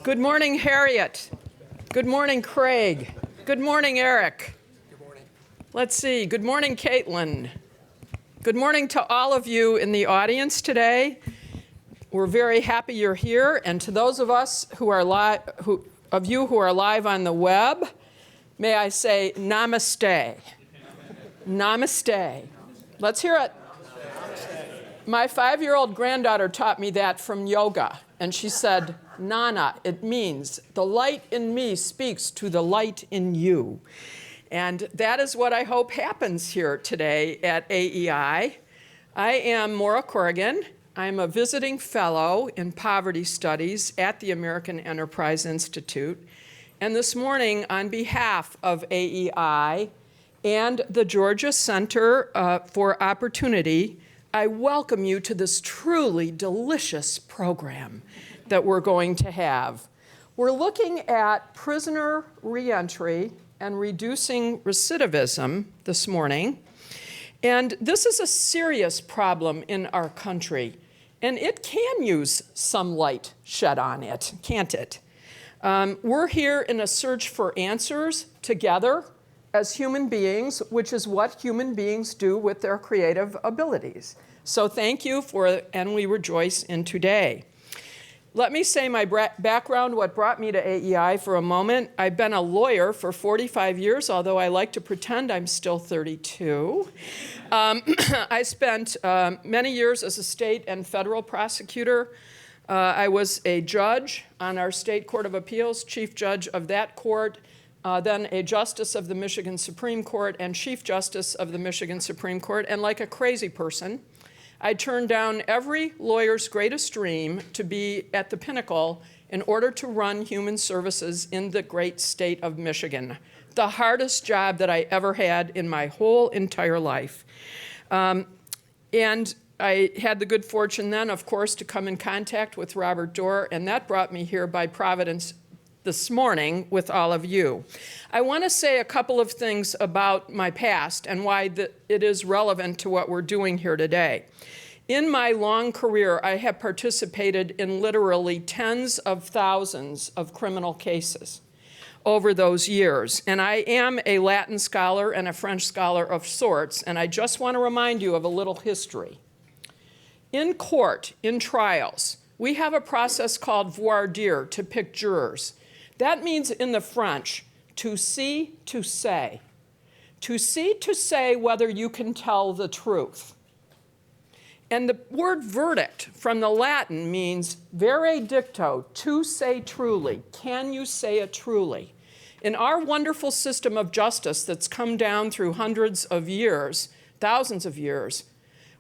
Good morning, Harriet. Good morning, Craig. Good morning, Eric. Good morning. Let's see. Good morning, Caitlin. Good morning to all of you in the audience today. We're very happy you're here, and to those of us who are live, who are live on the web, may I say namaste. Namaste. Let's hear it. My 5-year-old granddaughter taught me that from yoga, and she said, Nana, it means the light in me speaks to the light in you. And that is what I hope happens here today at AEI. I am Maura Corrigan. I'm a visiting fellow in poverty studies at the American Enterprise Institute. And this morning, on behalf of AEI and the Georgia Center for Opportunity, I welcome you to this truly delicious program that we're going to have. We're looking at prisoner reentry and reducing recidivism this morning. And this is a serious problem in our country. And it can use some light shed on it, can't it? We're here in a search for answers together as human beings, which is what human beings do with their creative abilities. So thank you and we rejoice in today. Let me say my background, what brought me to AEI for a moment. I've been a lawyer for 45 years, although I like to pretend I'm still 32. I spent many years as a state and federal prosecutor. I was a judge on our state court of appeals, chief judge of that court, then a justice of the Michigan Supreme Court and chief justice of the Michigan Supreme Court. And like a crazy person, I turned down every lawyer's greatest dream to be at the pinnacle in order to run human services in the great state of Michigan, the hardest job that I ever had in my whole entire life. And I had the good fortune then, of course, to come in contact with Robert Doar, and that brought me here by providence this morning with all of you. I want to say a couple of things about my past and why it is relevant to what we're doing here today. In my long career, I have participated in literally tens of thousands of criminal cases over those years. And I am a Latin scholar and a French scholar of sorts, and I just want to remind you of a little history. In court, in trials, we have a process called voir dire, to pick jurors. That means in the French, to see, to say. To see, to say whether you can tell the truth. And the word verdict from the Latin means vere dicto, to say truly. Can you say it truly? In our wonderful system of justice that's come down through hundreds of years, thousands of years,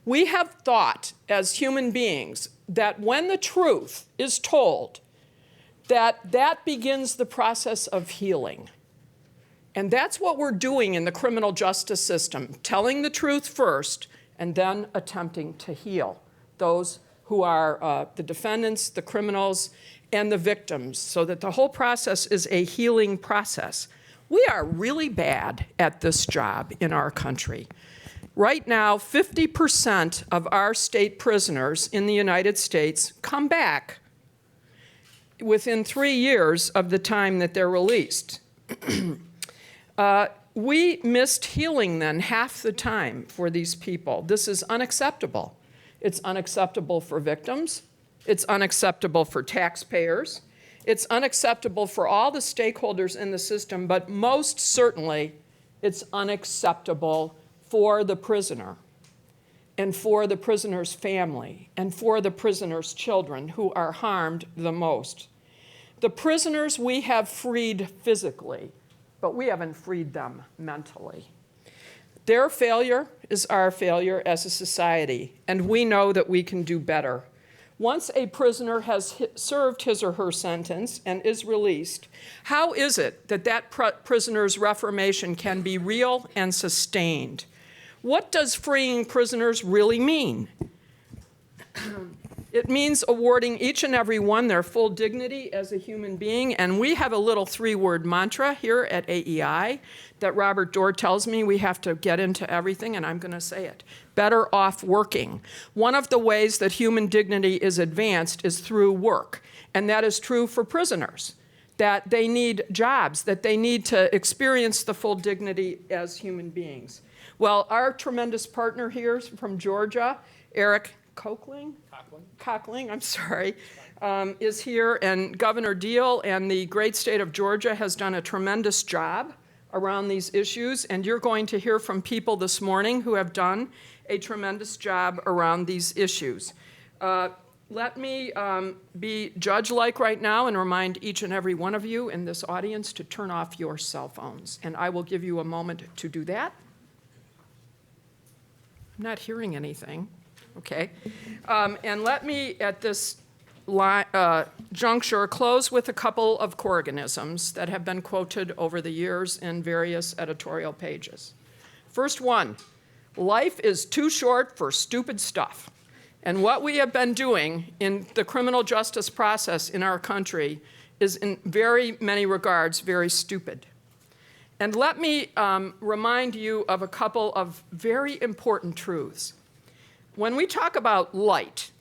we have thought as human beings that when the truth is told, that begins the process of healing. And that's what we're doing in the criminal justice system, telling the truth first and then attempting to heal those who are the defendants, the criminals, and the victims, so that the whole process is a healing process. We are really bad at this job in our country. Right now, 50% of our state prisoners in the United States come back within 3 years of the time that they're released. We missed healing then half the time for these people. This is unacceptable. It's unacceptable for victims. It's unacceptable for taxpayers. It's unacceptable for all the stakeholders in the system, but most certainly it's unacceptable for the prisoner and for the prisoner's family and for the prisoner's children who are harmed the most. The prisoners we have freed physically, but we haven't freed them mentally. Their failure is our failure as a society, and we know that we can do better. Once a prisoner has served his or her sentence and is released, how is it that that prisoner's reformation can be real and sustained? What does freeing prisoners really mean? It means awarding each and every one their full dignity as a human being. And we have a little 3-word mantra here at AEI that Robert Doar tells me we have to get into everything, and I'm going to say it. Better off working. One of the ways that human dignity is advanced is through work. And that is true for prisoners, that they need jobs, that they need to experience the full dignity as human beings. Well, our tremendous partner here from Georgia, Eric Cockling, I'm sorry, is here, and Governor Deal and the great state of Georgia has done a tremendous job around these issues, and you're going to hear from people this morning who have done a tremendous job around these issues. Let me be judge-like right now and remind each and every one of you in this audience to turn off your cell phones, and I will give you a moment to do that. I'm not hearing anything. Okay, and let me, at this juncture, close with a couple of Corriganisms that have been quoted over the years in various editorial pages. First one, life is too short for stupid stuff. And what we have been doing in the criminal justice process in our country is, in very many regards, very stupid. And let me remind you of a couple of very important truths. When we talk about light,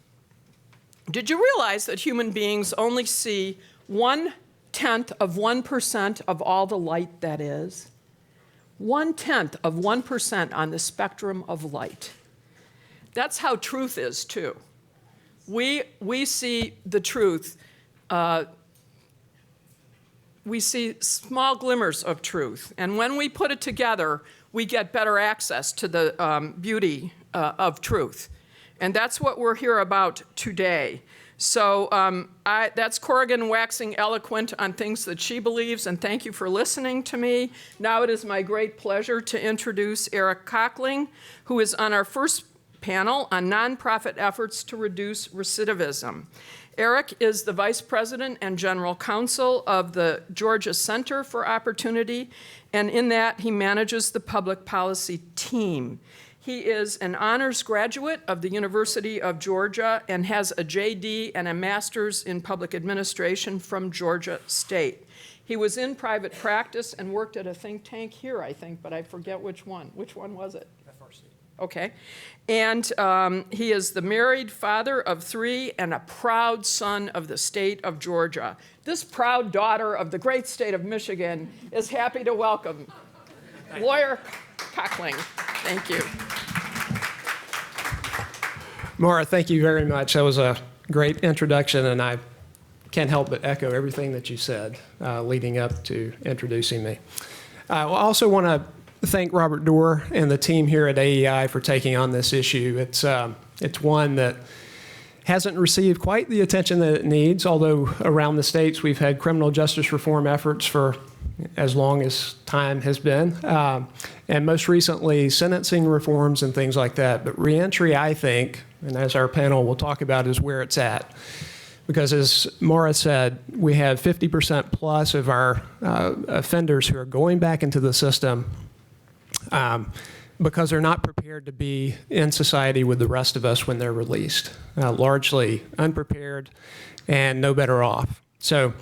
did you realize that human beings only see 1/10 of 1% of all the light that is? 1/10 of 1% on the spectrum of light. That's how truth is, too. We see the truth. We see small glimmers of truth. And when we put it together, we get better access to the beauty of truth. And that's what we're here about today. So that's Corrigan waxing eloquent on things that she believes, and thank you for listening to me. Now it is my great pleasure to introduce Eric Cockling, who is on our first panel on nonprofit efforts to reduce recidivism. Eric is the Vice President and General Counsel of the Georgia Center for Opportunity, and in that he manages the public policy team. He is an honors graduate of the University of Georgia and has a JD and a master's in public administration from Georgia State. He was in private practice and worked at a think tank here, I think, but I forget which one. Which one was it? FRC. Okay. And he is the married father of 3 and a proud son of the state of Georgia. This proud daughter of the great state of Michigan is happy to welcome Lawyer Cockling. Thank you. Maura, thank you very much. That was a great introduction, and I can't help but echo everything that you said leading up to introducing me. I also want to thank Robert Doar and the team here at AEI for taking on this issue. It's one that hasn't received quite the attention that it needs, although around the states we've had criminal justice reform efforts for as long as time has been, and most recently sentencing reforms and things like that. But reentry, I think, and as our panel will talk about, is where it's at. Because as Maura said, we have 50% plus of our offenders who are going back into the system because they're not prepared to be in society with the rest of us when they're released, largely unprepared and no better off. So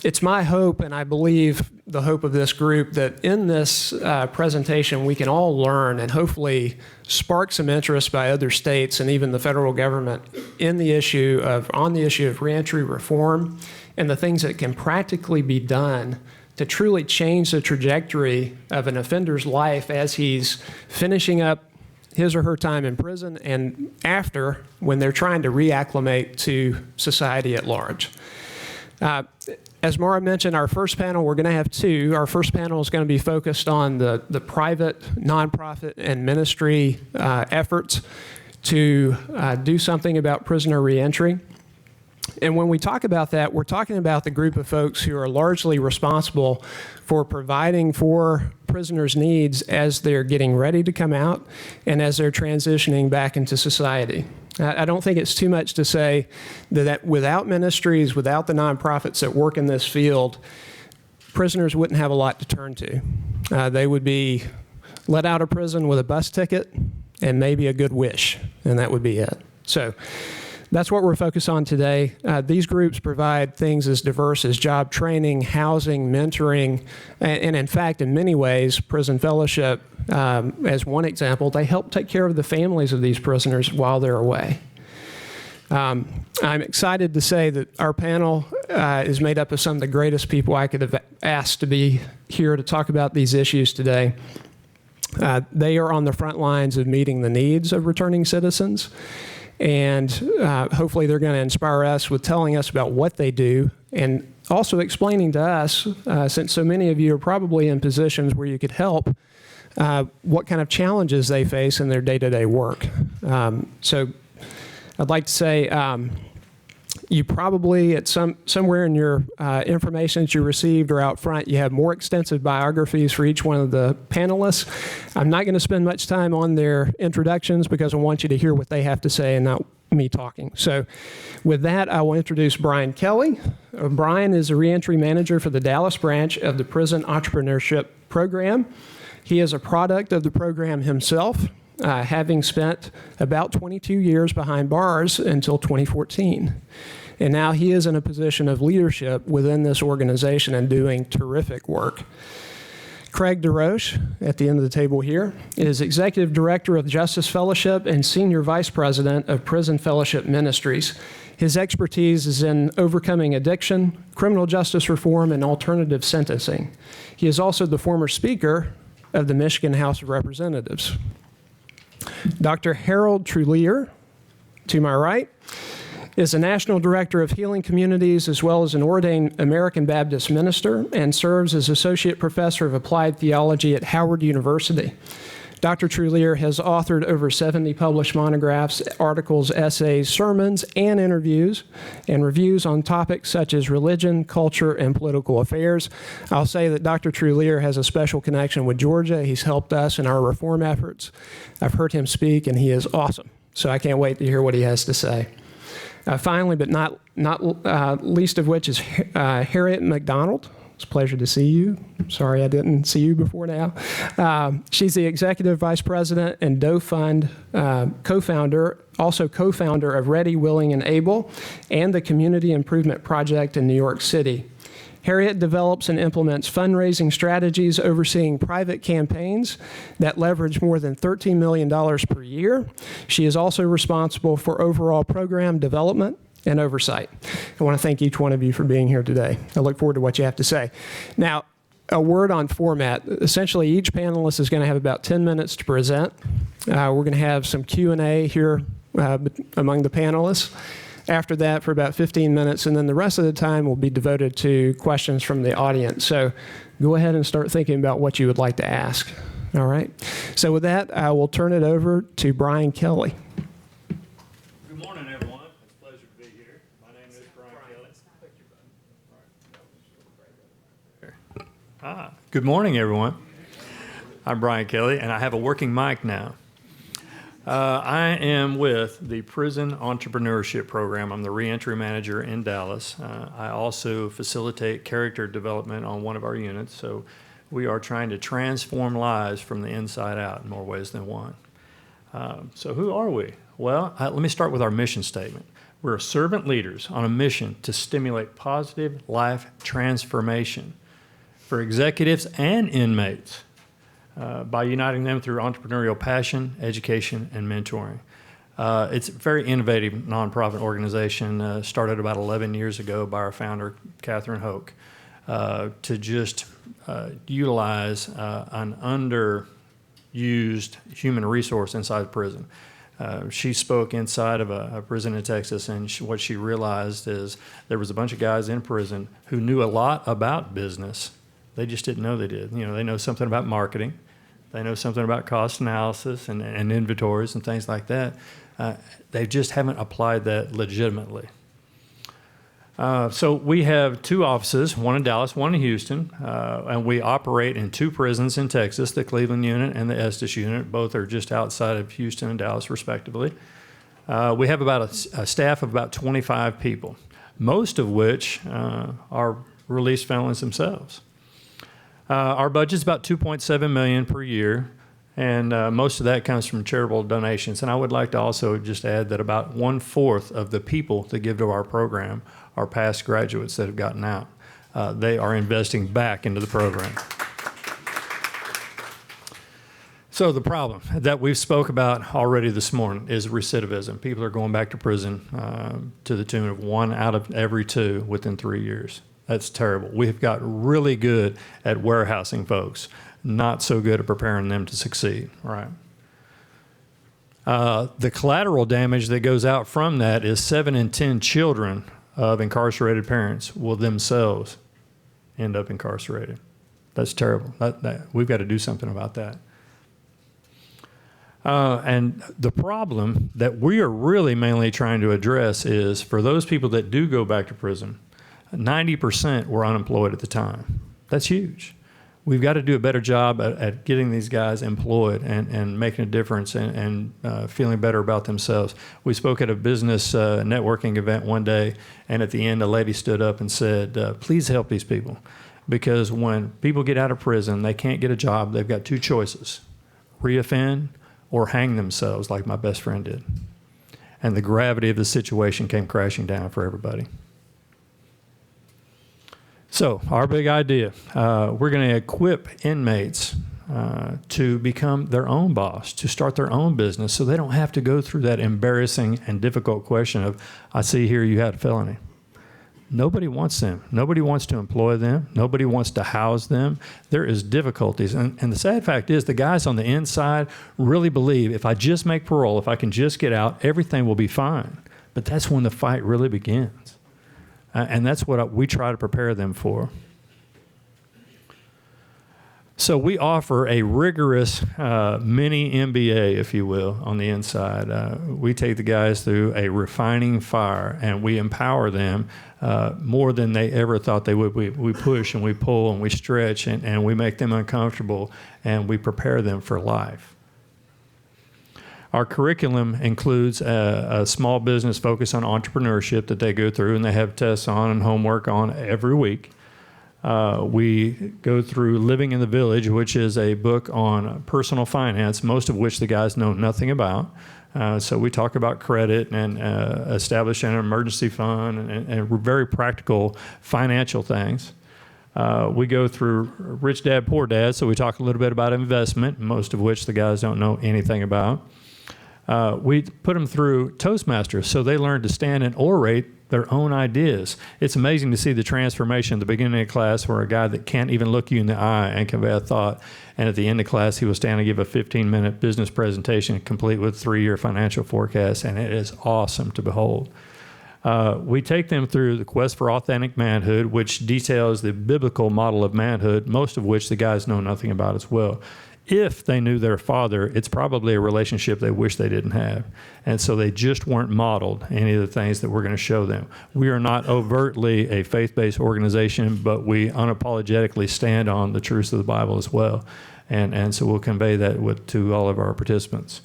it's my hope, and I believe the hope of this group, that in this presentation we can all learn and hopefully spark some interest by other states and even the federal government on the issue of reentry reform and the things that can practically be done to truly change the trajectory of an offender's life as he's finishing up his or her time in prison and after, when they're trying to reacclimate to society at large. As Maura mentioned, our first panel, we're going to have 2. Our first panel is going to be focused on the private, nonprofit, and ministry efforts to do something about prisoner reentry. And when we talk about that, we're talking about the group of folks who are largely responsible for providing for prisoners' needs as they're getting ready to come out and as they're transitioning back into society. I don't think it's too much to say that without ministries, without the nonprofits that work in this field, prisoners wouldn't have a lot to turn to. They would be let out of prison with a bus ticket and maybe a good wish, and that would be it. So that's what we're focused on today. These groups provide things as diverse as job training, housing, mentoring, and in fact, in many ways, prison fellowship, as one example, they help take care of the families of these prisoners while they're away. I'm excited to say that our panel is made up of some of the greatest people I could have asked to be here to talk about these issues today. They are on the front lines of meeting the needs of returning citizens. And hopefully they're going to inspire us with telling us about what they do and also explaining to us, since so many of you are probably in positions where you could help, what kind of challenges they face in their day-to-day work. So I'd like to say you probably at somewhere in your information that you received or out front, you have more extensive biographies for each one of the panelists. I'm not going to spend much time on their introductions because I want you to hear what they have to say and not me talking. So with that, I will introduce Brian Kelly. Brian is a reentry manager for the Dallas branch of the Prison Entrepreneurship Program. He is a product of the program himself, having spent about 22 years behind bars until 2014. And now he is in a position of leadership within this organization and doing terrific work. Craig DeRoche, at the end of the table here, is Executive Director of Justice Fellowship and Senior Vice President of Prison Fellowship Ministries. His expertise is in overcoming addiction, criminal justice reform, and alternative sentencing. He is also the former Speaker of the Michigan House of Representatives. Dr. Harold Trulier, to my right, is a National Director of Healing Communities as well as an ordained American Baptist minister and serves as Associate Professor of Applied Theology at Howard University. Dr. Trulier has authored over 70 published monographs, articles, essays, sermons, and interviews, and reviews on topics such as religion, culture, and political affairs. I'll say that Dr. Trulier has a special connection with Georgia. He's helped us in our reform efforts. I've heard him speak, and he is awesome. So I can't wait to hear what he has to say. Finally, but not least of which is Harriet McDonald. It's a pleasure to see you. Sorry I didn't see you before now. She's the Executive Vice President and Doe Fund co-founder, also co-founder of Ready, Willing, and Able, and the Community Improvement Project in New York City. Harriet develops and implements fundraising strategies overseeing private campaigns that leverage more than $13 million per year. She is also responsible for overall program development and oversight. I want to thank each one of you for being here today. I look forward to what you have to say. Now, a word on format. Essentially, each panelist is going to have about 10 minutes to present. We're going to have some Q&A here among the panelists. After that, for about 15 minutes, and then the rest of the time will be devoted to questions from the audience. So go ahead and start thinking about what you would like to ask. All right? So with that, I will turn it over to Brian Kelly. Good morning, everyone. It's a pleasure to be here. My name is Brian Kelly. Good morning, everyone. I'm Brian Kelly, and I have a working mic now. I am with the Prison Entrepreneurship Program. I'm the reentry manager in Dallas. I also facilitate character development on one of our units, so we are trying to transform lives from the inside out in more ways than one. So who are we? Well, let me start with our mission statement. We're servant leaders on a mission to stimulate positive life transformation for executives and inmates. By uniting them through entrepreneurial passion, education, and mentoring. It's a very innovative nonprofit organization, started about 11 years ago by our founder, Catherine Hoke, to just utilize an underused human resource inside the prison. She spoke inside of a prison in Texas, and what she realized is there was a bunch of guys in prison who knew a lot about business. They just didn't know they did. You know, they know something about marketing. They know something about cost analysis and inventories and things like that. They just haven't applied that legitimately. So we have two offices, one in Dallas, one in Houston, and we operate in two prisons in Texas, the Cleveland unit and the Estes unit. Both are just outside of Houston and Dallas, respectively. We have about a staff of about 25 people, most of which are released felons themselves. Our budget's about $2.7 million per year, And most of that comes from charitable donations. And I would like to also just add that about 1/4 of the people that give to our program are past graduates that have gotten out. They are investing back into the program. So the problem that we've spoke about already this morning is recidivism. People are going back to prison to the tune of 1 out of every 2 within 3 years. That's terrible. We've got really good at warehousing folks, not so good at preparing them to succeed, right? The collateral damage that goes out from that is 7 in 10 children of incarcerated parents will themselves end up incarcerated. That's terrible. We've got to do something about that. And the problem that we are really mainly trying to address is for those people that do go back to prison, 90% were unemployed at the time. That's huge. We've got to do a better job at getting these guys employed and making a difference and feeling better about themselves. We spoke at a business networking event one day, and at the end, a lady stood up and said, please help these people. Because when people get out of prison, they can't get a job. They've got 2 choices, reoffend or hang themselves like my best friend did. And the gravity of the situation came crashing down for everybody. So our big idea, we're going to equip inmates to become their own boss, to start their own business so they don't have to go through that embarrassing and difficult question of, I see here you had a felony. Nobody wants them. Nobody wants to employ them. Nobody wants to house them. There is difficulties. And the sad fact is the guys on the inside really believe if I just make parole, if I can just get out, everything will be fine. But that's when the fight really begins. And that's what we try to prepare them for. So we offer a rigorous mini MBA, if you will, on the inside. We take the guys through a refining fire, and we empower them more than they ever thought they would. We push and we pull and we stretch, and we make them uncomfortable, and we prepare them for life. Our curriculum includes a small business focus on entrepreneurship that they go through, and they have tests on and homework on every week. We go through Living in the Village, which is a book on personal finance, most of which the guys know nothing about. So we talk about credit and establishing an emergency fund and very practical financial things. We go through Rich Dad, Poor Dad, so we talk a little bit about investment, most of which the guys don't know anything about. We put them through Toastmasters, so they learn to stand and orate their own ideas. It's amazing to see the transformation at the beginning of class where a guy that can't even look you in the eye and convey a thought, and at the end of class, he will stand and give a 15-minute business presentation complete with 3-year financial forecasts, and it is awesome to behold. We take them through the Quest for Authentic Manhood, which details the biblical model of manhood, most of which the guys know nothing about as well. If they knew their father, it's probably a relationship they wish they didn't have. And so they just weren't modeled any of the things that we're going to show them. We are not overtly a faith-based organization, but we unapologetically stand on the truths of the Bible as well. And so we'll convey that to all of our participants.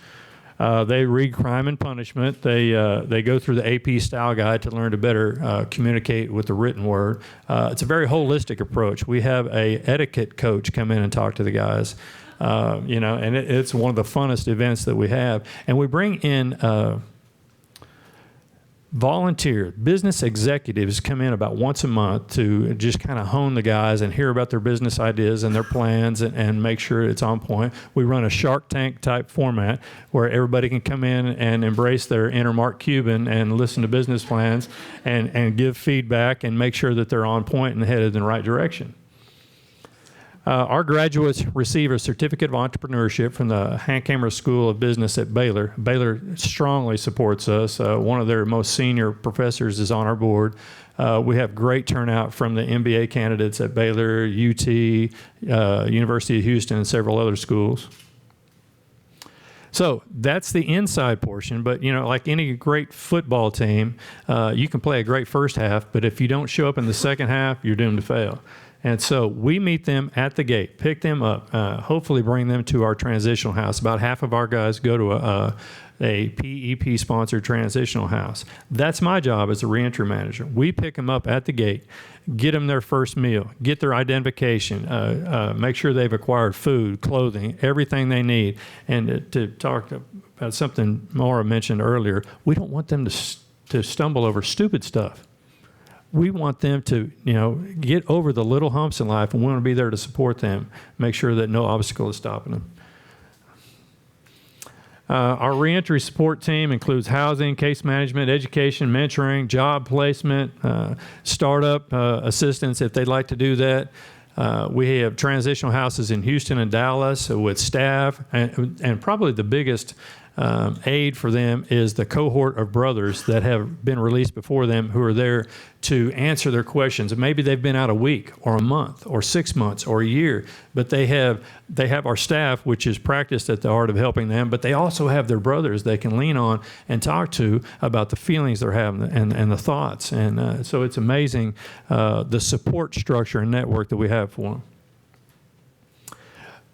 They read Crime and Punishment. They go through the AP Style Guide to learn to better communicate with the written word. It's a very holistic approach. We have a etiquette coach come in and talk to the guys. And it's one of the funnest events that we have. And we bring in volunteer business executives come in about once a month to just kind of hone the guys and hear about their business ideas and their plans and make sure it's on point. We run a Shark Tank type format where everybody can come in and embrace their inner Mark Cuban and listen to business plans and give feedback and make sure that they're on point and headed in the right direction. Our graduates receive a certificate of entrepreneurship from the Hankamer School of Business at Baylor. Baylor strongly supports us. One of their most senior professors is on our board. We have great turnout from the MBA candidates at Baylor, UT, University of Houston, and several other schools. So that's the inside portion, but like any great football team, you can play a great first half, but if you don't show up in the second half, you're doomed to fail. And so we meet them at the gate, pick them up, hopefully bring them to our transitional house. About half of our guys go to a PEP-sponsored transitional house. That's my job as a reentry manager. We pick them up at the gate, get them their first meal, get their identification, make sure they've acquired food, clothing, everything they need. And to talk about something Maura mentioned earlier, we don't want them to stumble over stupid stuff. We want them to, get over the little humps in life, and we want to be there to support them, make sure that no obstacle is stopping them. Our reentry support team includes housing, case management, education, mentoring, job placement, startup assistance if they'd like to do that. We have transitional houses in Houston and Dallas with staff, and probably the biggest aid for them is the cohort of brothers that have been released before them who are there to answer their questions. And maybe they've been out a week or a month or 6 months or a year, but they have our staff, which is practiced at the art of helping them, but they also have their brothers they can lean on and talk to about the feelings they're having and the thoughts. And so it's amazing the support structure and network that we have for them.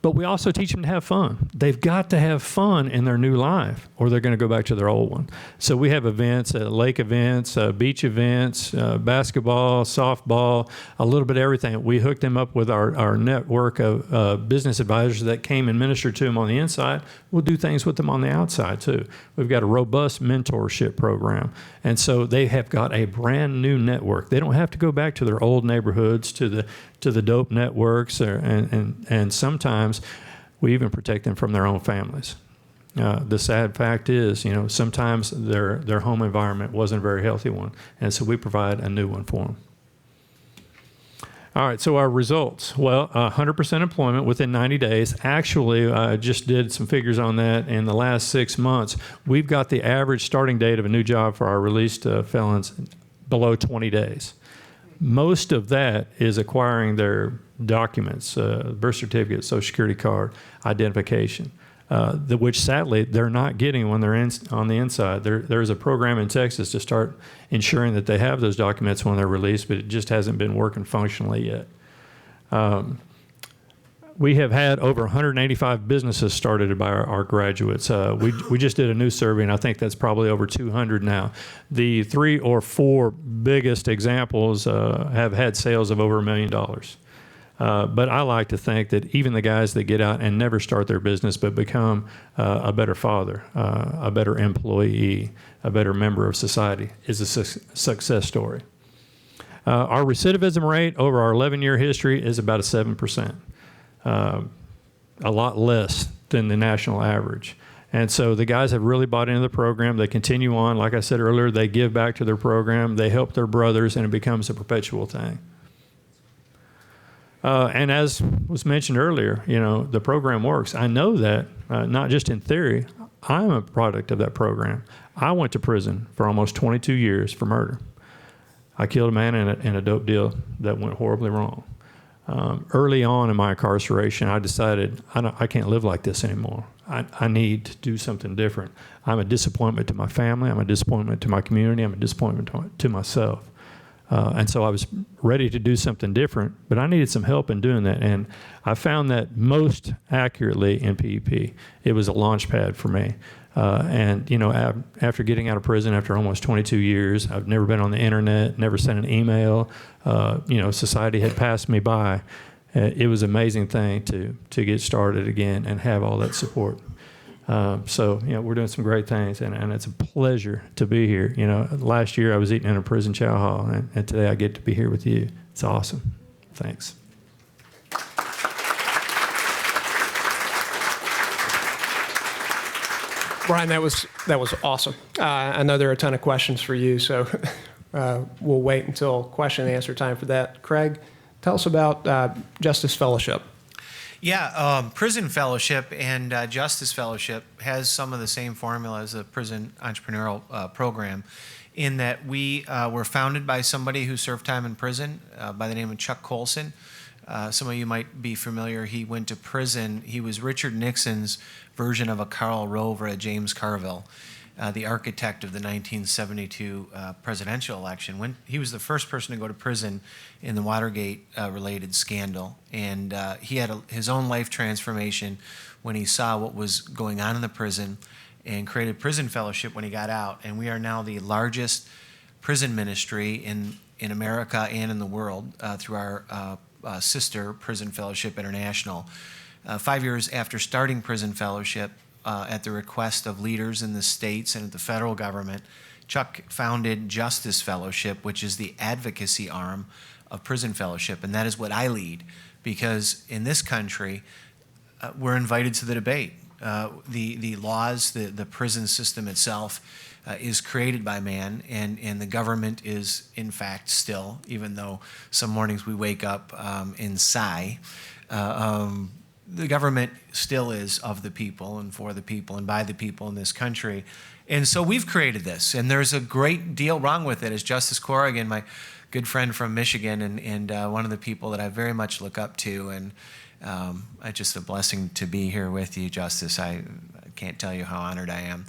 But we also teach them to have fun. They've got to have fun in their new life, or they're going to go back to their old one. So we have events, lake events, beach events, basketball, softball, a little bit of everything. We hooked them up with our network of business advisors that came and minister to them on the inside. We'll do things with them on the outside, too. We've got a robust mentorship program. And so they have got a brand new network. They don't have to go back to their old neighborhoods, to the dope networks, and sometimes we even protect them from their own families. The sad fact is, sometimes their home environment wasn't a very healthy one, and so we provide a new one for them. All right, so our results. Well, 100% employment within 90 days. Actually, I just did some figures on that in the last 6 months. We've got the average starting date of a new job for our released felons below 20 days. Most of that is acquiring their documents, birth certificate, social security card, identification, which sadly they're not getting when they're on the inside. There's a program in Texas to start ensuring that they have those documents when they're released, but it just hasn't been working functionally yet. We have had over 185 businesses started by our graduates. We just did a new survey, and I think that's probably over 200 now. The 3 or 4 biggest examples have had sales of over $1 million. But I like to think that even the guys that get out and never start their business but become a better father, a better employee, a better member of society is a success story. Our recidivism rate over our 11-year history is about 7%. A lot less than the national average. And so the guys have really bought into the program. They continue on. Like I said earlier, they give back to their program. They help their brothers, and it becomes a perpetual thing. And as was mentioned earlier, the program works. I know that, not just in theory. I'm a product of that program. I went to prison for almost 22 years for murder. I killed a man in a dope deal that went horribly wrong. Early on in my incarceration, I decided I can't live like this anymore. I need to do something different. I'm a disappointment to my family. I'm a disappointment to my community. I'm a disappointment to myself. And so I was ready to do something different, but I needed some help in doing that. And I found that most accurately in PEP. It was a launch pad for me. And after getting out of prison after almost 22 years, I've never been on the internet, never sent an email. Society had passed me by. It was an amazing thing to get started again and have all that support. So we're doing some great things, and it's a pleasure to be here. Last year I was eating in a prison chow hall, and today I get to be here with you. It's awesome. Thanks. Brian, that was awesome. I know there are a ton of questions for you, so we'll wait until question and answer time for that. Craig, tell us about Justice Fellowship. Yeah, Prison Fellowship and Justice Fellowship has some of the same formula as the prison entrepreneurial program, in that we were founded by somebody who served time in prison by the name of Chuck Colson. Some of you might be familiar. He went to prison. He was Richard Nixon's version of a Karl Rove or a James Carville, the architect of the 1972 presidential election. He was the first person to go to prison in the Watergate-related scandal. And he had his own life transformation when he saw what was going on in the prison and created prison fellowship when he got out. And we are now the largest prison ministry in America and in the world through our sister, Prison Fellowship International. 5 years after starting Prison Fellowship, at the request of leaders in the states and at the federal government, Chuck founded Justice Fellowship, which is the advocacy arm of Prison Fellowship, and that is what I lead, because in this country, we're invited to the debate. The laws, the prison system itself is created by man, and the government is, in fact, still, even though some mornings we wake up and sigh, the government still is of the people and for the people and by the people in this country. And so we've created this, and there's a great deal wrong with it. As Justice Corrigan, my good friend from Michigan, and one of the people that I very much look up to, and it's just a blessing to be here with you, Justice. I can't tell you how honored I am.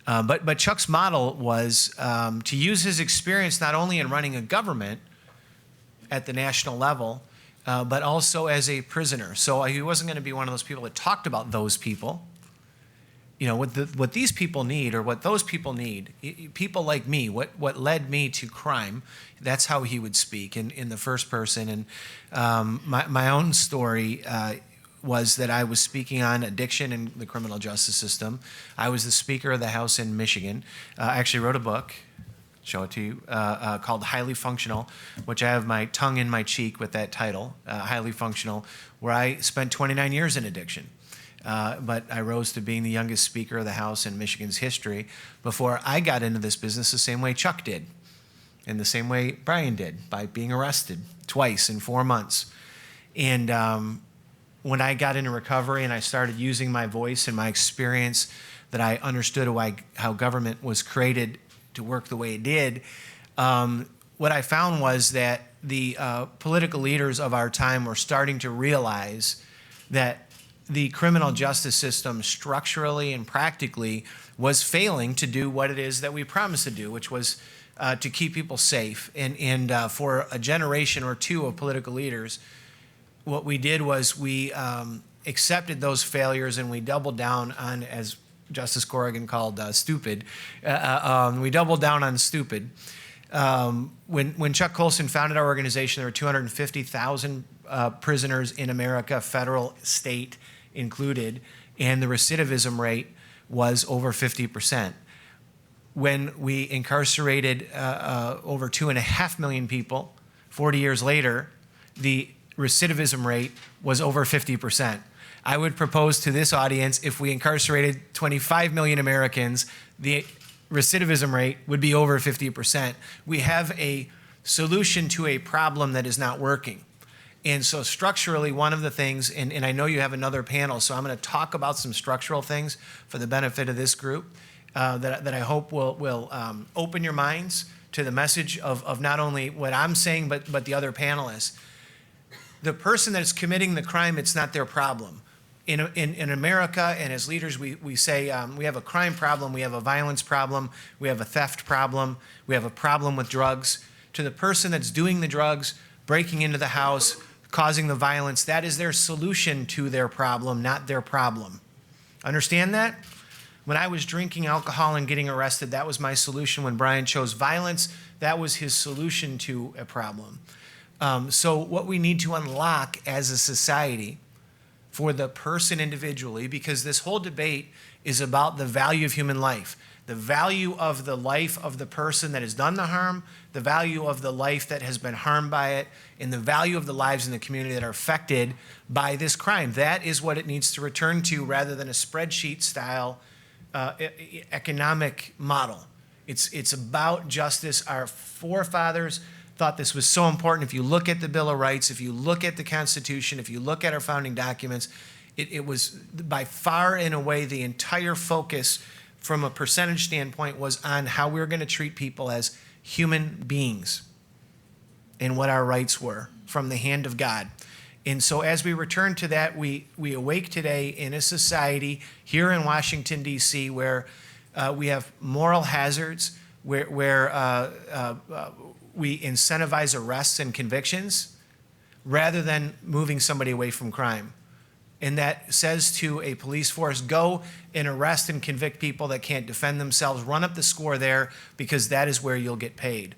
But Chuck's model was to use his experience not only in running a government at the national level, but also as a prisoner. So he wasn't going to be one of those people that talked about those people. You know, what these people need, or what those people need, people like me, what led me to crime, that's how he would speak in the first person. And my own story was that I was speaking on addiction in the criminal justice system. I was the Speaker of the House in Michigan. I actually wrote a book, show it to you, called Highly Functional, which I have my tongue in my cheek with that title, Highly Functional, where I spent 29 years in addiction. But I rose to being the youngest Speaker of the House in Michigan's history before I got into this business the same way Chuck did, and the same way Brian did, by being arrested twice in 4 months. And when I got into recovery and I started using my voice and my experience, that I understood how government was created to work the way it did, what I found was that the political leaders of our time were starting to realize that the criminal justice system structurally and practically was failing to do what it is that we promised to do, which was to keep people safe. And for a generation or two of political leaders, what we did was we accepted those failures, and we doubled down on, as Justice Corrigan called stupid. We doubled down on stupid. When Chuck Colson founded our organization, there were 250,000 prisoners in America, federal, state included, and the recidivism rate was over 50%. When we incarcerated over 2.5 million people, 40 years later, the recidivism rate was over 50%. I would propose to this audience, if we incarcerated 25 million Americans, the recidivism rate would be over 50%. We have a solution to a problem that is not working. And so structurally, one of the things, and I know you have another panel, so I'm going to talk about some structural things for the benefit of this group that I hope will open your minds to the message of not only what I'm saying, but the other panelists. The person that is committing the crime, it's not their problem. In America, and as leaders, we say we have a crime problem, we have a violence problem, we have a theft problem, we have a problem with drugs. To the person that's doing the drugs, breaking into the house, causing the violence, that is their solution to their problem, not their problem. Understand that? When I was drinking alcohol and getting arrested, that was my solution. When Brian chose violence, that was his solution to a problem. So what we need to unlock as a society for the person individually, because this whole debate is about the value of human life, the value of the life of the person that has done the harm, the value of the life that has been harmed by it, and the value of the lives in the community that are affected by this crime. That is what it needs to return to, rather than a spreadsheet style economic model. It's about justice. Our forefathers thought this was so important. If you look at the Bill of Rights, if you look at the Constitution, if you look at our founding documents, it was by far and away the entire focus from a percentage standpoint was on how we were going to treat people as human beings and what our rights were from the hand of God. And so as we return to that, we awake today in a society here in Washington, D.C., where we have moral hazards, where we incentivize arrests and convictions rather than moving somebody away from crime. And that says to a police force, go and arrest and convict people that can't defend themselves, run up the score there, because that is where you'll get paid.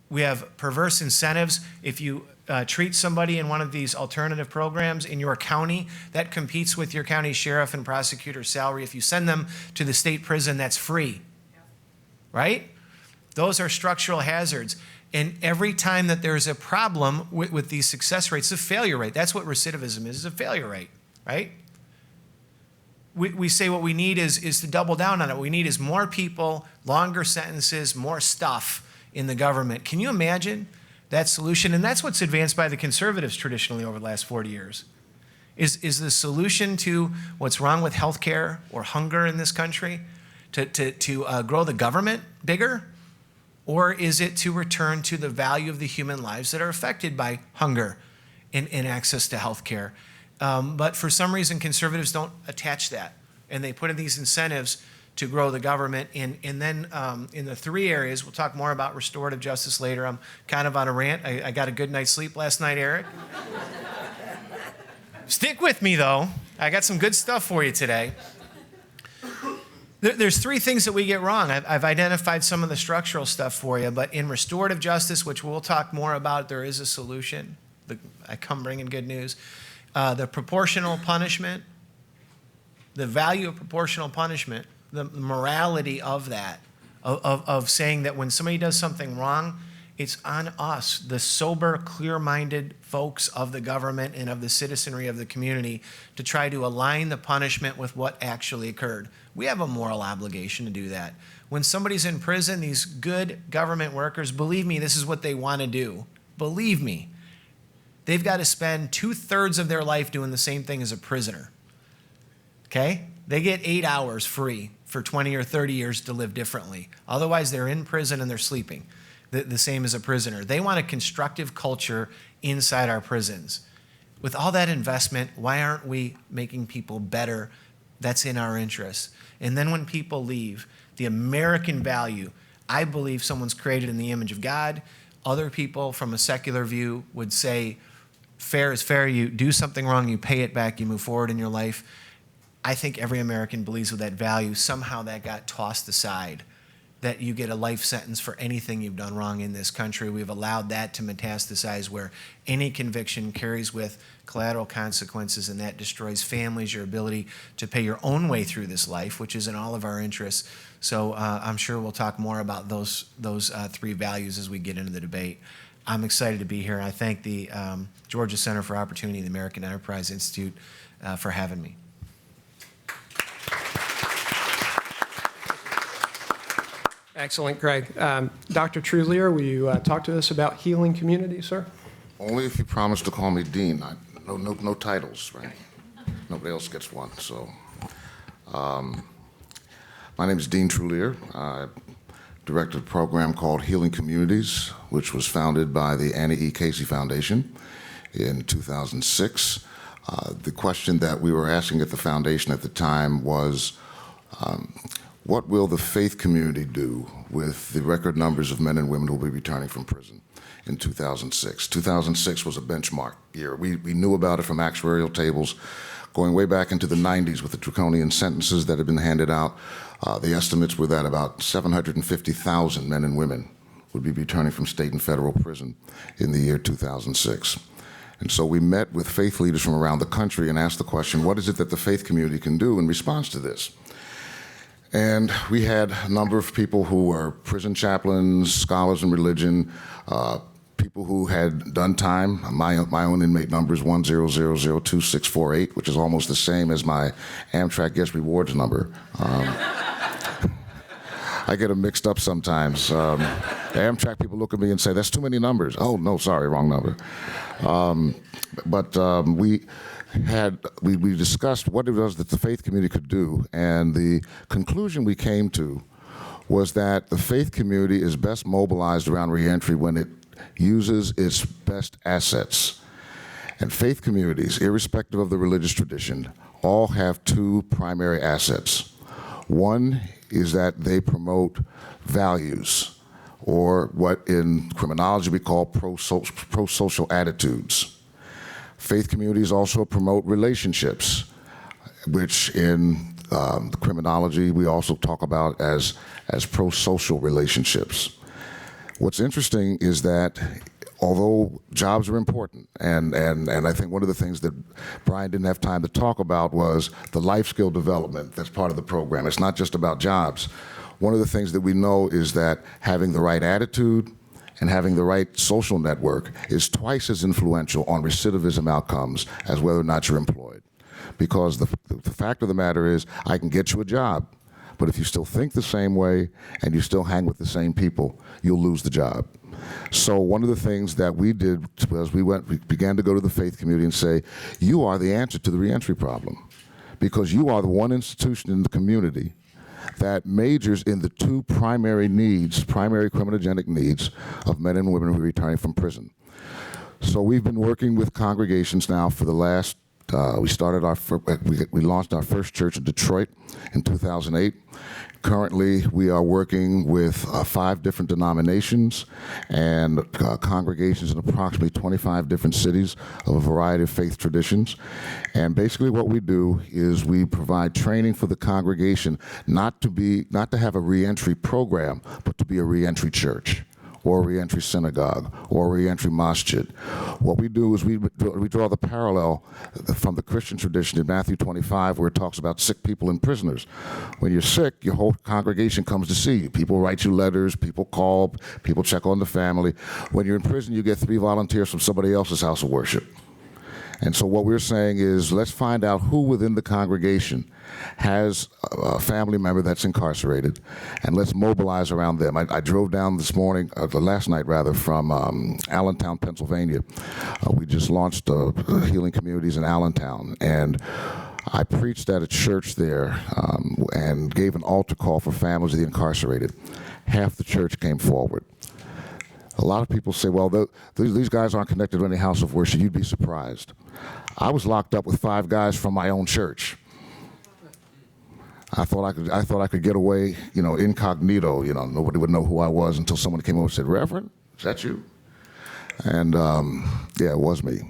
We have perverse incentives. If you treat somebody in one of these alternative programs in your county, that competes with your county sheriff and prosecutor's salary. If you send them to the state prison, that's free, right? Those are structural hazards. And every time that there's a problem with these success rates, a failure rate, that's what recidivism is a failure rate, right? We say what we need is to double down on it. What we need is more people, longer sentences, more stuff in the government. Can you imagine that solution? And that's what's advanced by the conservatives traditionally over the last 40 years. Is the solution to what's wrong with healthcare or hunger in this country to grow the government bigger? Or is it to return to the value of the human lives that are affected by hunger and access to health care? But for some reason, conservatives don't attach that. And they put in these incentives to grow the government. And then in the three areas, we'll talk more about restorative justice later. I'm kind of on a rant. I got a good night's sleep last night, Eric. Stick with me, though. I got some good stuff for you today. There's three things that we get wrong. I've identified some of the structural stuff for you, but in restorative justice, which we'll talk more about, there is a solution. I come bringing good news. The proportional punishment, the value of proportional punishment, the morality of that, of saying that when somebody does something wrong, it's on us, the sober, clear-minded folks of the government and of the citizenry of the community, to try to align the punishment with what actually occurred. We have a moral obligation to do that. When somebody's in prison, these good government workers, believe me, this is what they want to do. Believe me. They've got to spend 2/3 of their life doing the same thing as a prisoner. Okay? They get 8 hours free for 20 or 30 years to live differently. Otherwise, they're in prison and they're sleeping. The same as a prisoner. They want a constructive culture inside our prisons. With all that investment, why aren't we making people better? That's in our interest. And then when people leave, the American value, I believe someone's created in the image of God. Other people from a secular view would say, fair is fair. You do something wrong, you pay it back, you move forward in your life. I think every American believes with that value. Somehow that got tossed aside, that you get a life sentence for anything you've done wrong in this country. We've allowed that to metastasize, where any conviction carries with collateral consequences, and that destroys families, your ability to pay your own way through this life, which is in all of our interests. So I'm sure we'll talk more about those three values as we get into the debate. I'm excited to be here. I thank the Georgia Center for Opportunity and the American Enterprise Institute for having me. Excellent, Greg. Dr. Trulier, will you talk to us about healing communities, sir? Only if you promise to call me Dean. No titles, right? Nobody else gets one. So, my name is Dean Trulier. I directed a program called Healing Communities, which was founded by the Annie E. Casey Foundation in 2006. The question that we were asking at the foundation at the time was, what will the faith community do with the record numbers of men and women who will be returning from prison in 2006? 2006 was a benchmark year. We knew about it from actuarial tables going way back into the 90s with the draconian sentences that had been handed out. The estimates were that about 750,000 men and women would be returning from state and federal prison in the year 2006. And so we met with faith leaders from around the country and asked the question, what is it that the faith community can do in response to this? And we had a number of people who were prison chaplains, scholars in religion, people who had done time. My own inmate number is 10002-648, which is almost the same as my Amtrak guest rewards number. I get them mixed up sometimes. The Amtrak people look at me and say, that's too many numbers. Oh, no, sorry, wrong number. We discussed what it was that the faith community could do, and the conclusion we came to was that the faith community is best mobilized around reentry when it uses its best assets. And faith communities, irrespective of the religious tradition, all have two primary assets. One is that they promote values, or what in criminology we call pro-social attitudes. Faith communities also promote relationships, which in the criminology we also talk about as pro-social relationships. What's interesting is that although jobs are important, and I think one of the things that Brian didn't have time to talk about was the life skill development that's part of the program. It's not just about jobs. One of the things that we know is that having the right attitude and having the right social network is twice as influential on recidivism outcomes as whether or not you're employed. Because the fact of the matter is, I can get you a job, but if you still think the same way and you still hang with the same people, you'll lose the job. So one of the things that we did was we began to go to the faith community and say, you are the answer to the reentry problem, because you are the one institution in the community that majors in the two primary criminogenic needs of men and women who are returning from prison. So we've been working with congregations now for the last, we launched our first church in Detroit in 2008. Currently, we are working with 5 different denominations and congregations in approximately 25 different cities of a variety of faith traditions. And basically what we do is we provide training for the congregation not to have a reentry program, but to be a reentry church, or a reentry synagogue, or a reentry masjid. What we do is we draw the parallel from the Christian tradition in Matthew 25, where it talks about sick people and prisoners. When you're sick, your whole congregation comes to see you. People write you letters, people call, people check on the family. When you're in prison, you get 3 volunteers from somebody else's house of worship. And so what we're saying is, let's find out who within the congregation has a family member that's incarcerated, and let's mobilize around them. I drove down this morning, last night rather, from Allentown, Pennsylvania. We just launched Healing Communities in Allentown, and I preached at a church there and gave an altar call for families of the incarcerated. Half the church came forward. A lot of people say, well, these guys aren't connected to any house of worship. You'd be surprised. I was locked up with 5 guys from my own church. I thought I could get away, incognito. Nobody would know who I was until someone came over and said, "Reverend, is that you?" And yeah, it was me.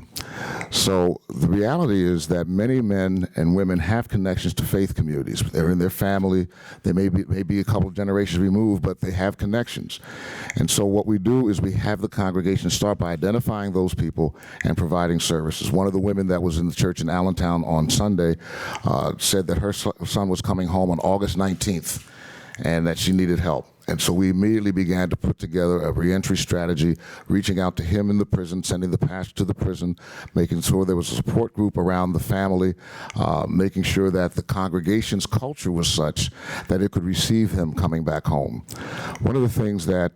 So the reality is that many men and women have connections to faith communities. They're in their family. They may be a couple of generations removed, but they have connections. And so what we do is we have the congregation start by identifying those people and providing services. One of the women that was in the church in Allentown on Sunday said that her son was coming home on August 19th and that she needed help. And so we immediately began to put together a reentry strategy, reaching out to him in the prison, sending the pastor to the prison, making sure there was a support group around the family, making sure that the congregation's culture was such that it could receive him coming back home. One of the things that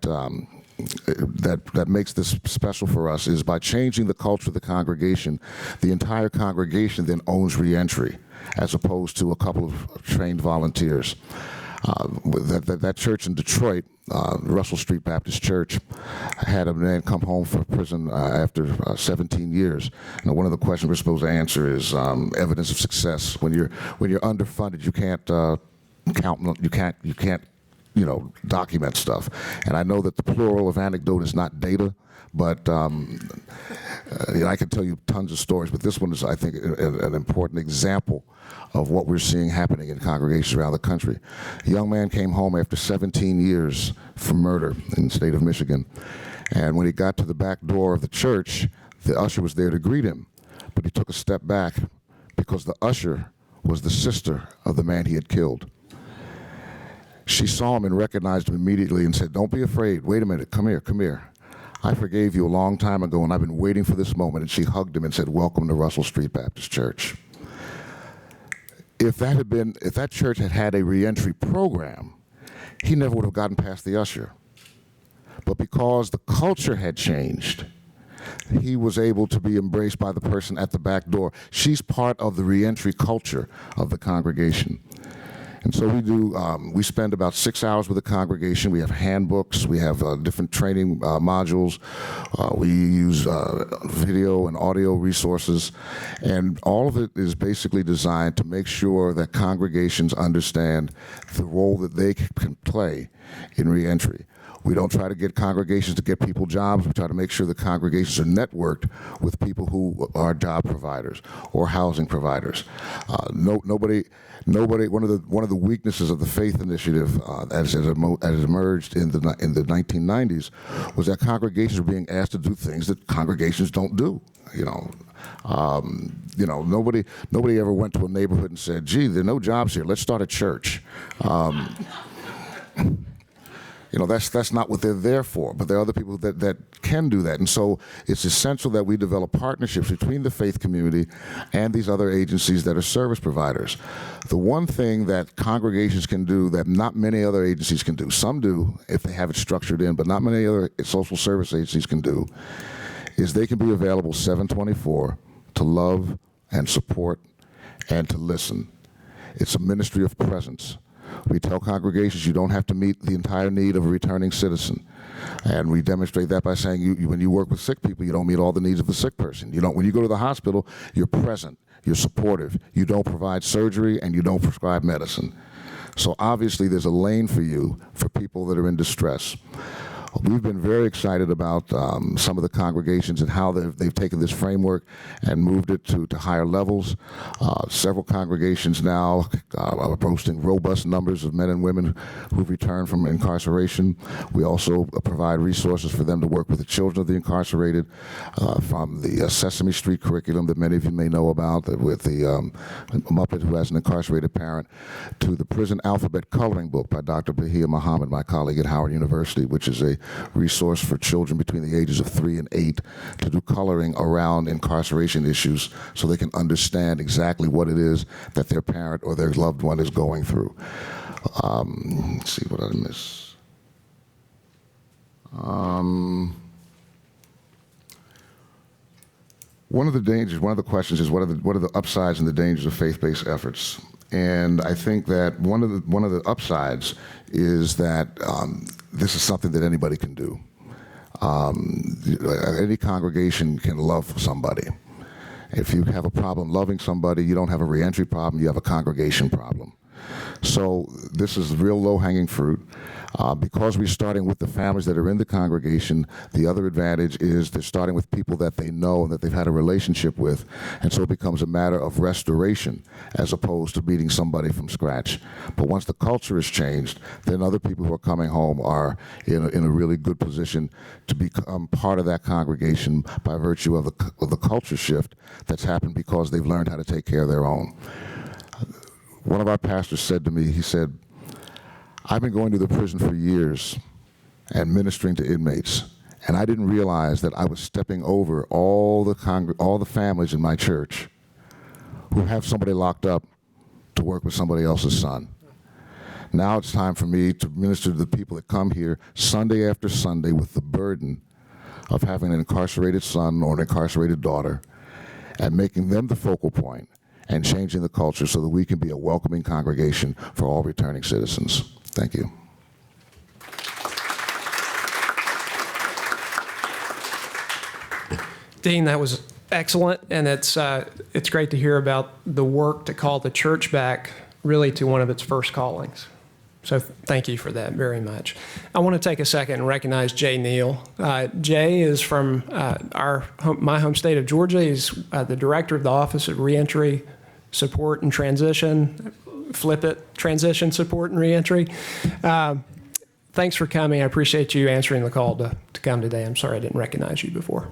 makes this special for us is by changing the culture of the congregation, the entire congregation then owns reentry, as opposed to a couple of trained volunteers. That church in Detroit, Russell Street Baptist Church, had a man come home from prison after 17 years. Now, one of the questions we're supposed to answer is evidence of success. When you're underfunded, you can't document stuff. And I know that the plural of anecdote is not data, but I can tell you tons of stories. But this one is, I think, an important example of what we're seeing happening in congregations around the country. A young man came home after 17 years for murder in the state of Michigan. And when he got to the back door of the church, the usher was there to greet him. But he took a step back because the usher was the sister of the man he had killed. She saw him and recognized him immediately and said, "Don't be afraid. Wait a minute. Come here, come here. I forgave you a long time ago, and I've been waiting for this moment." And she hugged him and said, "Welcome to Russell Street Baptist Church." If that church had had a reentry program, he never would have gotten past the usher. But because the culture had changed, he was able to be embraced by the person at the back door. She's part of the reentry culture of the congregation. And so we spend about 6 hours with the congregation. We have handbooks, we have different training modules, we use video and audio resources, and all of it is basically designed to make sure that congregations understand the role that they can play in reentry. We don't try to get congregations to get people jobs. We try to make sure the congregations are networked with people who are job providers or housing providers. Nobody. One of the weaknesses of the Faith Initiative, as it emerged in the 1990s, was that congregations were being asked to do things that congregations don't do. Nobody ever went to a neighborhood and said, "Gee, there are no jobs here. Let's start a church." That's not what they're there for, but there are other people that can do that. And so it's essential that we develop partnerships between the faith community and these other agencies that are service providers. The one thing that congregations can do that not many other agencies can do, some do if they have it structured in, but not many other social service agencies can do, is they can be available 7/24 to love and support and to listen. It's a ministry of presence. We tell congregations you don't have to meet the entire need of a returning citizen. And we demonstrate that by saying when you work with sick people, you don't meet all the needs of the sick person. When you go to the hospital, you're present, you're supportive, you don't provide surgery, and you don't prescribe medicine. So obviously there's a lane for you for people that are in distress. We've been very excited about some of the congregations and how they've taken this framework and moved it to higher levels. Several congregations now are boasting robust numbers of men and women who've returned from incarceration. We also provide resources for them to work with the children of the incarcerated, from the Sesame Street curriculum that many of you may know about, with the Muppet who has an incarcerated parent, to the prison alphabet coloring book by Dr. Bahia Muhammad, my colleague at Howard University, which is a resource for children between the ages of 3 and 8 to do coloring around incarceration issues so they can understand exactly what it is that their parent or their loved one is going through. Let's see, what did I miss? One of the questions is what are the upsides and the dangers of faith-based efforts? And I think that one of the upsides is that this is something that anybody can do. Any congregation can love somebody. If you have a problem loving somebody, you don't have a reentry problem, you have a congregation problem. So this is real low-hanging fruit. Because we're starting with the families that are in the congregation, the other advantage is they're starting with people that they know and that they've had a relationship with, and so it becomes a matter of restoration as opposed to meeting somebody from scratch. But once the culture is changed, then other people who are coming home are in a really good position to become part of that congregation by virtue of the culture shift that's happened because they've learned how to take care of their own. One of our pastors said to me, he said, "I've been going to the prison for years and ministering to inmates, and I didn't realize that I was stepping over all the families in my church who have somebody locked up to work with somebody else's son. Now it's time for me to minister to the people that come here Sunday after Sunday with the burden of having an incarcerated son or an incarcerated daughter and making them the focal point and changing the culture so that we can be a welcoming congregation for all returning citizens." Thank you. Dean, that was excellent, and it's great to hear about the work to call the church back really to one of its first callings. So thank you for that very much. I want to take a second and recognize Jay Neal. Jay is from my home state of Georgia. He's the director of the Office of Reentry Support and Transition. Flip it, transition, support, and reentry. Thanks for coming. I appreciate you answering the call to come today. I'm sorry I didn't recognize you before.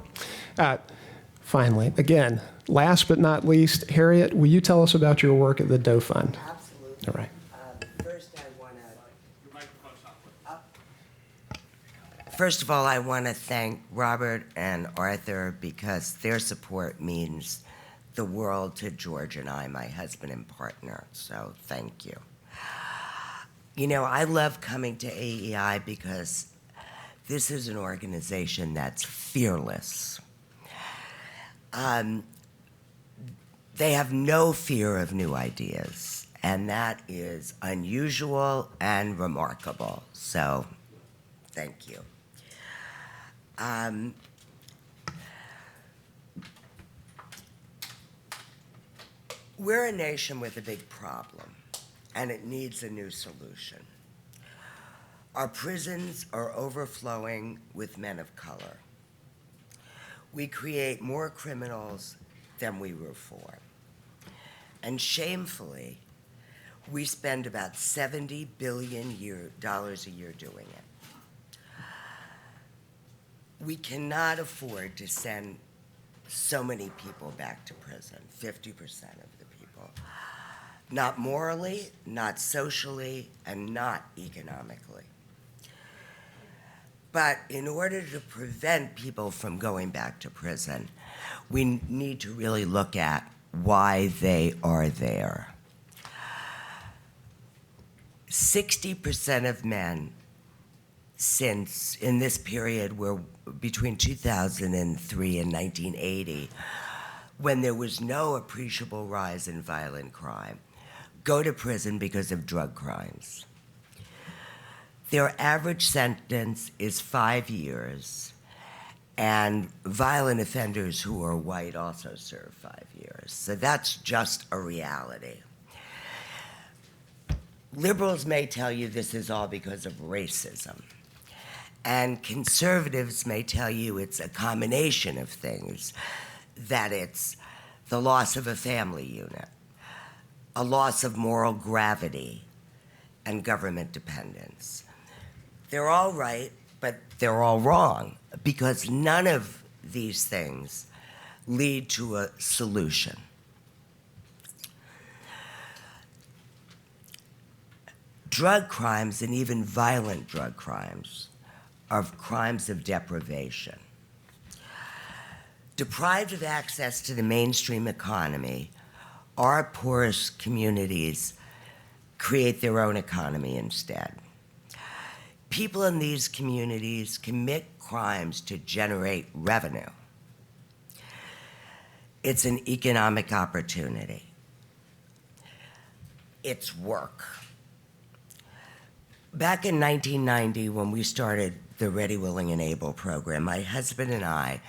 Finally, again, last but not least, Harriet, will you tell us about your work at the Doe Fund? Absolutely. All right. First of all, I want to thank Robert and Arthur because their support means the world to George and I, my husband and partner. So thank you. You know, I love coming to AEI because this is an organization that's fearless. They have no fear of new ideas, and that is unusual and remarkable. So thank you. We're a nation with a big problem, and it needs a new solution. Our prisons are overflowing with men of color. We create more criminals than we reform. And shamefully, we spend about $70 billion a year doing it. We cannot afford to send so many people back to prison, 50% of the people. Not morally, not socially, and not economically. But in order to prevent people from going back to prison, we need to really look at why they are there. 60% of men since, in this period where between 2003 and 1980, when there was no appreciable rise in violent crime, go to prison because of drug crimes. Their average sentence is 5 years, and violent offenders who are white also serve 5 years. So that's just a reality. Liberals may tell you this is all because of racism, and conservatives may tell you it's a combination of things, that it's the loss of a family unit, a loss of moral gravity, and government dependence. They're all right, but they're all wrong, because none of these things lead to a solution. Drug crimes, and even violent drug crimes, are crimes of deprivation. Deprived of access to the mainstream economy, our poorest communities create their own economy instead. People in these communities commit crimes to generate revenue. It's an economic opportunity. It's work. Back in 1990, when we started the Ready, Willing, and Able program, my husband and I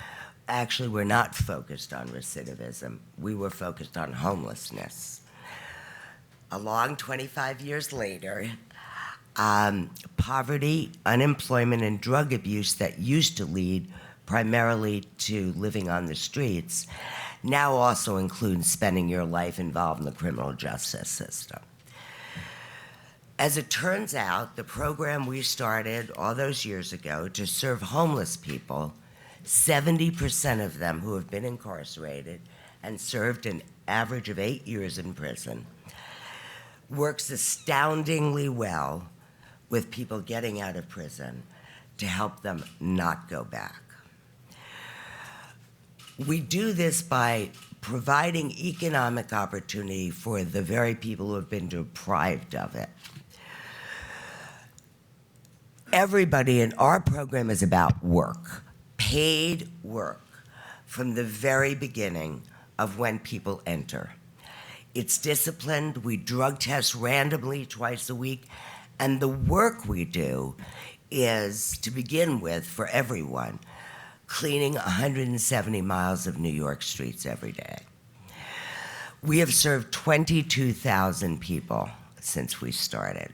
actually were not focused on recidivism. We were focused on homelessness. A long 25 years later, poverty, unemployment, and drug abuse that used to lead primarily to living on the streets now also includes spending your life involved in the criminal justice system. As it turns out, the program we started all those years ago to serve homeless people, 70% of them who have been incarcerated and served an average of 8 years in prison, works astoundingly well with people getting out of prison to help them not go back. We do this by providing economic opportunity for the very people who have been deprived of it. Everybody in our program is about work, paid work, from the very beginning of when people enter. It's disciplined. We drug test randomly twice a week. And the work we do is, to begin with, for everyone, cleaning 170 miles of New York streets every day. We have served 22,000 people since we started.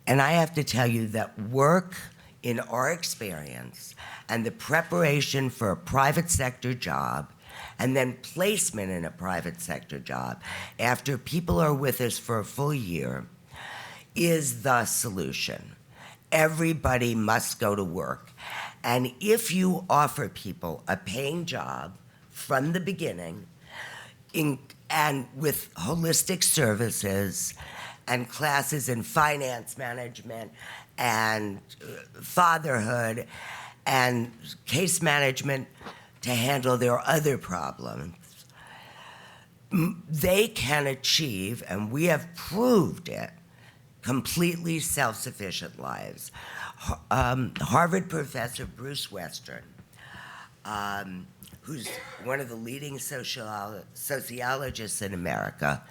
And I have to tell you that work, in our experience, and the preparation for a private sector job, and then placement in a private sector job, after people are with us for a full year, is the solution. Everybody must go to work. And if you offer people a paying job from the beginning, and with holistic services and classes in finance management and fatherhood and case management to handle their other problems, they can achieve, and we have proved it, completely self-sufficient lives. Harvard professor Bruce Western, who's one of the leading sociologists in America,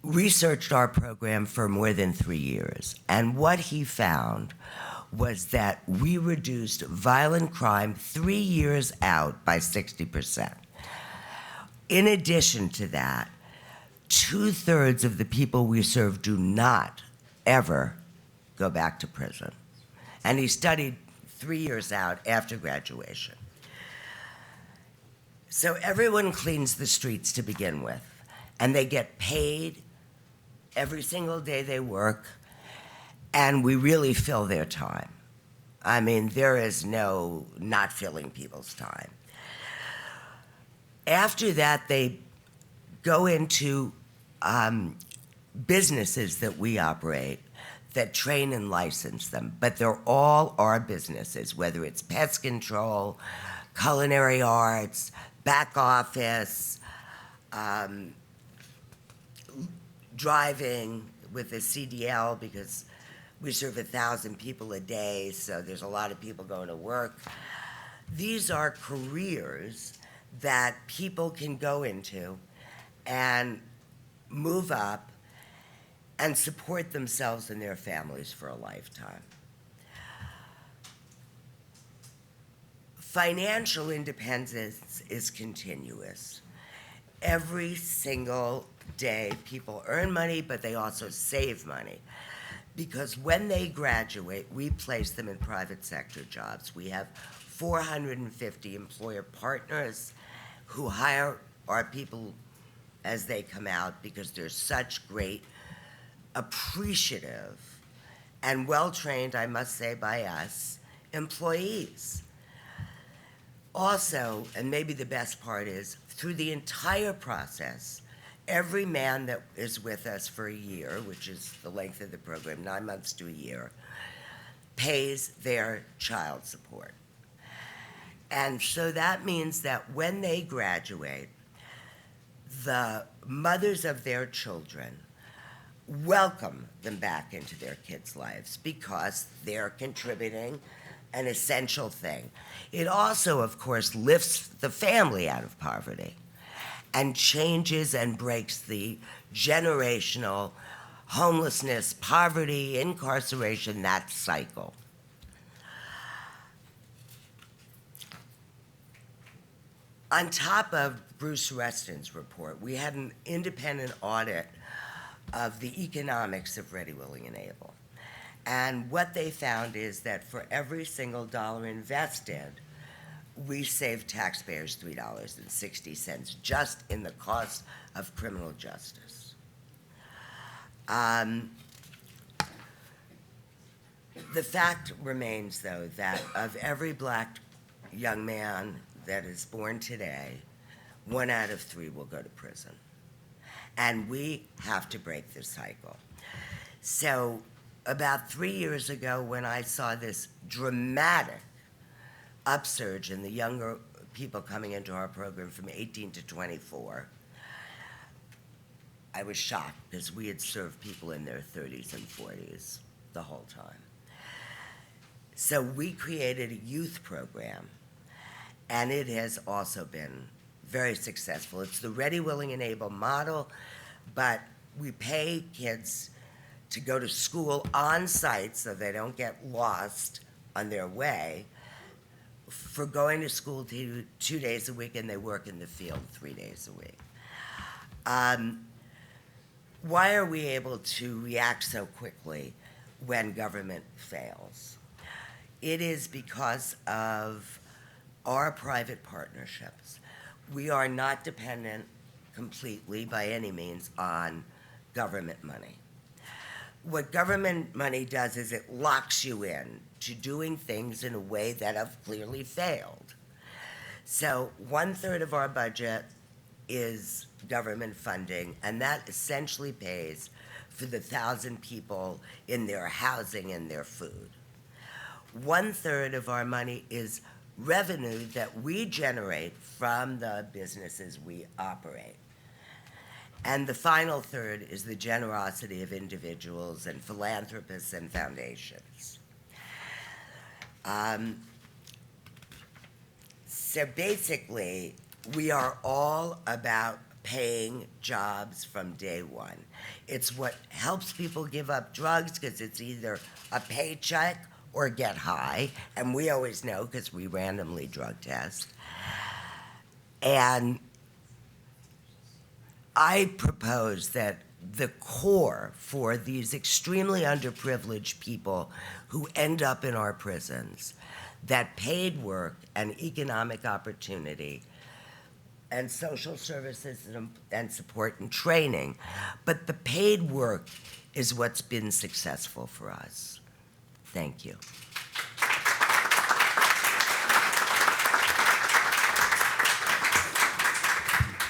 researched our program for more than 3 years. And what he found was that we reduced violent crime 3 years out by 60%. In addition to that, 2/3 of the people we serve do not ever go back to prison. And he studied 3 years out after graduation. So everyone cleans the streets to begin with, and they get paid every single day they work, and we really fill their time. I mean, there is no not filling people's time. After that, they go into businesses that we operate that train and license them, but they're all our businesses, whether it's pest control, culinary arts, back office, driving with a CDL, because we serve 1,000 people a day, so there's a lot of people going to work. These are careers that people can go into and move up and support themselves and their families for a lifetime. Financial independence is continuous. Every single day, people earn money, but they also save money. Because when they graduate, we place them in private sector jobs. We have 450 employer partners who hire our people as they come out, because they're such great, appreciative, and well-trained, I must say, by us, employees. Also, and maybe the best part is, through the entire process, every man that is with us for a year, which is the length of the program, 9 months to a year, pays their child support. And so that means that when they graduate, the mothers of their children welcome them back into their kids' lives, because they're contributing an essential thing. It also, of course, lifts the family out of poverty and changes and breaks the generational homelessness, poverty, incarceration, that cycle. On top of Bruce Reston's report, we had an independent audit of the economics of Ready, Willing, and Able. And what they found is that for every single dollar invested, we save taxpayers $3.60 just in the cost of criminal justice. The fact remains, though, that of every black young man that is born today, 1 out of 3 will go to prison. And we have to break this cycle. So about 3 years ago, when I saw this dramatic upsurge in the younger people coming into our program from 18 to 24, I was shocked, because we had served people in their 30s and 40s the whole time. So we created a youth program, and it has also been very successful. It's the Ready, Willing, and Able model, but we pay kids to go to school on site so they don't get lost on their way, for going to school 2 days a week, and they work in the field 3 days a week. Why are we able to react so quickly when government fails? It is because of our private partnerships. We are not dependent completely, by any means, on government money. What government money does is it locks you in to doing things in a way that have clearly failed. So 1/3 of our budget is government funding, and that essentially pays for the 1,000 people in their housing and their food. 1/3 of our money is revenue that we generate from the businesses we operate. And the final third is the generosity of individuals and philanthropists and foundations. So basically, we are all about paying jobs from day one. It's what helps people give up drugs, because it's either a paycheck or get high, and we always know because we randomly drug test. And I propose that the core for these extremely underprivileged people who end up in our prisons, that paid work and economic opportunity and social services and support and training, but the paid work is what's been successful for us. Thank you.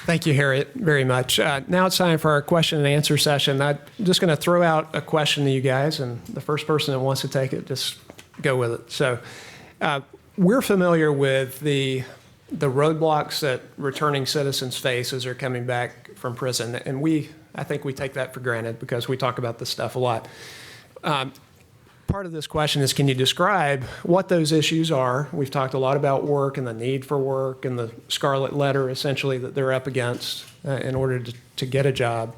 Thank you, Harriet, very much. Now it's time for our question and answer session. I'm just going to throw out a question to you guys, and the first person that wants to take it, just go with it. So we're familiar with the roadblocks that returning citizens face as they're coming back from prison, and I think we take that for granted because we talk about this stuff a lot. Part of this question is, can you describe what those issues are? We've talked a lot about work and the need for work and the scarlet letter, essentially, that they're up against in order to get a job.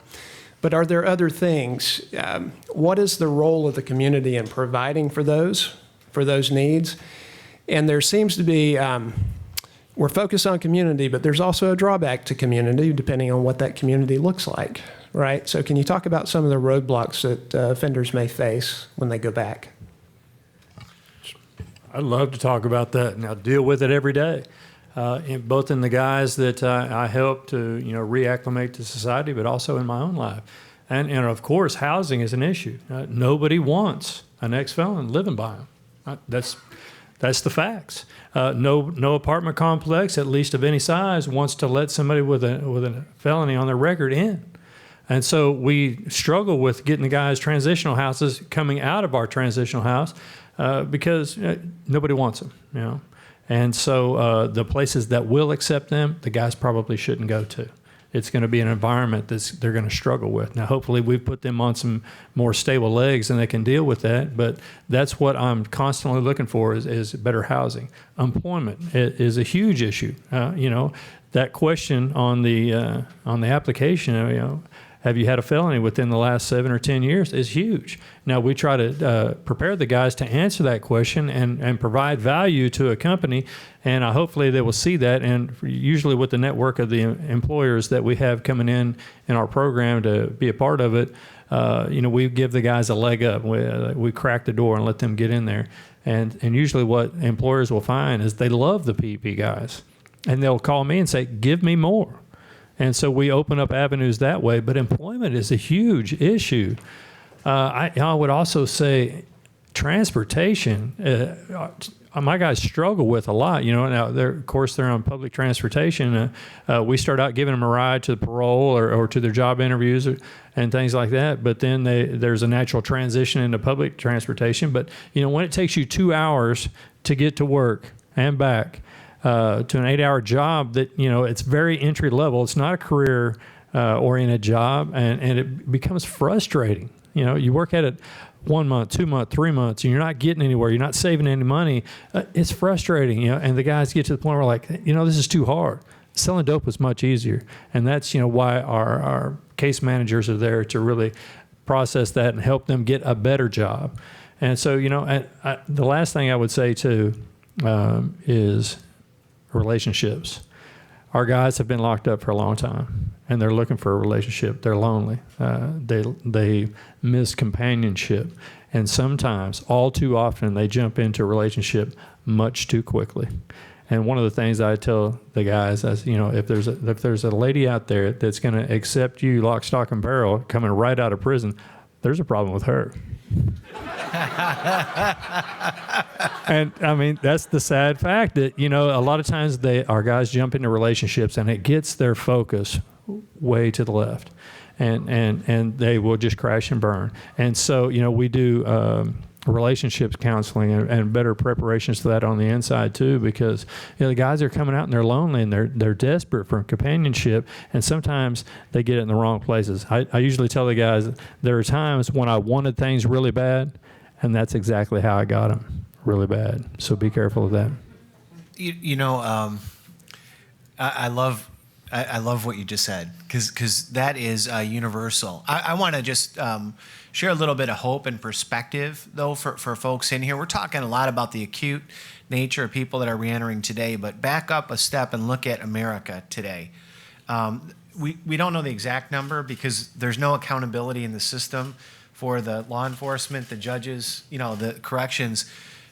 But are there other things? What is the role of the community in providing for those needs? And there seems to be, we're focused on community, but there's also a drawback to community depending on what that community looks like. Right. So can you talk about some of the roadblocks that offenders may face when they go back? I'd love to talk about that, and I deal with it every day, both in the guys that I help to reacclimate to society, but also in my own life. And of course, housing is an issue. Nobody wants an ex-felon living by them. That's the facts. No apartment complex, at least of any size, wants to let somebody with a felony on their record in. And so we struggle with getting the guys transitional houses coming out of our transitional house because nobody wants them, And so the places that will accept them, the guys probably shouldn't go to. It's going to be an environment they're going to struggle with. Now, hopefully we've put them on some more stable legs and they can deal with that. But that's what I'm constantly looking for is better housing. Employment is a huge issue. That question on the application, have you had a felony within the last 7 or 10 years is huge. Now, we try to prepare the guys to answer that question and provide value to a company, and hopefully they will see that. And usually with the network of the employers that we have coming in our program to be a part of it, we give the guys a leg up. We crack the door and let them get in there. And usually what employers will find is they love the PEP guys, and they'll call me and say, give me more. And so we open up avenues that way, but employment is a huge issue. I would also say transportation, my guys struggle with a lot. Now, of course, they're on public transportation. We start out giving them a ride to the parole or to their job interviews and things like that, but then there's a natural transition into public transportation. But, when it takes you 2 hours to get to work and back, to an 8-hour job that, it's very entry level. It's not a career oriented job, and it becomes frustrating. You work at it 1 month, 2 months, 3 months, and you're not getting anywhere. You're not saving any money. It's frustrating, and the guys get to the point where like, this is too hard. Selling dope was much easier, and that's, why our case managers are there to really process that and help them get a better job. And so, the last thing I would say too is relationships. Our guys have been locked up for a long time, and they're looking for a relationship. They're lonely. They miss companionship, and sometimes, all too often, they jump into a relationship much too quickly. And one of the things I tell the guys is, if there's a lady out there that's going to accept you lock, stock, and barrel coming right out of prison, there's a problem with her. And I mean, that's the sad fact that, a lot of times our guys jump into relationships and it gets their focus way to the left, and they will just crash and burn. And so, we do relationships counseling and better preparations for that on the inside too, because the guys are coming out and they're lonely and they're desperate for companionship, and sometimes they get it in the wrong places. I usually tell the guys there are times when I wanted things really bad, and that's exactly how I got them, really bad. So be careful of that. I love what you just said, because that is universal. I want to just share a little bit of hope and perspective, though, for folks in here. We're talking a lot about the acute nature of people that are reentering today, but back up a step and look at America today. we don't know the exact number because there's no accountability in the system for the law enforcement, the judges, the corrections,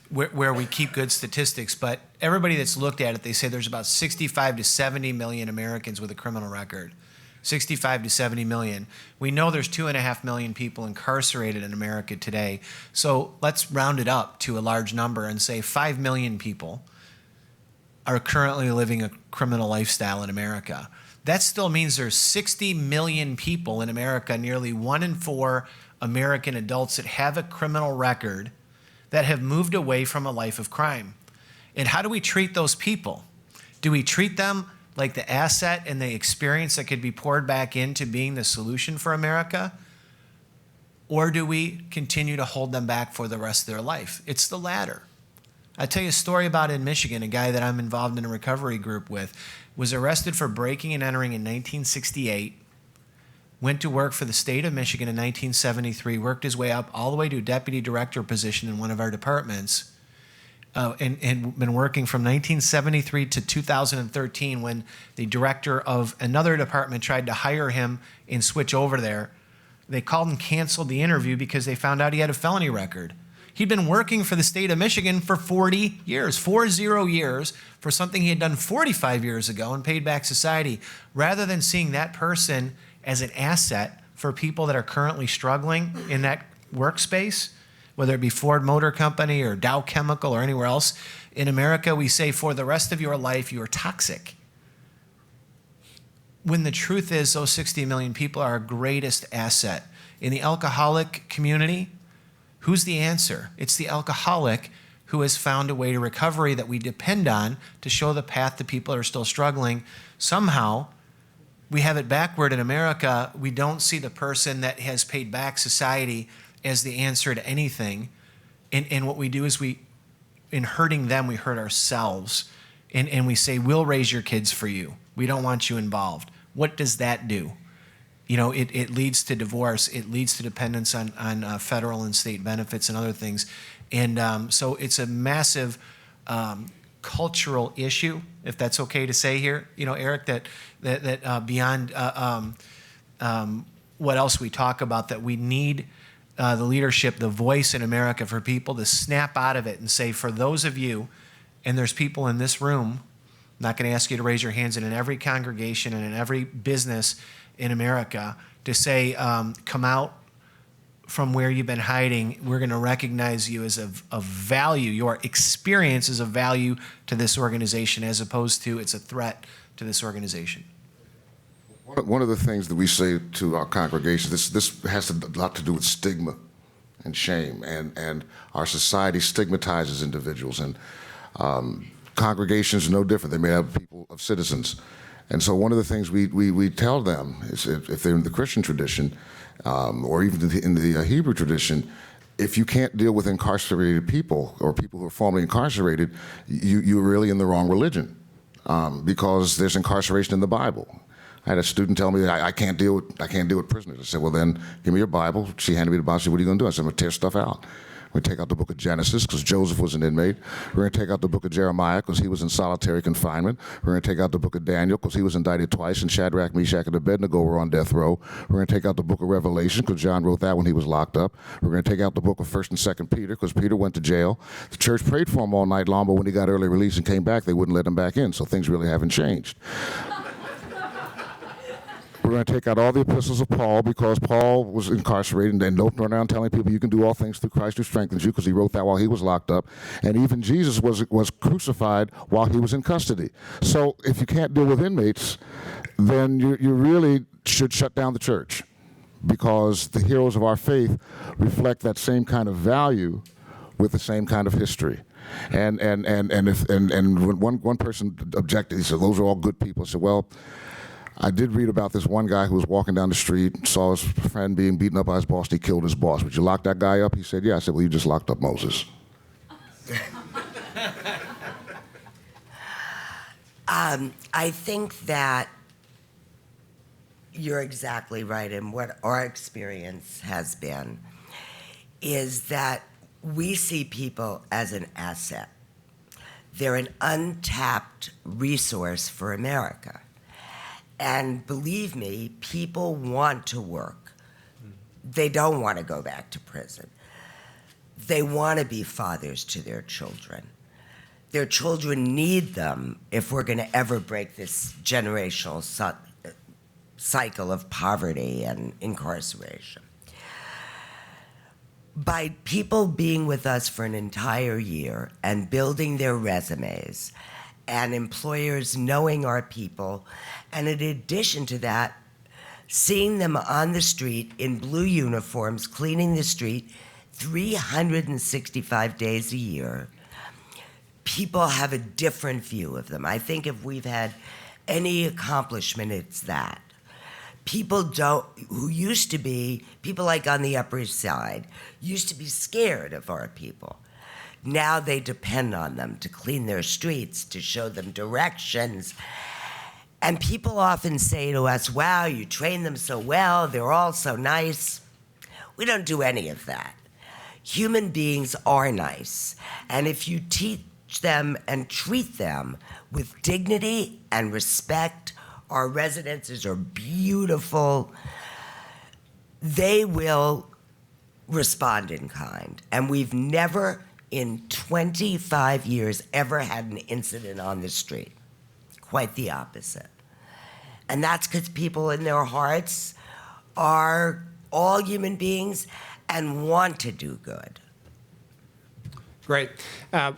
where we keep good statistics. But everybody that's looked at it, they say there's about 65 to 70 million Americans with a criminal record. 65 to 70 million. We know there's 2.5 million people incarcerated in America today. So let's round it up to a large number and say 5 million people are currently living a criminal lifestyle in America. That still means there's 60 million people in America, nearly 1 in 4 American adults that have a criminal record that have moved away from a life of crime. And how do we treat those people? Do we treat them like the asset and the experience that could be poured back into being the solution for America? Or do we continue to hold them back for the rest of their life? It's the latter. I'll tell you a story about in Michigan, a guy that I'm involved in a recovery group with was arrested for breaking and entering in 1968, went to work for the state of Michigan in 1973, worked his way up all the way to a deputy director position in one of our departments, and been working from 1973 to 2013 when the director of another department tried to hire him and switch over there. They called and canceled the interview because they found out he had a felony record. He'd been working for the state of Michigan for 40 years, 40 years, for something he had done 45 years ago and paid back society. Rather than seeing that person as an asset for people that are currently struggling in that workspace, whether it be Ford Motor Company or Dow Chemical or anywhere else, in America we say for the rest of your life you are toxic. When the truth is those 60 million people are our greatest asset. In the alcoholic community, who's the answer? It's the alcoholic who has found a way to recovery that we depend on to show the path to people that are still struggling. Somehow, we have it backward in America. We don't see the person that has paid back society as the answer to anything. And what we do is in hurting them, we hurt ourselves. And we say, we'll raise your kids for you. We don't want you involved. What does that do? It leads to divorce. It leads to dependence on federal and state benefits and other things. And so it's a massive cultural issue, if that's okay to say here, Eric, that beyond what else we talk about, that we need the leadership, the voice in America for people to snap out of it and say, for those of you, and there's people in this room, I'm not going to ask you to raise your hands, and in every congregation and in every business in America, to say, come out from where you've been hiding. We're going to recognize you as of value. Your experience is of value to this organization as opposed to it's a threat to this organization. One of the things that we say to our congregations, this has a lot to do with stigma and shame, and our society stigmatizes individuals, and congregations are no different. They may have people of citizens. And so one of the things we tell them is if they're in the Christian tradition, or even in the Hebrew tradition, if you can't deal with incarcerated people or people who are formerly incarcerated, you're really in the wrong religion, because there's incarceration in the Bible. I had a student tell me that I can't deal with prisoners. I said, well, then give me your Bible. She handed me the Bible. She said, what are you going to do? I said, I'm going to tear stuff out. We're going to take out the book of Genesis because Joseph was an inmate. We're going to take out the book of Jeremiah because he was in solitary confinement. We're going to take out the book of Daniel because he was indicted twice, and Shadrach, Meshach, and Abednego were on death row. We're going to take out the book of Revelation because John wrote that when he was locked up. We're going to take out the book of 1st and 2nd Peter because Peter went to jail. The church prayed for him all night long, but when he got early release and came back, they wouldn't let him back in, so things really haven't changed. We're going to take out all the epistles of Paul because Paul was incarcerated and don't run around telling people you can do all things through Christ who strengthens you, because he wrote that while he was locked up. And even Jesus was crucified while he was in custody. So if you can't deal with inmates, then you really should shut down the church, because the heroes of our faith reflect that same kind of value with the same kind of history. And when one person objected, he said, those are all good people. I said, well, I did read about this one guy who was walking down the street, saw his friend being beaten up by his boss, and he killed his boss. Would you lock that guy up? He said, yeah. I said, well, you just locked up Moses. I think that you're exactly right, and what our experience has been is that we see people as an asset. They're an untapped resource for America. And believe me, people want to work. They don't want to go back to prison. They want to be fathers to their children. Their children need them if we're going to ever break this generational cycle of poverty and incarceration. By people being with us for an entire year and building their resumes, and employers knowing our people, and in addition to that, seeing them on the street in blue uniforms, cleaning the street 365 days a year, people have a different view of them. I think if we've had any accomplishment, it's that. People who used to be, people like on the Upper East Side, used to be scared of our people. Now they depend on them to clean their streets, to show them directions. And people often say to us, wow, you train them so well, they're all so nice. We don't do any of that. Human beings are nice. And if you teach them and treat them with dignity and respect, our residences are beautiful, they will respond in kind. And we've never in 25 years ever had an incident on the street. Quite the opposite. And that's because people in their hearts are all human beings and want to do good. Great.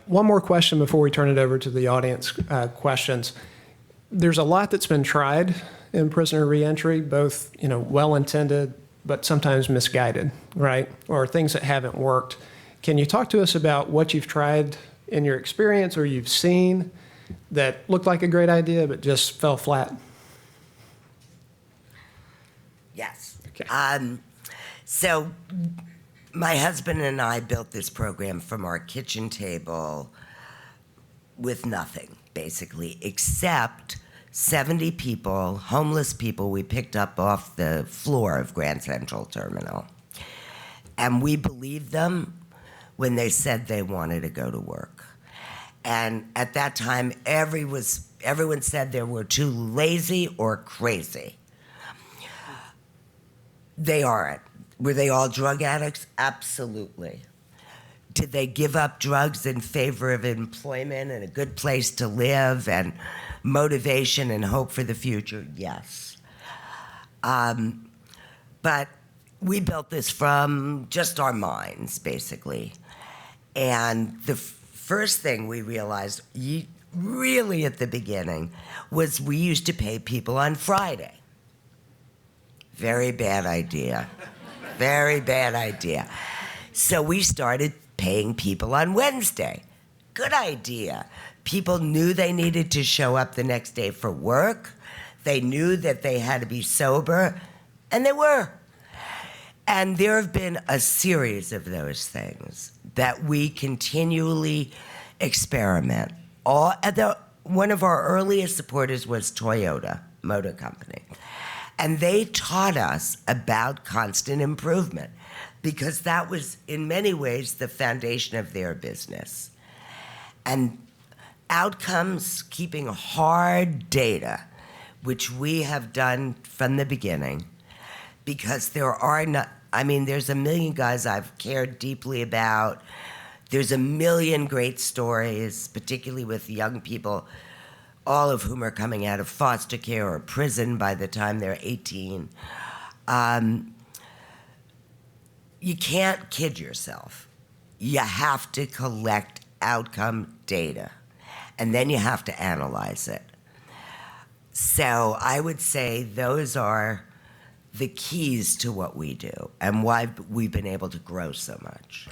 One more question before we turn it over to the audience questions. There's a lot that's been tried in prisoner reentry, both well-intended but sometimes misguided, right? Or things that haven't worked. Can you talk to us about what you've tried in your experience or you've seen that looked like a great idea but just fell flat? Yes. Okay. So my husband and I built this program from our kitchen table with nothing, basically, except 70 people, homeless people we picked up off the floor of Grand Central Terminal. And we believed them when they said they wanted to go to work. And at that time, everyone said they were too lazy or crazy. They aren't. Were they all drug addicts? Absolutely. Did they give up drugs in favor of employment and a good place to live and motivation and hope for the future? Yes. But we built this from just our minds, basically. And the first thing we realized, really at the beginning, was we used to pay people on Friday. Very bad idea. Very bad idea. So we started paying people on Wednesday. Good idea. People knew they needed to show up the next day for work. They knew that they had to be sober, and they were. And there have been a series of those things that we continually experiment. One of our earliest supporters was Toyota Motor Company. And they taught us about constant improvement because that was, in many ways, the foundation of their business. And outcomes, keeping hard data, which we have done from the beginning, because there's a million guys I've cared deeply about. There's a million great stories, particularly with young people, all of whom are coming out of foster care or prison by the time they're 18. You can't kid yourself. You have to collect outcome data, and then you have to analyze it. So I would say those are the keys to what we do and why we've been able to grow so much.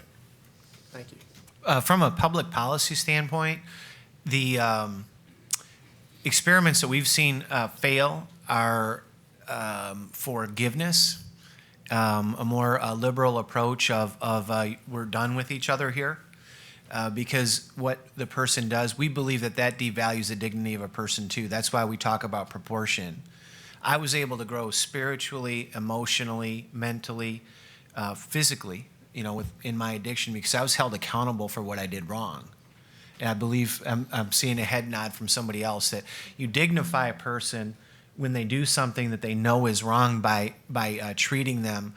Thank you. From a public policy standpoint, the experiments that we've seen fail are forgiveness, a more liberal approach of we're done with each other here. Because what the person does, we believe that devalues the dignity of a person too. That's why we talk about proportion. I was able to grow spiritually, emotionally, mentally, physically, in my addiction because I was held accountable for what I did wrong. And I believe I'm seeing a head nod from somebody else that you dignify a person when they do something that they know is wrong by treating them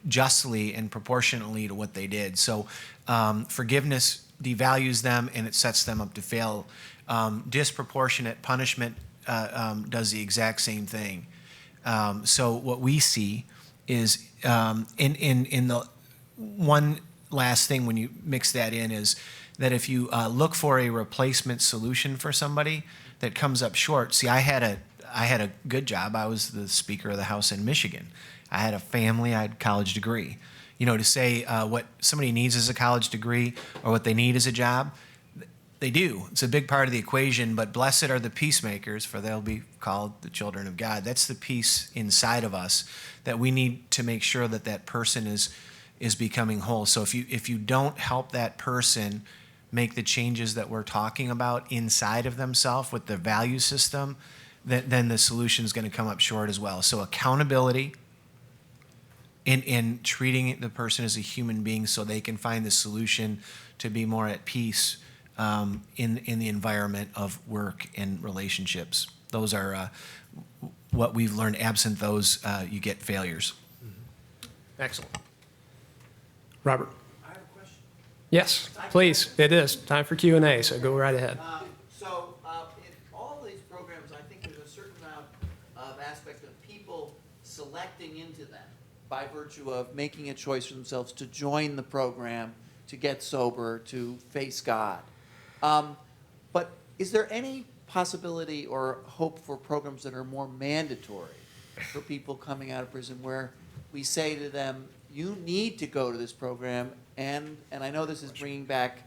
justly and proportionately to what they did. So forgiveness devalues them and it sets them up to fail. Disproportionate punishment does the exact same thing. So what we see is in the one last thing when you mix that in is that if you look for a replacement solution for somebody that comes up short. See, I had a good job. I was the Speaker of the House in Michigan. I had a family. I had a college degree. You know, to say what somebody needs is a college degree or what they need is a job, they do. It's a big part of the equation, but blessed are the peacemakers, for they'll be called the children of God. That's the peace inside of us that we need to make sure that that person is becoming whole. So if you don't help that person make the changes that we're talking about inside of themselves with their value system, then the solution is going to come up short as well. So accountability in treating the person as a human being so they can find the solution to be more at peace in the environment of work and relationships. Those are what we've learned. Absent those, you get failures. Excellent. Robert? I have a question. Yes, please. It is. Time for Q&A, so go right ahead. So in all these programs, I think there's a certain amount of aspect of people selecting into them by virtue of making a choice for themselves to join the program, to get sober, to face God. But is there any possibility or hope for programs that are more mandatory for people coming out of prison where we say to them, you need to go to this program, and I know this is bringing back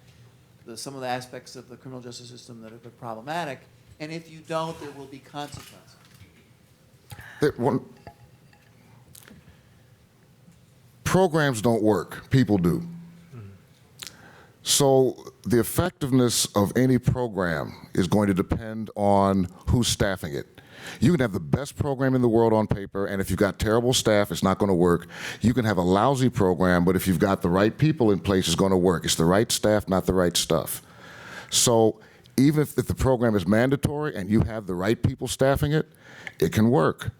some of the aspects of the criminal justice system that have been problematic, and if you don't, there will be consequences. Programs don't work, people do. So the effectiveness of any program is going to depend on who's staffing it. You can have the best program in the world on paper, and if you've got terrible staff, it's not going to work. You can have a lousy program, but if you've got the right people in place, it's going to work. It's the right staff, not the right stuff. So even if the program is mandatory and you have the right people staffing it, it can work.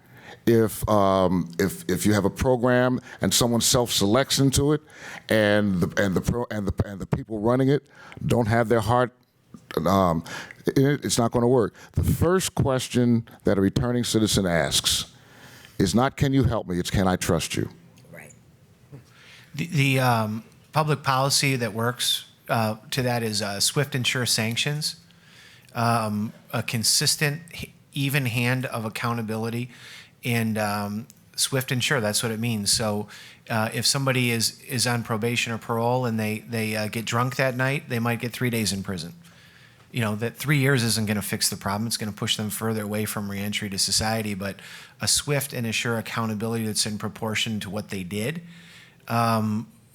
If you have a program and someone self-selects into it, and the people running it don't have their heart, it's not going to work. The first question that a returning citizen asks is not "Can you help me?" It's "Can I trust you?" Right. The public policy that works to that is swift and sure sanctions, a consistent, even hand of accountability. And swift and sure, that's what it means. So if somebody is on probation or parole and they get drunk that night, they might get 3 days in prison. You know, that 3 years isn't going to fix the problem. It's going to push them further away from reentry to society. But a swift and a sure accountability that's in proportion to what they did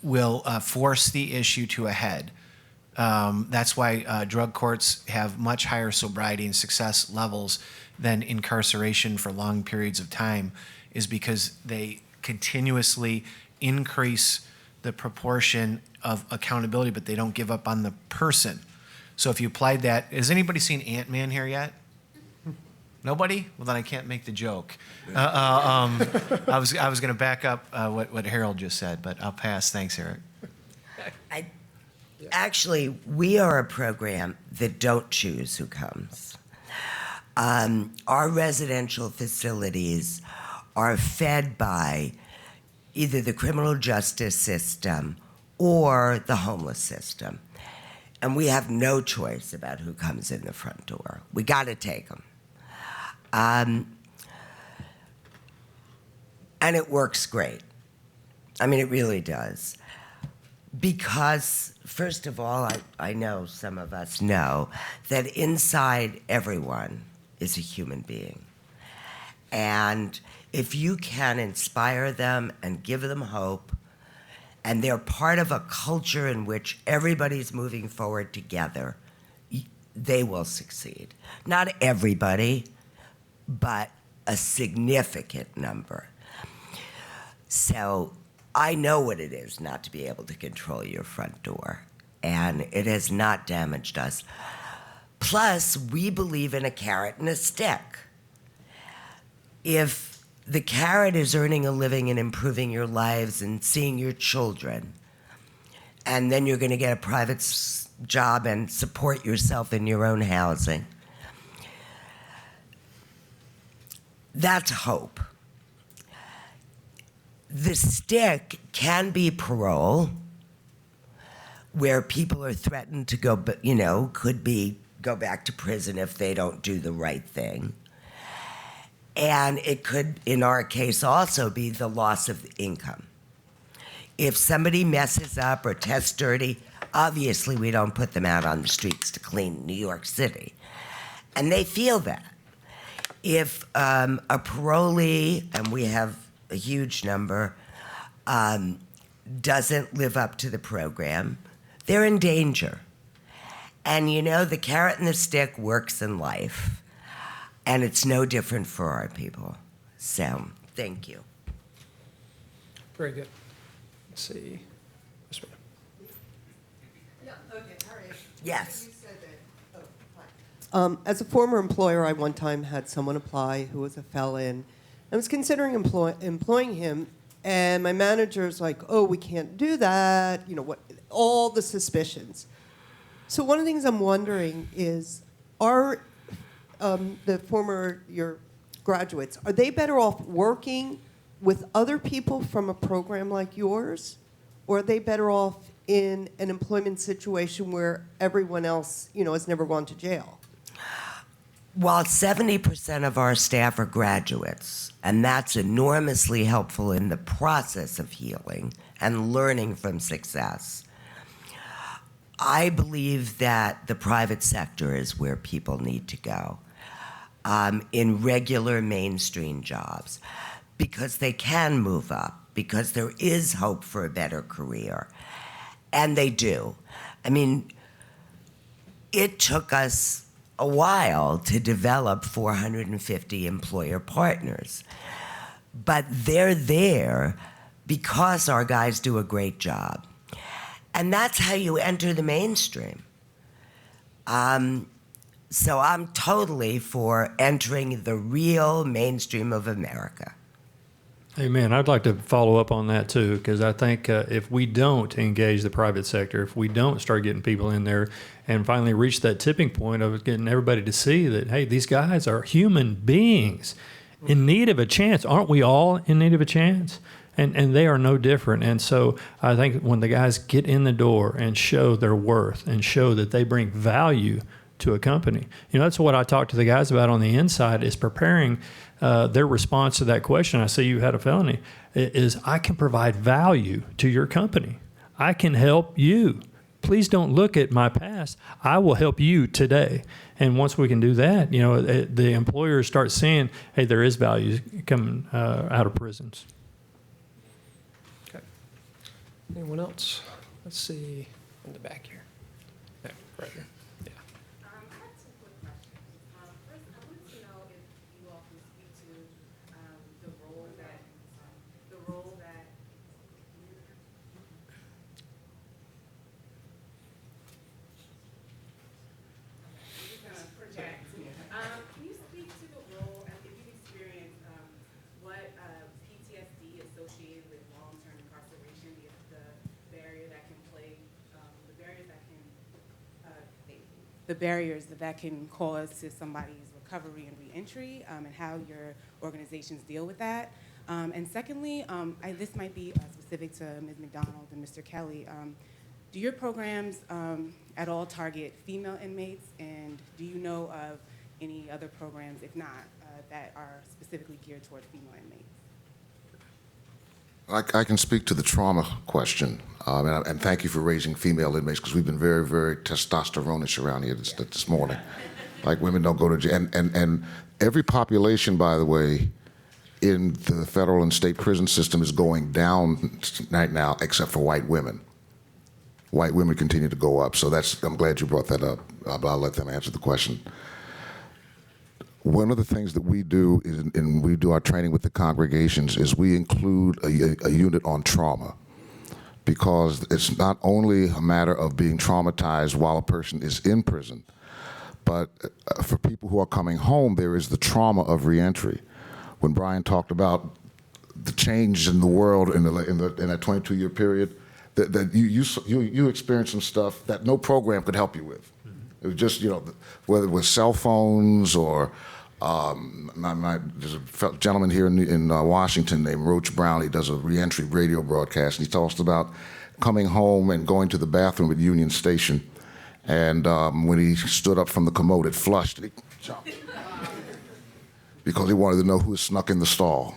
will force the issue to a head. That's why drug courts have much higher sobriety and success levels than incarceration for long periods of time, is because they continuously increase the proportion of accountability, but they don't give up on the person. So if you applied that, has anybody seen Ant-Man here yet? Nobody? Well, then I can't make the joke. I was going to back up what Harold just said, but I'll pass. Thanks, Eric. Actually, we are a program that don't choose who comes. Our residential facilities are fed by either the criminal justice system or the homeless system. And we have no choice about who comes in the front door. We got to take them. And it works great. I mean, it really does. Because, first of all, I know some of us know that inside everyone is a human being. And if you can inspire them and give them hope, and they're part of a culture in which everybody's moving forward together, they will succeed. Not everybody, but a significant number. So I know what it is not to be able to control your front door, and it has not damaged us. Plus, we believe in a carrot and a stick. if the carrot is earning a living and improving your lives and seeing your children, and then you're going to get a private job and support yourself in your own housing, that's hope. The stick can be parole, where people are threatened to go, go back to prison if they don't do the right thing. And it could, in our case, also be the loss of income. If somebody messes up or tests dirty, obviously we don't put them out on the streets to clean New York City. And they feel that. If a parolee, and we have a huge number, doesn't live up to the program, they're in danger. And the carrot and the stick works in life. And it's no different for our people. So, thank you. Very good. Let's see. Yes, ma'am. Yeah, okay, all right. Yes. You said that. Oh, hi. As a former employer, I one time had someone apply who was a felon. I was considering employing him, and my manager's like, "Oh, we can't do that." All the suspicions. So one of the things I'm wondering is, are your graduates, are they better off working with other people from a program like yours, or are they better off in an employment situation where everyone else, has never gone to jail? While 70% of our staff are graduates, and that's enormously helpful in the process of healing and learning from success, I believe that the private sector is where people need to go, in regular mainstream jobs, because they can move up, because there is hope for a better career. And they do. I mean, it took us a while to develop 450 employer partners, but they're there because our guys do a great job. And that's how you enter the mainstream. So I'm totally for entering the real mainstream of America. Amen. I'd like to follow up on that too, because I think if we don't engage the private sector, if we don't start getting people in there and finally reach that tipping point of getting everybody to see that, hey, these guys are human beings in need of a chance. Aren't we all in need of a chance? And they are no different. And so I think when the guys get in the door and show their worth and show that they bring value to a company, that's what I talk to the guys about on the inside, is preparing their response to that question. I see you had a felony, is I can provide value to your company. I can help you. Please don't look at my past. I will help you today. And once we can do that, the employers start seeing, hey, there is value coming out of prisons. Okay. Anyone else? Let's see in the back here. Yeah, right here. Yeah. I have two quick questions. First, I wanted to know if you all can speak to the role that I'm just gonna project. Can you speak to the role, if you've experienced what PTSD associated with long-term incarceration, the barrier that can play, the barriers that can cause to somebody's recovery and reentry, and how your organizations deal with that. And secondly, this might be specific to Ms. McDonald and Mr. Kelly. Do your programs at all target female inmates, and do you know of any other programs, if not, that are specifically geared toward female inmates? I can speak to the trauma question, and thank you for raising female inmates, because we've been very, very testosterone-ish around here this morning. Like, women don't go to jail. And every population, by the way, in the federal and state prison system is going down right now, except for white women. White women continue to go up. So I'm glad you brought that up, but I'll let them answer the question. One of the things that we do and we do our training with the congregations is we include a unit on trauma, because it's not only a matter of being traumatized while a person is in prison, but for people who are coming home, there is the trauma of reentry, when Brian talked about the change in the world in that 22-year period, that you experienced some stuff that no program could help you with. It was just, whether it was cell phones or there's a gentleman here in Washington named Roach Brown. He does a reentry radio broadcast, and he talks about coming home and going to the bathroom at Union Station, and when he stood up from the commode, it flushed, and he jumped because he wanted to know who had snuck in the stall.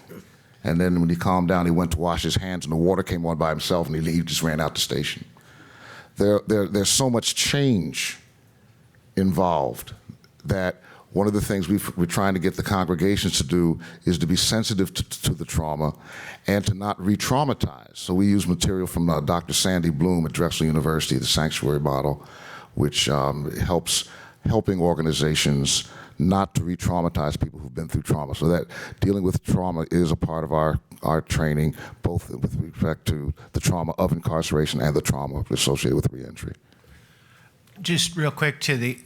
And then when he calmed down, he went to wash his hands, and the water came on by himself, and he just ran out the station. There's so much change involved that one of the things we're trying to get the congregations to do is to be sensitive to the trauma and to not re-traumatize. So we use material from Dr. Sandy Bloom at Drexel University, the Sanctuary Model, which helping organizations not to re-traumatize people who've been through trauma. So that dealing with trauma is a part of our training, both with respect to the trauma of incarceration and the trauma associated with reentry. Just real quick to the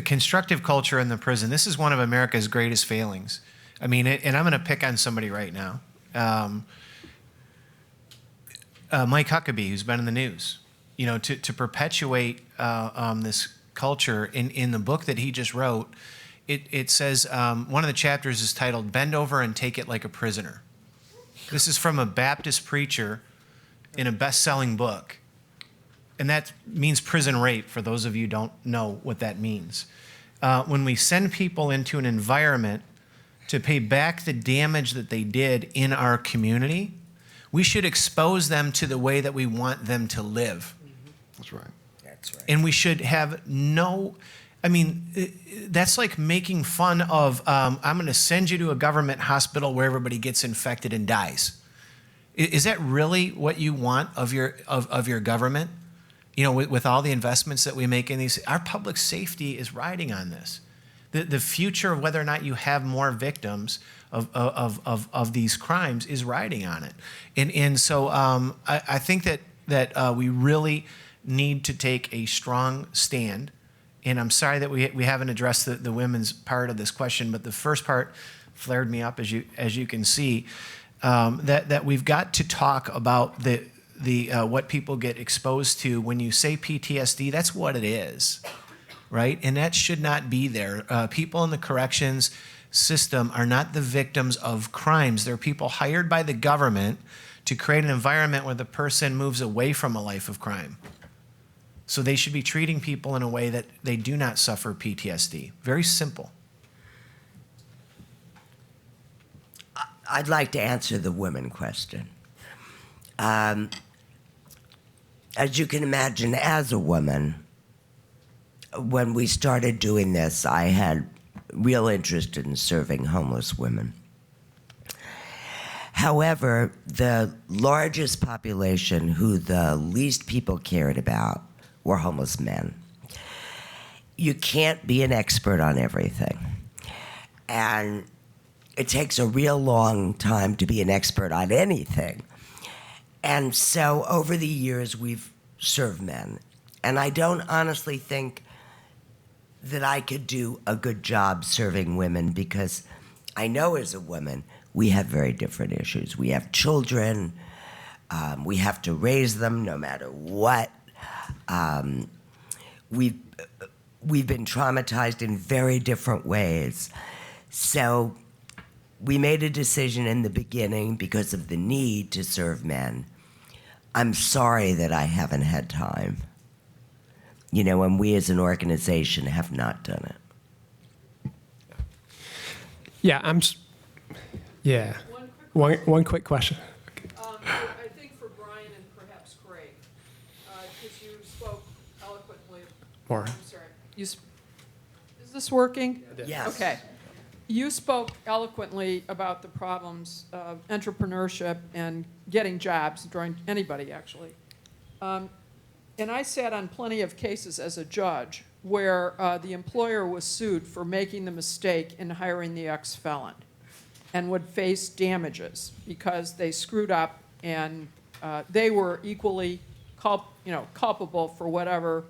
constructive culture in the prison. This is one of America's greatest failings. I mean, and I'm going to pick on somebody right now. Mike Huckabee, who's been in the news. To perpetuate this culture in the book that he just wrote, it says one of the chapters is titled "Bend Over and Take It Like a Prisoner." This is from a Baptist preacher in a best-selling book. And that means prison rape, for those of you who don't know what that means. When we send people into an environment to pay back the damage that they did in our community, we should expose them to the way that we want them to live. That's right. That's right. And we should have that's like making fun of, I'm going to send you to a government hospital where everybody gets infected and dies. Is that really what you want of your government? With all the investments that we make in these, our public safety is riding on this. The future of whether or not you have more victims of these crimes is riding on it. And so I think that we really need to take a strong stand. And I'm sorry that we haven't addressed the women's part of this question, but the first part flared me up, as you can see, that we've got to talk about the what people get exposed to. When you say PTSD, that's what it is, right? And that should not be there. People in the corrections system are not the victims of crimes. They're people hired by the government to create an environment where the person moves away from a life of crime. So they should be treating people in a way that they do not suffer PTSD. Very simple. I'd like to answer the women question. As you can imagine, as a woman, when we started doing this, I had real interest in serving homeless women. However, the largest population who the least people cared about were homeless men. You can't be an expert on everything. And it takes a real long time to be an expert on anything. And so over the years, we've served men. And I don't honestly think that I could do a good job serving women, because I know as a woman, we have very different issues. We have children. We have to raise them no matter what. We've been traumatized in very different ways. So we made a decision in the beginning because of the need to serve men. I'm sorry that I haven't had time. And we as an organization have not done it. Yeah, yeah. One quick question. I think for Brian and perhaps Craig, because you spoke eloquently. Or I'm sorry. Is this working? Yes. Okay. You spoke eloquently about the problems of entrepreneurship and getting jobs, during anybody actually. And I sat on plenty of cases as a judge where the employer was sued for making the mistake in hiring the ex-felon and would face damages because they screwed up, and they were equally culpable for whatever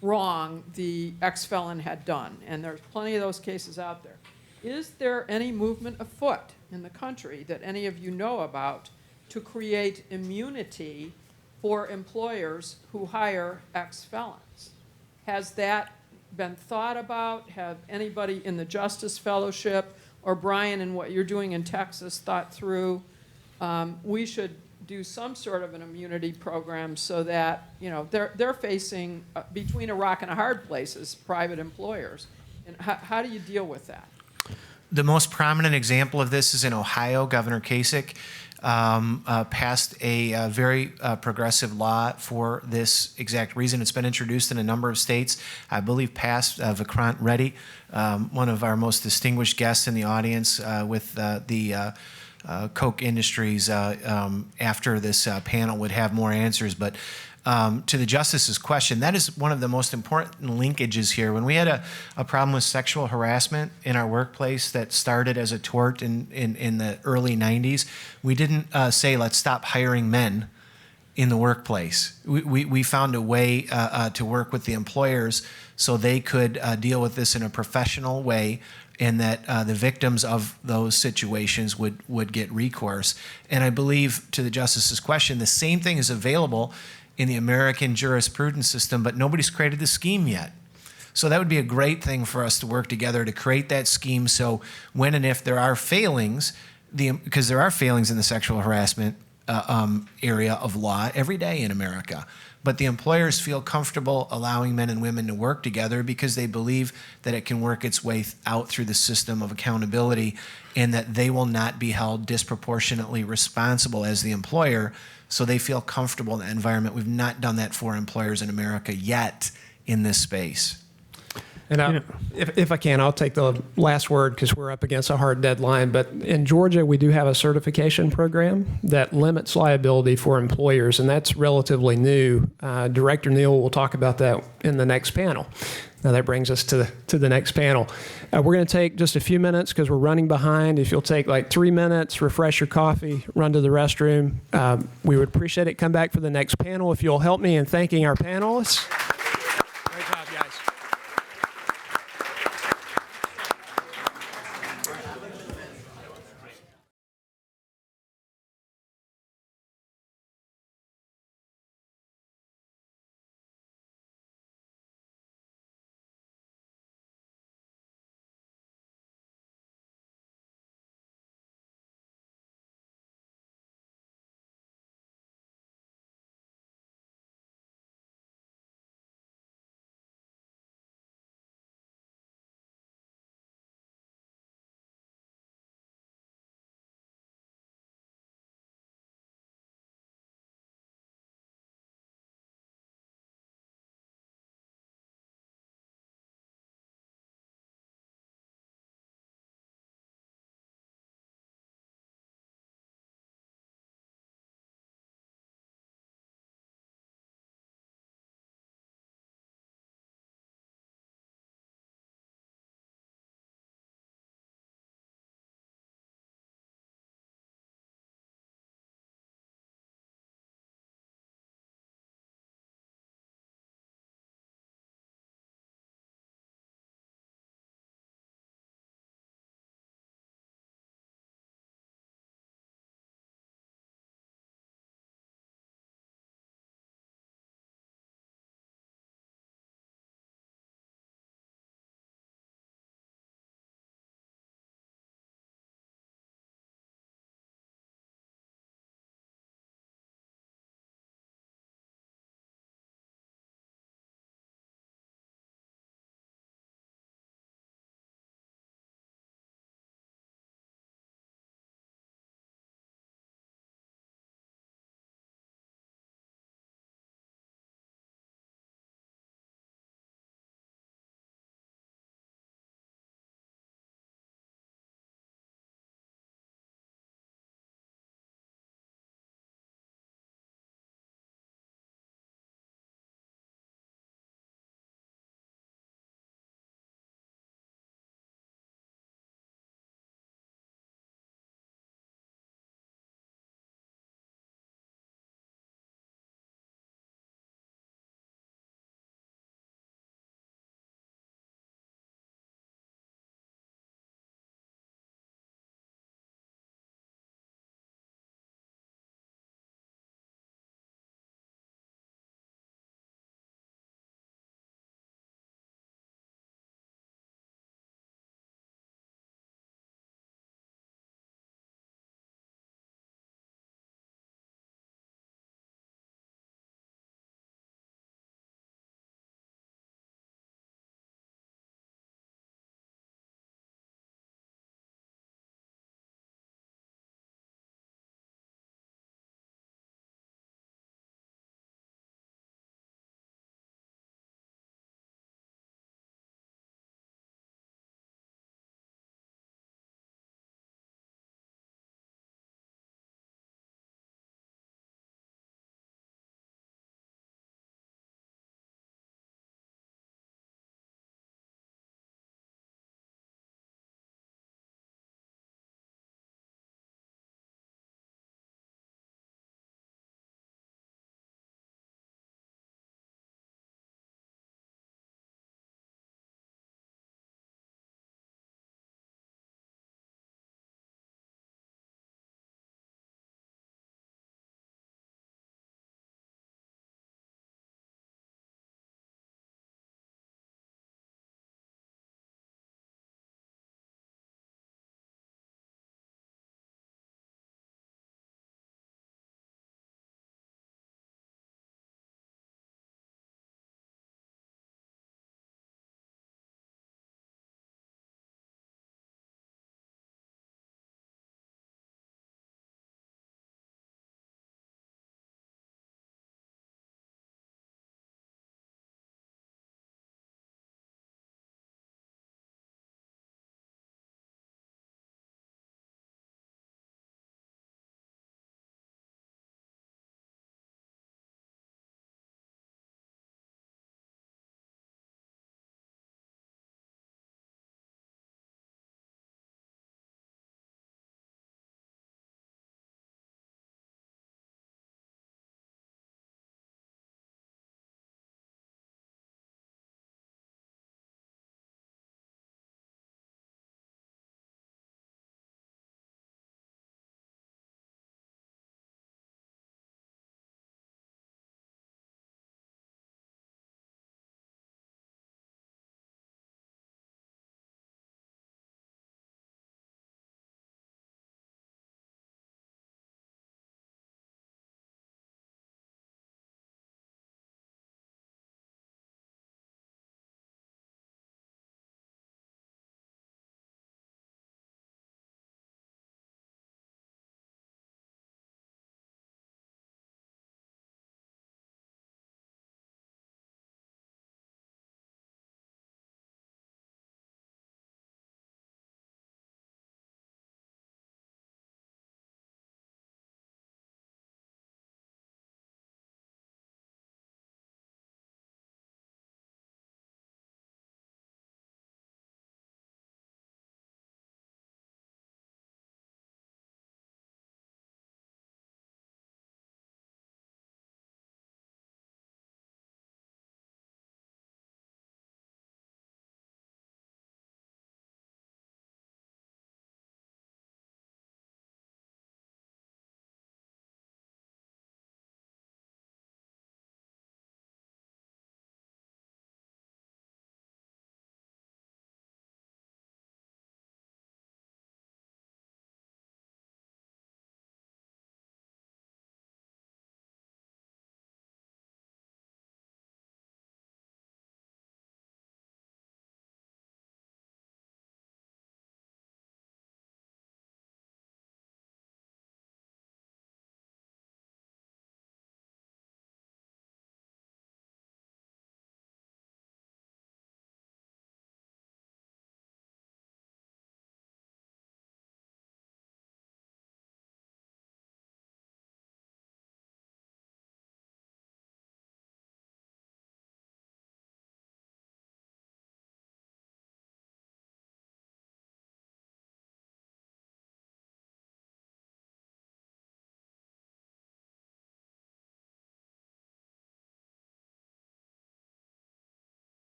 wrong the ex-felon had done. And there's plenty of those cases out there. is there any movement afoot in the country that any of you know about to create immunity for employers who hire ex-felons? Has that been thought about? Have anybody in the Justice Fellowship or Brian and what you're doing in Texas thought through? We should do some sort of an immunity program so that, you know, they're facing between a rock and a hard place as private employers. And how do you deal with that? The most prominent example of this is in Ohio. Governor Kasich passed a very progressive law for this exact reason. It's been introduced in a number of states. I believe passed Vikrant Reddy, one of our most distinguished guests in the audience with the Coke Industries after this panel would have more answers. But to the justice's question, that is one of the most important linkages here. When we had a problem with sexual harassment in our workplace that started as a tort in the early 90s, we didn't say, let's stop hiring men in the workplace. We found a way to work with the employers so they could deal with this in a professional way, and that the victims of those situations would get recourse. And I believe, to the justice's question, the same thing is available in the American jurisprudence system, but nobody's created the scheme yet. So that would be a great thing for us to work together to create that scheme, so when and if there are failings, because there are failings in the sexual harassment area of law every day in America, but the employers feel comfortable allowing men and women to work together because they believe that it can work its way out through the system of accountability, and that they will not be held disproportionately responsible as the employer, so they feel comfortable in that environment. We've not done that for employers in America yet in this space. And if I can, I'll take the last word because we're up against a hard deadline. But in Georgia, we do have a certification program that limits liability for employers, and that's relatively new. Director Neal will talk about that in the next panel. Now that brings us to the next panel. We're going to take just a few minutes because we're running behind. If you'll take like 3 minutes, refresh your coffee, run to the restroom, we would appreciate it. Come back for the next panel. If you'll help me in thanking our panelists. Great job, guys.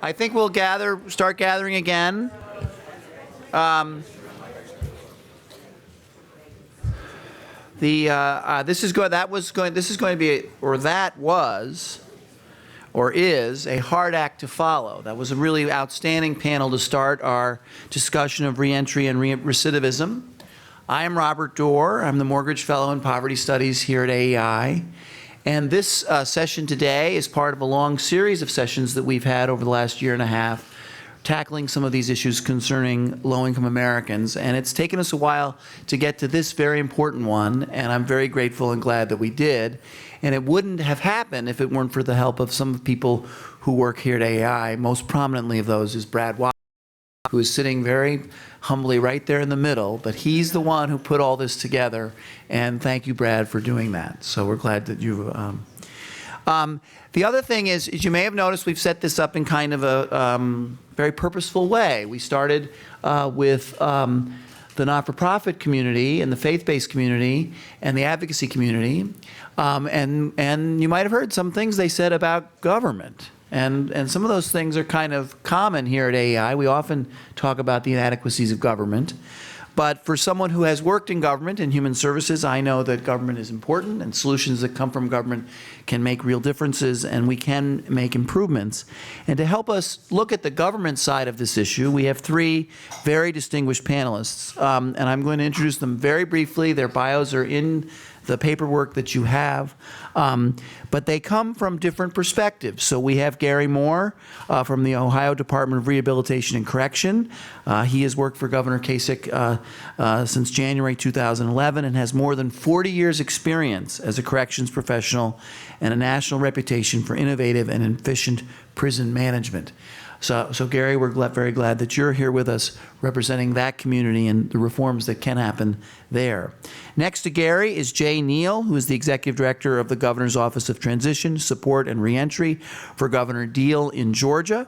I think we'll start gathering again. This is going to be, or is, a hard act to follow. That was a really outstanding panel to start our discussion of reentry and recidivism. I am Robert Dorr. I'm the Mortgage Fellow in Poverty Studies here at AEI. And this session today is part of a long series of sessions that we've had over the last year and a half, tackling some of these issues concerning low-income Americans. And it's taken us a while to get to this very important one, and I'm very grateful and glad that we did. And it wouldn't have happened if it weren't for the help of some people who work here at AEI. Most prominently of those is Brad Watt, who is sitting very humbly right there in the middle, but he's the one who put all this together, and thank you, Brad, for doing that. So we're glad that you. The other thing is you may have noticed we've set this up in kind of a very purposeful way. We started with the not-for-profit community and the faith-based community and the advocacy community, and you might have heard some things they said about government. And some of those things are kind of common here at AEI. We often talk about the inadequacies of government. But for someone who has worked in government and human services, I know that government is important and solutions that come from government can make real differences and we can make improvements. And to help us look at the government side of this issue, we have three very distinguished panelists. And I'm going to introduce them very briefly. Their bios are in the paperwork that you have, but they come from different perspectives. So we have Gary Moore from the Ohio Department of Rehabilitation and Correction. He has worked for Governor Kasich since January 2011 and has more than 40 years experience as a corrections professional and a national reputation for innovative and efficient prison management. So Gary, we're very glad that you're here with us representing that community and the reforms that can happen there. Next to Gary is Jay Neal, who is the Executive Director of the Governor's Office of Transition, Support, and Reentry for Governor Deal in Georgia.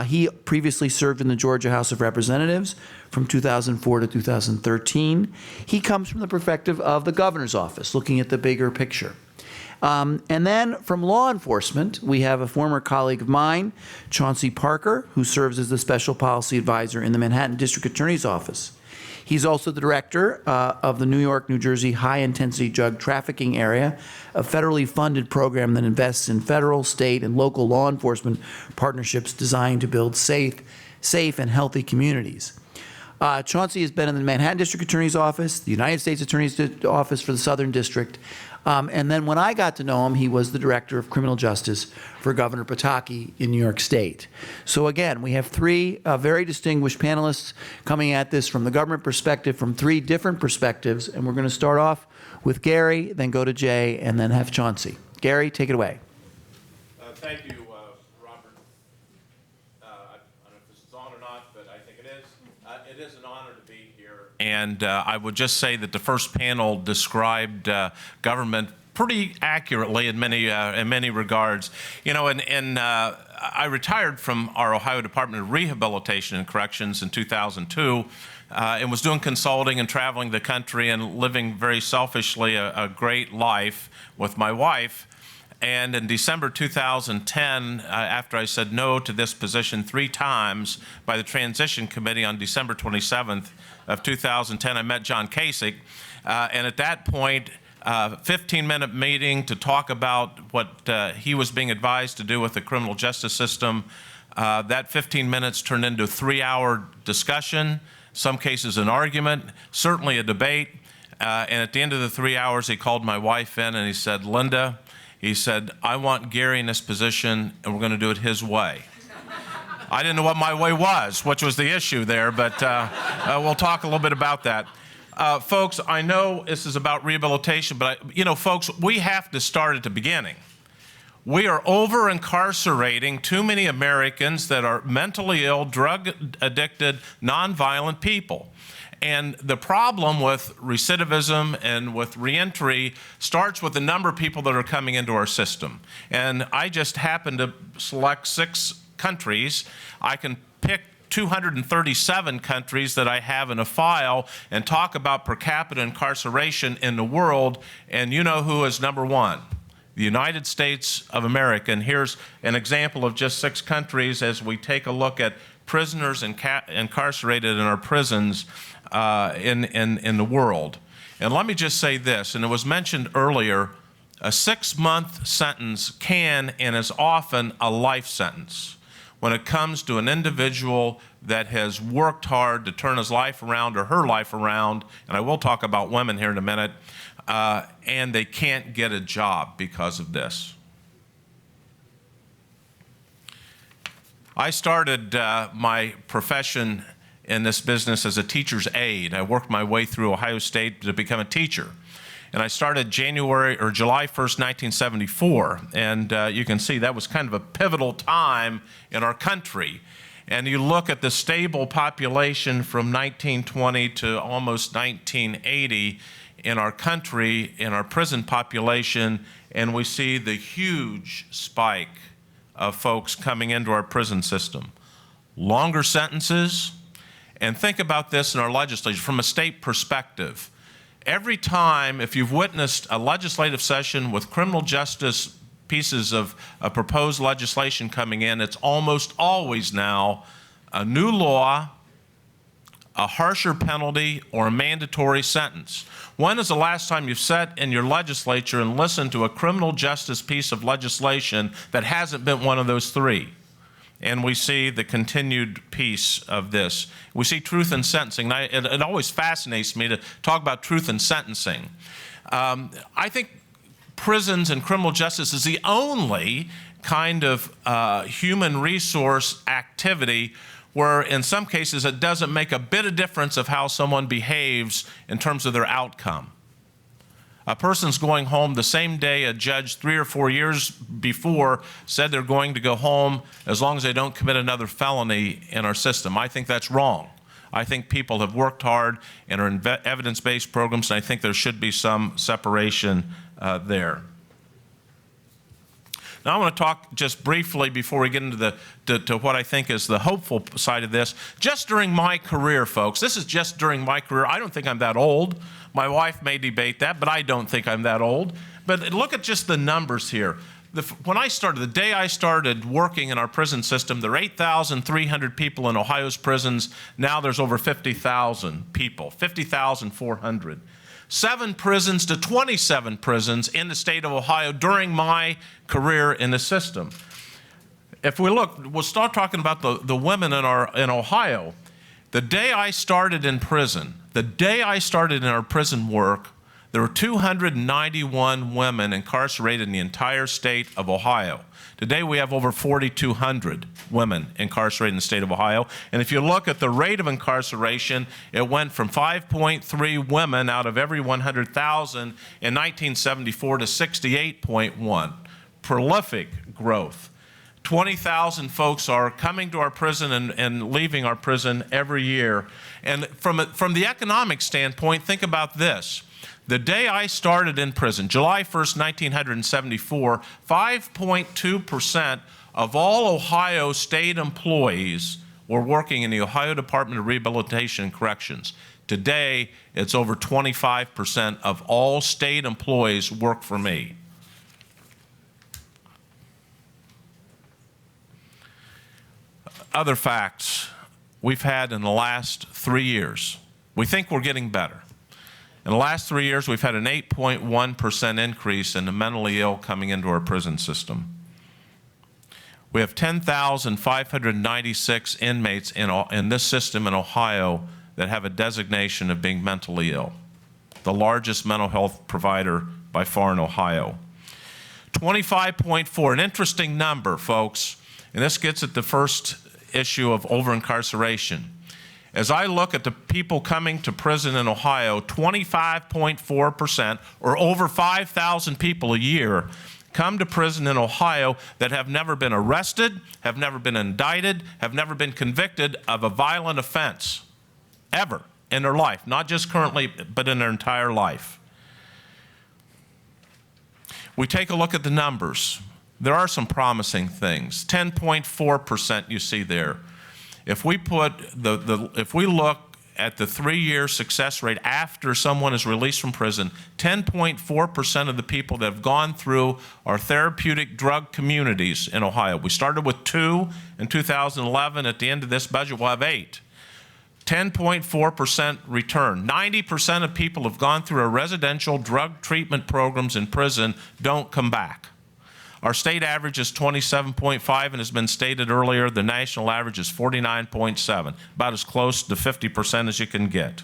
He previously served in the Georgia House of Representatives from 2004 to 2013. He comes from the perspective of the Governor's Office, looking at the bigger picture. And then from law enforcement, we have a former colleague of mine, Chauncey Parker, who serves as the Special Policy Advisor in the Manhattan District Attorney's Office. He's also the director of the New York, New Jersey High-Intensity Drug Trafficking Area, a federally funded program that invests in federal, state, and local law enforcement partnerships designed to build safe and healthy communities. Chauncey has been in the Manhattan District Attorney's Office, the United States Attorney's Office for the Southern District, and then when I got to know him, he was the Director of Criminal Justice for Governor Pataki in New York State. So again, we have three very distinguished panelists coming at this from the government perspective, from three different perspectives, and we're going to start off with Gary, then go to Jay, and then have Chauncey. Gary, take it away. Thank you, Robert. I don't know if this is on or not, but I think it is. It is an honor to be here. And I would just say that the first panel described government pretty accurately in many regards. You know, and I retired from our Ohio Department of Rehabilitation and Corrections in 2002. And was doing consulting and traveling the country and living very selfishly a great life with my wife. And in December 2010, after I said no to this position 3 times by the Transition Committee on December 27th of 2010, I met John Kasich. And at that point, 15-minute meeting to talk about what he was being advised to do with the criminal justice system. That 15 minutes turned into a 3-hour discussion, some cases an argument, certainly a debate. And at the end of the 3 hours, he called my wife in and he said, Linda, he said, I want Gary in this position and we're going to do it his way. I didn't know what my way was, which was the issue there, but we'll talk a little bit about that. Folks, I know this is about rehabilitation, but folks, we have to start at the beginning. We are over-incarcerating too many Americans that are mentally ill, drug-addicted, nonviolent people. And the problem with recidivism and with reentry starts with the number of people that are coming into our system. And I just happened to select 6 countries. I can pick 237 countries that I have in a file and talk about per capita incarceration in the world, and you know who is number 1? the United States of America, and here's an example of just 6 countries as we take a look at prisoners incarcerated in our prisons in the world. And let me just say this, and it was mentioned earlier, a 6-month sentence can and is often a life sentence when it comes to an individual that has worked hard to turn his life around or her life around, and I will talk about women here in a minute, and they can't get a job because of this. I started my profession in this business as a teacher's aide. I worked my way through Ohio State to become a teacher. And I started July 1st, 1974. And you can see that was kind of a pivotal time in our country. And you look at the stable population from 1920 to almost 1980 in our country, in our prison population, and we see the huge spike of folks coming into our prison system. Longer sentences, and think about this in our legislature from a state perspective. Every time, if you've witnessed a legislative session with criminal justice pieces of proposed legislation coming in, it's almost always now a new law, a harsher penalty, or a mandatory sentence. When is the last time you've sat in your legislature and listened to a criminal justice piece of legislation that hasn't been one of those 3? And we see the continued piece of this. We see truth in sentencing. It always fascinates me to talk about truth in sentencing. I think prisons and criminal justice is the only kind of human resource activity where in some cases it doesn't make a bit of difference of how someone behaves in terms of their outcome. A person's going home the same day a judge 3 or 4 years before said they're going to go home as long as they don't commit another felony in our system. I think that's wrong. I think people have worked hard and are in evidence-based programs, and I think there should be some separation there. Now I want to talk just briefly before we get into to what I think is the hopeful side of this. Just during my career, folks, this is just during my career. I don't think I'm that old. My wife may debate that, but I don't think I'm that old. But look at just the numbers here. When I started, the day I started working in our prison system, there were 8,300 people in Ohio's prisons. Now there's over 50,000 people, 50,400. 7 prisons to 27 prisons in the state of Ohio during my career in the system. If we look, we'll start talking about the women in Ohio. The day I started in prison, the day I started in our prison work, there were 291 women incarcerated in the entire state of Ohio. Today we have over 4,200 women incarcerated in the state of Ohio. And if you look at the rate of incarceration, it went from 5.3 women out of every 100,000 in 1974 to 68.1. Prolific growth. 20,000 folks are coming to our prison and leaving our prison every year. And from the economic standpoint, think about this. The day I started in prison, July 1st, 1974, 5.2% of all Ohio state employees were working in the Ohio Department of Rehabilitation and Corrections. Today, it's over 25% of all state employees work for me. Other facts we've had in the last 3 years. We think we're getting better. In the last 3 years, we've had an 8.1% increase in the mentally ill coming into our prison system. We have 10,596 inmates in this system in Ohio that have a designation of being mentally ill, the largest mental health provider by far in Ohio. 25.4, an interesting number, folks, and this gets at the first issue of over-incarceration. As I look at the people coming to prison in Ohio, 25.4%, or over 5,000 people a year, come to prison in Ohio that have never been arrested, have never been indicted, have never been convicted of a violent offense, ever in their life, not just currently, but in their entire life. We take a look at the numbers. There are some promising things. 10.4% you see there. If we look at the 3-year success rate after someone is released from prison, 10.4% of the people that have gone through our therapeutic drug communities in Ohio. We started with 2 in 2011. At the end of this budget, we'll have 8. 10.4% return. 90% of people who have gone through our residential drug treatment programs in prison don't come back. Our state average is 27.5, and has been stated earlier, the national average is 49.7, about as close to 50% as you can get.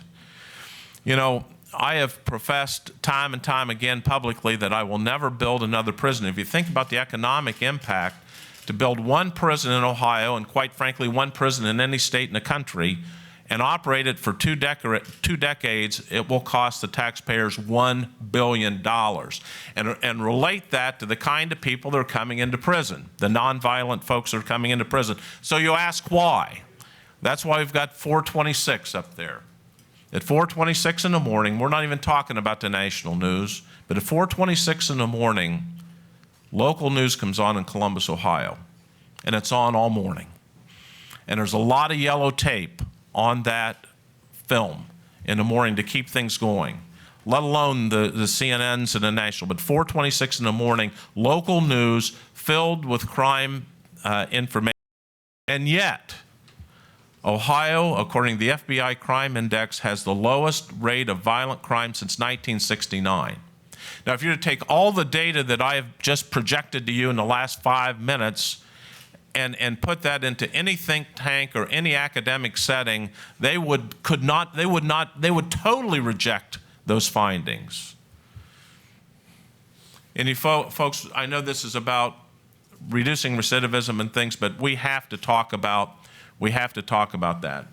You know, I have professed time and time again publicly that I will never build another prison. If you think about the economic impact, to build one prison in Ohio, and quite frankly, one prison in any state in the country, and operate it for two decades, it will cost the taxpayers $1 billion. And relate that to the kind of people that are coming into prison, the nonviolent folks that are coming into prison. So you ask why? That's why we've got 426 up there. At 4:26 in the morning, we're not even talking about the national news, but at 4:26 in the morning, local news comes on in Columbus, Ohio, and it's on all morning. And there's a lot of yellow tape on that film in the morning to keep things going, let alone the CNNs and the national. But 4:26 in the morning, local news filled with crime information. And yet, Ohio, according to the FBI Crime Index, has the lowest rate of violent crime since 1969. Now, if you were to take all the data that I have just projected to you in the last 5 minutes and put that into any think tank or any academic setting, they would totally reject those findings. And you folks, I know this is about reducing recidivism and things, but we have to talk about that.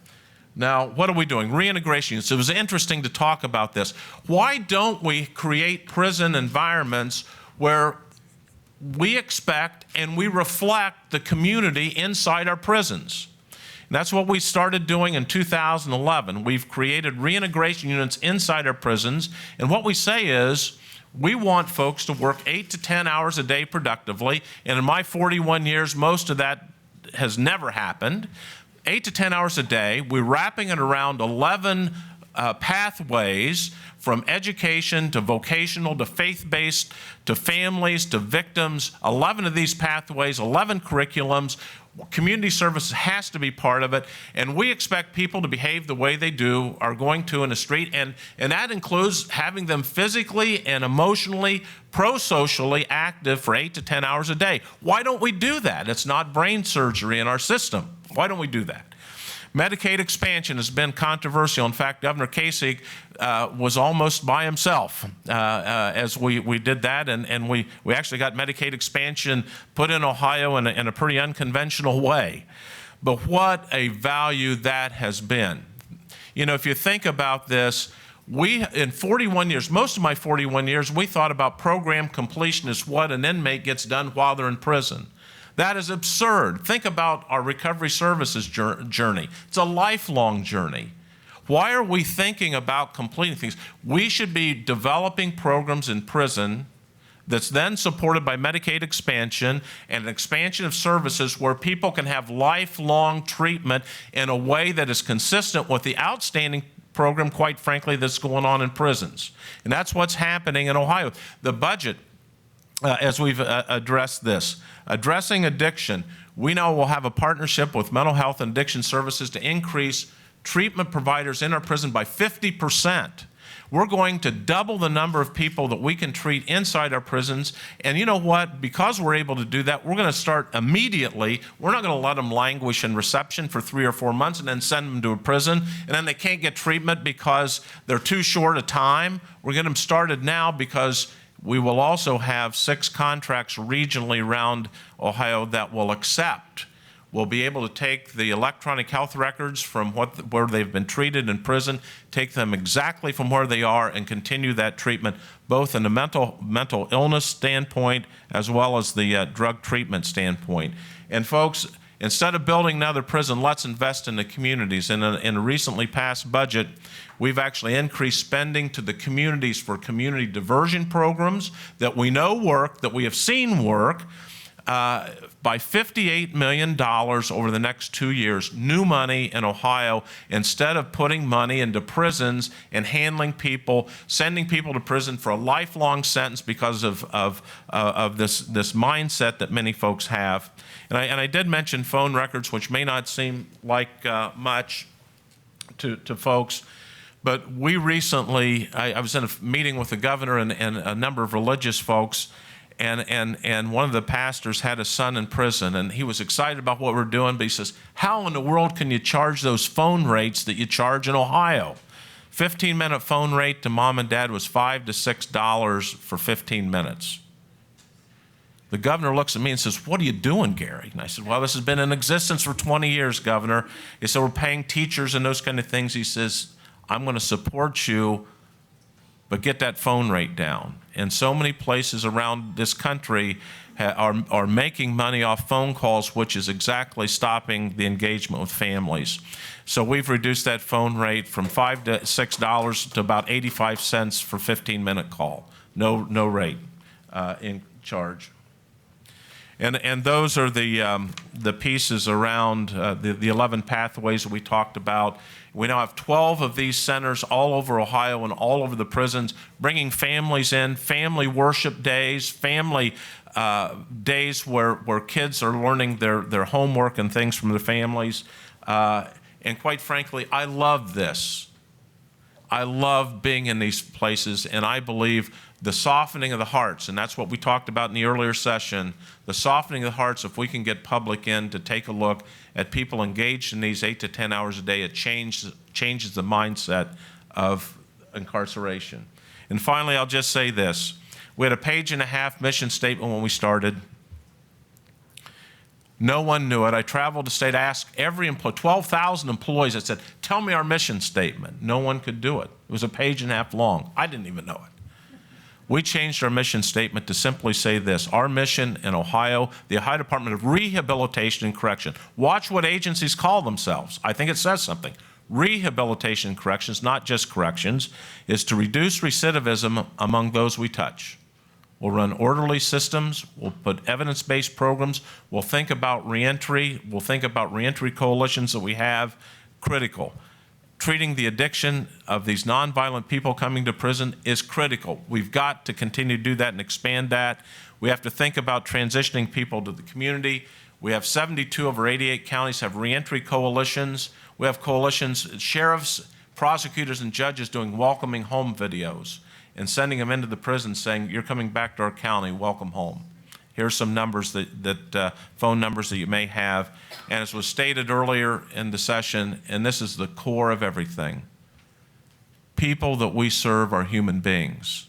Now, what are we doing? Reintegration. So it was interesting to talk about this. Why don't we create prison environments where we expect and we reflect the community inside our prisons? And that's what we started doing in 2011. We've created reintegration units inside our prisons, and what we say is we want folks to work 8 to 10 hours a day productively, and in my 41 years, most of that has never happened. 8 to 10 hours a day. We're wrapping it around 11 pathways, from education to vocational to faith-based to families to victims. 11 of these pathways, 11 curriculums. Community services has to be part of it, and we expect people to behave the way they are going to in the street, and that includes having them physically and emotionally, pro-socially active for 8 to 10 hours a day. Why don't we do that? It's not brain surgery in our system. Why don't we do that? Medicaid expansion has been controversial. In fact, Governor Kasich was almost by himself as we did that, and we actually got Medicaid expansion put in Ohio in a pretty unconventional way. But what a value that has been. You know, if you think about this, in 41 years, most of my 41 years, we thought about program completion as what an inmate gets done while they're in prison. That is absurd. Think about our recovery services journey. It's a lifelong journey. Why are we thinking about completing things? We should be developing programs in prison that's then supported by Medicaid expansion and an expansion of services where people can have lifelong treatment in a way that is consistent with the outstanding program, quite frankly, that's going on in prisons. And that's what's happening in Ohio. The budget, as we've addressed this, addressing addiction, we know we'll have a partnership with mental health and addiction services to increase treatment providers in our prison by 50%. We're going to double the number of people that we can treat inside our prisons. And you know what? Because we're able to do that, we're going to start immediately. We're not going to let them languish in reception for 3 or 4 months and then send them to a prison, and then they can't get treatment because they're too short a time. We're getting them started now because we will also have 6 contracts regionally around Ohio that will accept. We'll be able to take the electronic health records from where they've been treated in prison, take them exactly from where they are, and continue that treatment, both in the mental illness standpoint as well as the drug treatment standpoint. And folks, instead of building another prison, let's invest in the communities. In a recently passed budget, we've actually increased spending to the communities for community diversion programs that we know work, that we have seen work. by $58 million over the next 2 years, new money in Ohio, instead of putting money into prisons and handling people, sending people to prison for a lifelong sentence because of this mindset that many folks have. And I did mention phone records, which may not seem like much to folks, but we recently, I was in a meeting with the governor and a number of religious folks, and one of the pastors had a son in prison, and he was excited about what we're doing, but he says, how in the world can you charge those phone rates that you charge in Ohio? 15-minute phone rate to mom and dad was $5 to $6 for 15 minutes. The governor looks at me and says, what are you doing, Gary? And I said, well, this has been in existence for 20 years, Governor. He said, we're paying teachers and those kind of things. He says, I'm going to support you, but get that phone rate down. And so many places around this country are making money off phone calls, which is exactly stopping the engagement with families. So we've reduced that phone rate from $5 to $6 to about 85 cents for 15-minute call. No rate in charge. And those are the pieces around the 11 pathways that we talked about. We now have 12 of these centers all over Ohio and all over the prisons, bringing families in, family worship days, family days where kids are learning their homework and things from their families. And quite frankly, I love this. I love being in these places, and I believe the softening of the hearts, and that's what we talked about in the earlier session, the softening of the hearts, if we can get public in to take a look at people engaged in these 8 to 10 hours a day, it changes the mindset of incarceration. And finally, I'll just say this. We had a 1.5-page mission statement when we started. No one knew it. I traveled the state, asked every employee, 12,000 employees, I said, tell me our mission statement. No one could do it. It was 1.5 pages long. I didn't even know it. We changed our mission statement to simply say this: our mission in Ohio, the Ohio Department of Rehabilitation and Correction. Watch what agencies call themselves. I think it says something. Rehabilitation and corrections, not just corrections, is to reduce recidivism among those we touch. We'll run orderly systems. We'll put evidence-based programs. We'll think about reentry. We'll think about reentry coalitions that we have. Critical. Treating the addiction of these nonviolent people coming to prison is critical. We've got to continue to do that and expand that. We have to think about transitioning people to the community. We have 72 of our 88 counties have reentry coalitions. We have coalitions, sheriffs, prosecutors, and judges doing welcoming home videos and sending them into the prison saying, you're coming back to our county, welcome home. Here's some numbers phone numbers that you may have. And as was stated earlier in the session, and this is the core of everything, people that we serve are human beings.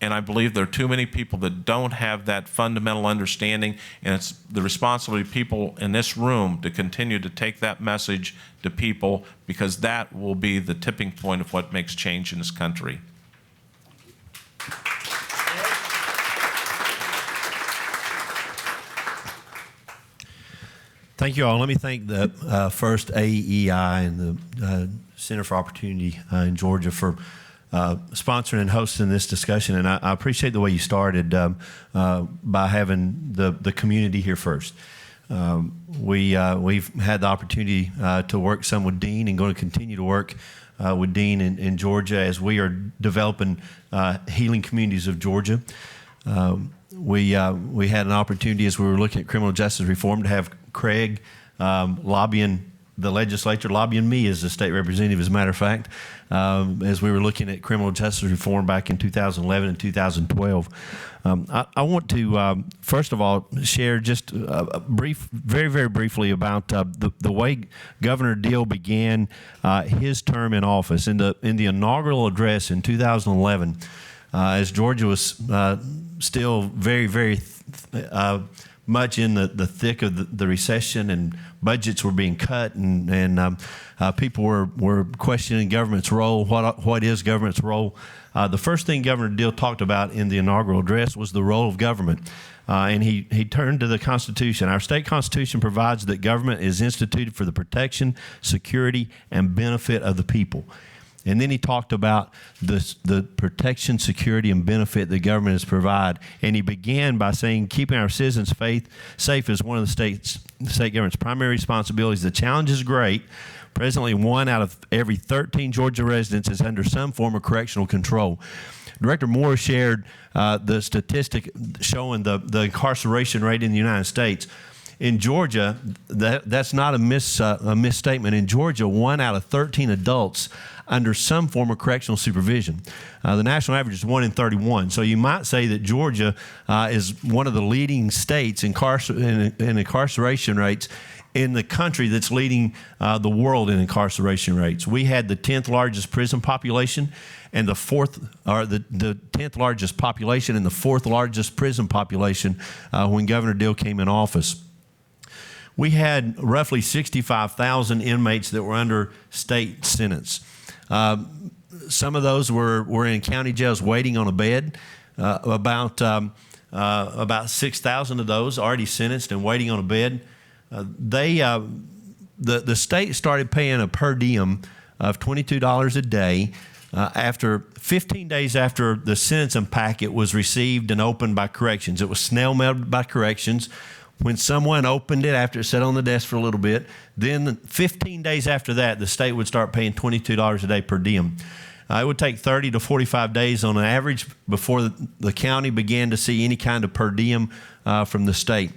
And I believe there are too many people that don't have that fundamental understanding, and it's the responsibility of people in this room to continue to take that message to people, because that will be the tipping point of what makes change in this country. Thank you all. Let me thank the first AEI and the Center for Opportunity in Georgia for sponsoring and hosting this discussion. And I appreciate the way you started by having the community here first. We've had the opportunity to work some with Dean and going to continue to work with Dean in Georgia as we are developing healing communities of Georgia. We had an opportunity as we were looking at criminal justice reform to have Craig lobbying the legislature, lobbying me as a state representative, as a matter of fact, as we were looking at criminal justice reform back in 2011 and 2012. I want to, first of all, share just a brief, very, very briefly about the way Governor Deal began his term in office. In the inaugural address in 2011, as Georgia was still very, very much in the thick of the recession, and budgets were being cut, and people were questioning government's role. What is government's role? The first thing Governor Deal talked about in the inaugural address was the role of government. And he turned to the Constitution. Our state Constitution provides that government is instituted for the protection, security, and benefit of the people. And then he talked about the protection, security, and benefit the government has provided. And he began by saying keeping our citizens safe is one of the state government's primary responsibilities. The challenge is great. Presently, 1 out of every 13 Georgia residents is under some form of correctional control. Director Moore shared the statistic showing the incarceration rate in the United States. In Georgia, that's not a misstatement. In Georgia, 1 out of 13 adults under some form of correctional supervision. The national average is 1 in 31. So you might say that Georgia is one of the leading states in incarceration rates in the country that's leading the world in incarceration rates. We had the 10th largest prison population and the 10th largest population and the 4th largest prison population when Governor Deal came in office. We had roughly 65,000 inmates that were under state sentence. Some of those were in county jails waiting on a bed. About 6,000 of those already sentenced and waiting on a bed. The state started paying a per diem of $22 a day after 15 days after the sentencing packet was received and opened by corrections. It was snail mailed by corrections. When someone opened it after it sat on the desk for a little bit, then 15 days after that, the state would start paying $22 a day per diem. It would take 30 to 45 days on average before the county began to see any kind of per diem from the state.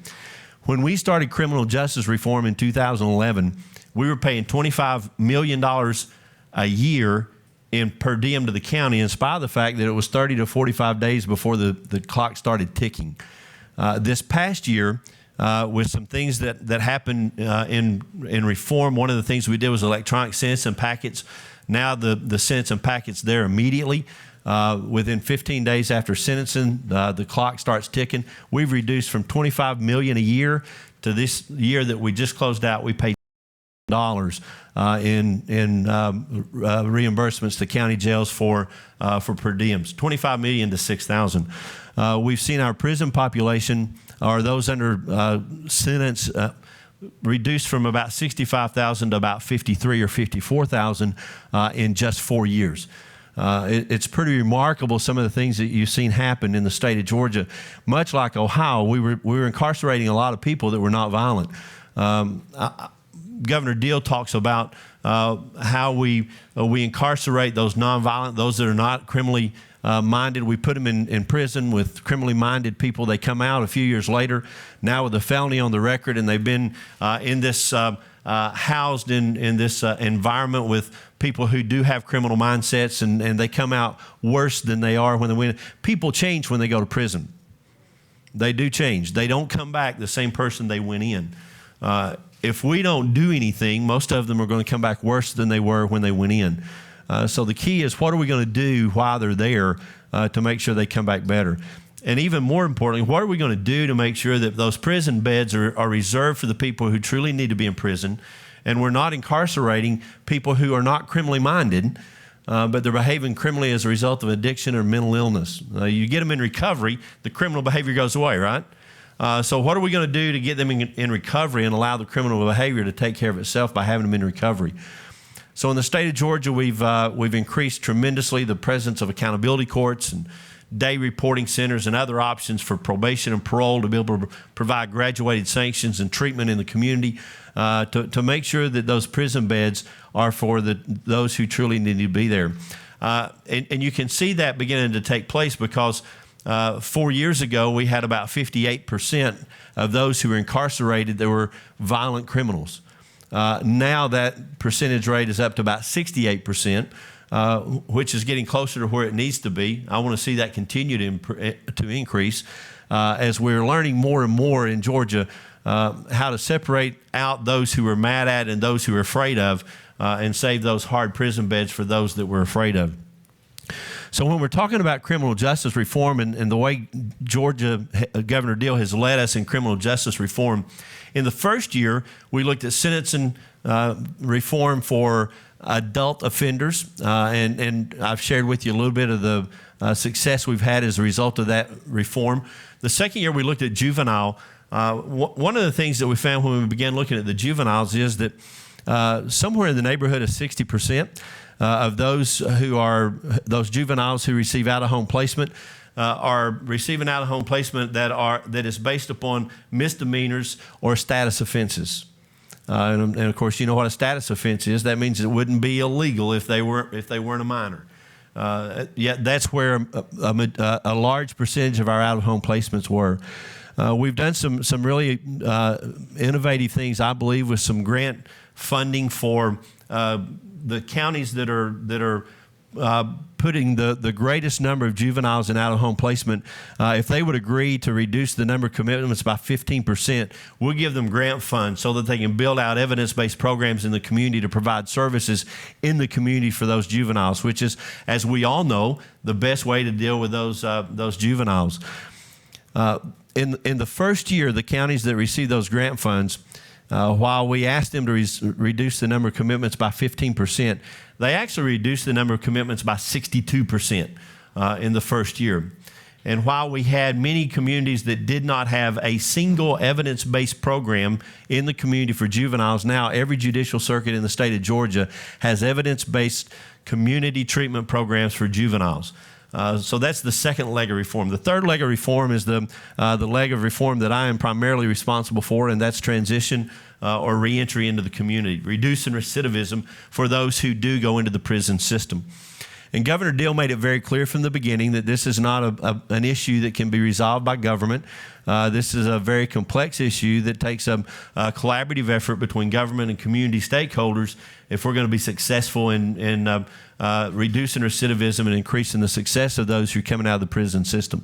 When we started criminal justice reform in 2011, we were paying $25 million a year in per diem to the county, in spite of the fact that it was 30 to 45 days before the clock started ticking. This past year, with some things that happened in reform, one of the things we did was electronic sentencing packets. Now the sentencing packet's there immediately. Within 15 days after sentencing, the clock starts ticking. We've reduced from $25 million a year to this year that we just closed out. We paid $1 in reimbursements to county jails for per diems, $25 million to 6,000. We've seen our prison population, or those under sentence, reduced from about 65,000 to about 53 or 54,000 in just 4 years. It's pretty remarkable, some of the things that you've seen happen in the state of Georgia. Much like Ohio, we were incarcerating a lot of people that were not violent. Governor Deal talks about how we incarcerate those nonviolent, those that are not criminally minded. We put them in prison with criminally minded people. They come out a few years later, now with a felony on the record, and they've been in this housed in this environment with people who do have criminal mindsets, and they come out worse than they are when they went. People change when they go to prison. They do change. They don't come back the same person they went in. If we don't do anything, most of them are going to come back worse than they were when they went in. So the key is, what are we going to do while they're there to make sure they come back better? And even more importantly, what are we going to do to make sure that those prison beds are reserved for the people who truly need to be in prison, and we're not incarcerating people who are not criminally minded, but they're behaving criminally as a result of addiction or mental illness. You get them in recovery, the criminal behavior goes away, right? So what are we going to do to get them in recovery and allow the criminal behavior to take care of itself by having them in recovery? So in the state of Georgia, we've increased tremendously the presence of accountability courts and day reporting centers and other options for probation and parole to be able to provide graduated sanctions and treatment in the community to make sure that those prison beds are for those who truly need to be there. And you can see that beginning to take place because 4 years ago, we had about 58% of those who were incarcerated that were violent criminals. Now that percentage rate is up to about 68%, which is getting closer to where it needs to be. I want to see that continue to increase as we're learning more and more in Georgia how to separate out those who are mad at and those who are afraid of and save those hard prison beds for those that we're afraid of. So when we're talking about criminal justice reform and the way Georgia Governor Deal has led us in criminal justice reform, in the first year, we looked at sentencing reform for adult offenders, and I've shared with you a little bit of the success we've had as a result of that reform. The second year, we looked at juvenile. One of the things that we found when we began looking at the juveniles is that somewhere in the neighborhood of 60% of those juveniles who receive out-of-home placement are receiving out-of-home placement that is based upon misdemeanors or status offenses. And of course, you know what a status offense is. That means it wouldn't be illegal if they weren't a minor. Yet that's where a large percentage of our out-of-home placements were. We've done some really innovative things, I believe, with some grant funding for the counties that are putting the greatest number of juveniles in out-of-home placement. If they would agree to reduce the number of commitments by 15%, we'll give them grant funds so that they can build out evidence-based programs in the community to provide services in the community for those juveniles, which is, as we all know, the best way to deal with those juveniles. In the first year, the counties that received those grant funds, while we asked them to reduce the number of commitments by 15%, they actually reduced the number of commitments by 62% in the first year. And while we had many communities that did not have a single evidence-based program in the community for juveniles, now every judicial circuit in the state of Georgia has evidence-based community treatment programs for juveniles. So that's the second leg of reform. The third leg of reform is the leg of reform that I am primarily responsible for, and that's transition or reentry into the community, reducing recidivism for those who do go into the prison system. And Governor Deal made it very clear from the beginning that this is not an issue that can be resolved by government. This is a very complex issue that takes a collaborative effort between government and community stakeholders if we're going to be successful in reducing recidivism and increasing the success of those who are coming out of the prison system.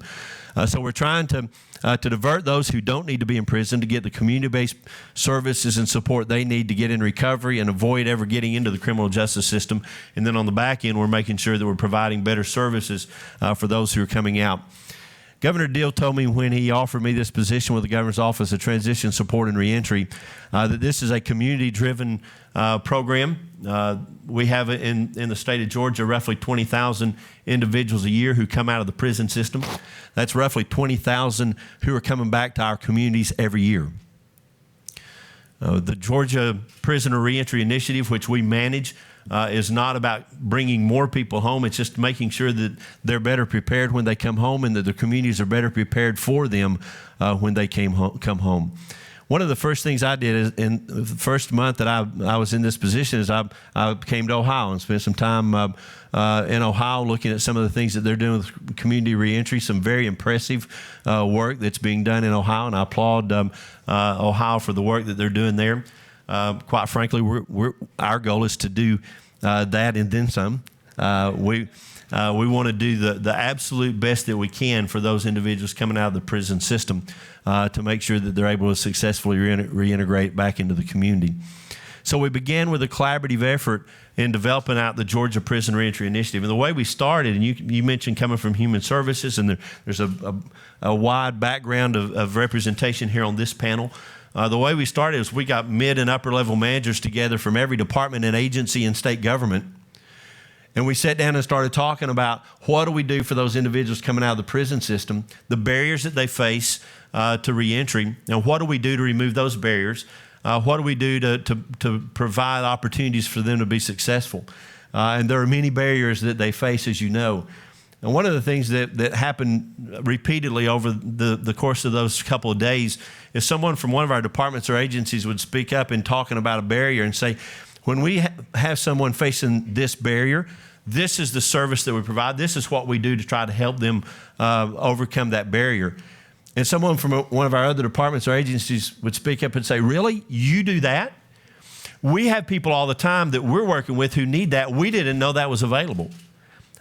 So we're trying to divert those who don't need to be in prison to get the community-based services and support they need to get in recovery and avoid ever getting into the criminal justice system. And then on the back end, we're making sure that we're providing better services for those who are coming out. Governor Deal told me when he offered me this position with the Governor's Office of Transition Support and Reentry that this is a community-driven program. We have in the state of Georgia roughly 20,000 individuals a year who come out of the prison system. That's roughly 20,000 who are coming back to our communities every year. The Georgia Prisoner Reentry Initiative, which we manage, is not about bringing more people home. It's just making sure that they're better prepared when they come home and that the communities are better prepared for them when they come home. One of the first things I did is in the first month that I was in this position is I came to Ohio and spent some time in Ohio looking at some of the things that they're doing with community reentry, some very impressive work that's being done in Ohio, and I applaud Ohio for the work that they're doing there. Quite frankly, our goal is to do that and then some. We want to do the absolute best that we can for those individuals coming out of the prison system to make sure that they're able to successfully reintegrate back into the community. So we began with a collaborative effort in developing out the Georgia Prison Reentry Initiative. And the way we started, and you mentioned coming from Human Services, and there's a wide background of representation here on this panel. The way we started is we got mid and upper level managers together from every department and agency in state government. And we sat down and started talking about what do we do for those individuals coming out of the prison system, the barriers that they face to reentry, and what do we do to remove those barriers? What do we do to provide opportunities for them to be successful? And there are many barriers that they face, as you know. And one of the things that happened repeatedly over the course of those couple of days is someone from one of our departments or agencies would speak up in talking about a barrier and say, when we have someone facing this barrier, this is the service that we provide. This is what we do to try to help them overcome that barrier. And someone from one of our other departments or agencies would speak up and say, really? You do that? We have people all the time that we're working with who need that. We didn't know that was available.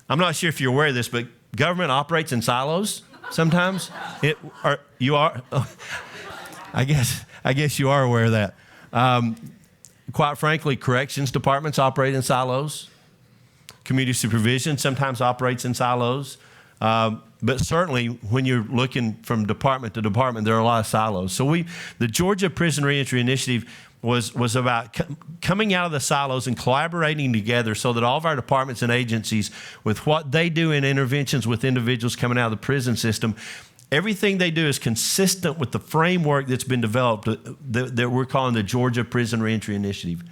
I'm not sure if you're aware of this, but government operates in silos sometimes. You are? I guess you are aware of that. Quite frankly, corrections departments operate in silos. Community supervision sometimes operates in silos. But certainly, when you're looking from department to department, there are a lot of silos. So the Georgia Prison Reentry Initiative was about coming out of the silos and collaborating together so that all of our departments and agencies, with what they do in interventions with individuals coming out of the prison system, everything they do is consistent with the framework that's been developed that we're calling the Georgia Prison Reentry Initiative.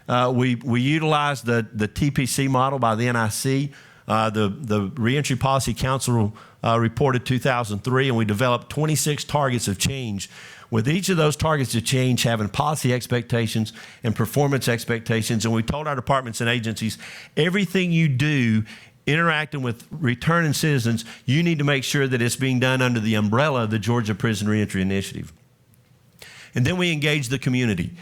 We utilized the TPC model by the NIC. The Reentry Policy Council reported 2003, and we developed 26 targets of change, with each of those targets of change having policy expectations and performance expectations. And we told our departments and agencies, everything you do interacting with returning citizens, you need to make sure that it's being done under the umbrella of the Georgia Prison Reentry Initiative. And then we engage the community,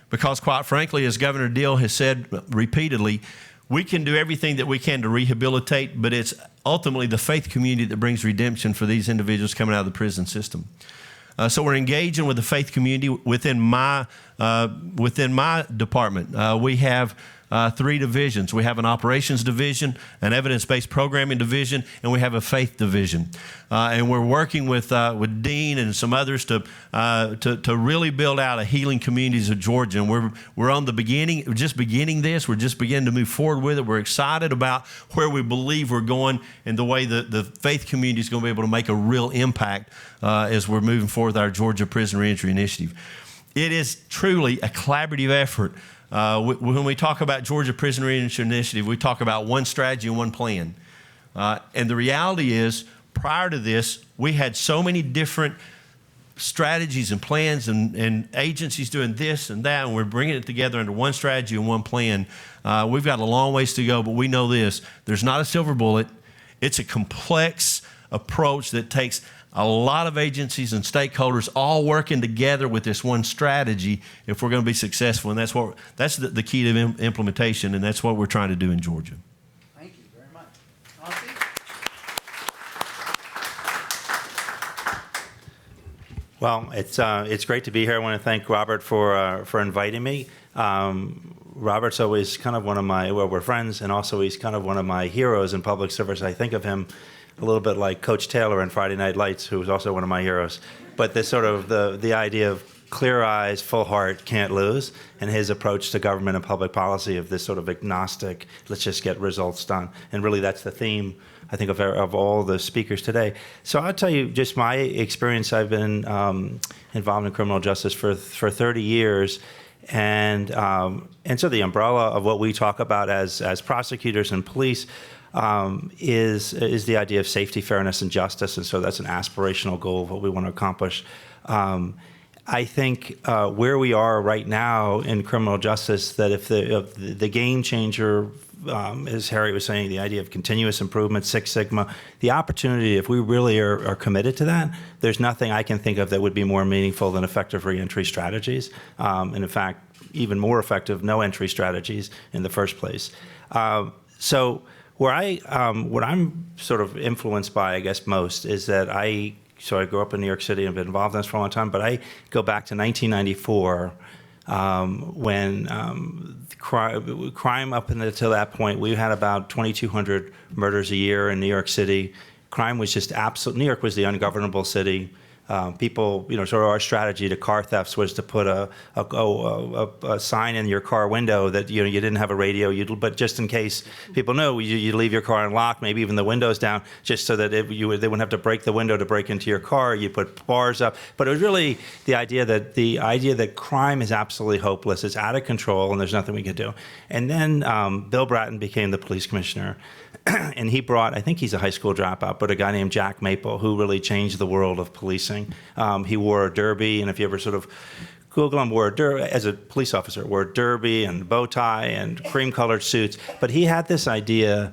because quite frankly, as Governor Deal has said repeatedly, we can do everything that we can to rehabilitate, but it's ultimately the faith community that brings redemption for these individuals coming out of the prison system. So we're engaging with the faith community within my department. We have 3 divisions. We have an operations division, an evidence-based programming division, and we have a faith division. And we're working with Dean and some others to really build out a healing communities of Georgia. And we're on the beginning. We're just beginning this. We're just beginning to move forward with it. We're excited about where we believe we're going and the way the faith community is going to be able to make a real impact as we're moving forward with our Georgia Prison Reentry Initiative. It is truly a collaborative effort. When we talk about Georgia Prison Reentry Initiative, we talk about one strategy and one plan. And the reality is, prior to this, we had so many different strategies and plans and agencies doing this and that, and we're bringing it together under one strategy and one plan. We've got a long ways to go, but we know this. There's not a silver bullet. It's a complex approach that takes a lot of agencies and stakeholders all working together with this one strategy if we're going to be successful. And that's the key to implementation, and that's what we're trying to do in Georgia. Thank you very much. Chauncey? Well, it's great to be here. I want to thank Robert for inviting me. Robert's always kind of we're friends, and also he's kind of one of my heroes in public service. I think of him a little bit like Coach Taylor in Friday Night Lights, who was also one of my heroes. But this sort of the idea of clear eyes, full heart, can't lose, and his approach to government and public policy of this sort of agnostic, let's just get results done. And really that's the theme, I think, of all the speakers today. So I'll tell you just my experience. I've been involved in criminal justice for 30 years. And so the umbrella of what we talk about as prosecutors and police is the idea of safety, fairness, and justice. And so that's an aspirational goal of what we want to accomplish. I think where we are right now in criminal justice, that if the game changer, as Harry was saying, the idea of continuous improvement, Six Sigma, the opportunity, if we really are committed to that, there's nothing I can think of that would be more meaningful than effective reentry strategies. And in fact, even more effective no-entry strategies in the first place. So what I'm sort of influenced by, I guess, most is that I grew up in New York City and been involved in this for a long time, but I go back to 1994 when crime up until that point, we had about 2,200 murders a year in New York City. Crime was just absolute. New York was the ungovernable city. People, sort of our strategy to car thefts was to put a sign in your car window that you didn't have a radio, but just in case people know, you leave your car unlocked, maybe even the windows down, just so that they wouldn't have to break the window to break into your car. You put bars up, but it was really the idea that crime is absolutely hopeless, it's out of control, and there's nothing we could do. And then Bill Bratton became the police commissioner. And he brought, I think he's a high school dropout, but a guy named Jack Maple, who really changed the world of policing. He wore a derby, and if you ever sort of Google him, wore a derby as a police officer, wore a derby and bow tie and cream-colored suits. But he had this idea,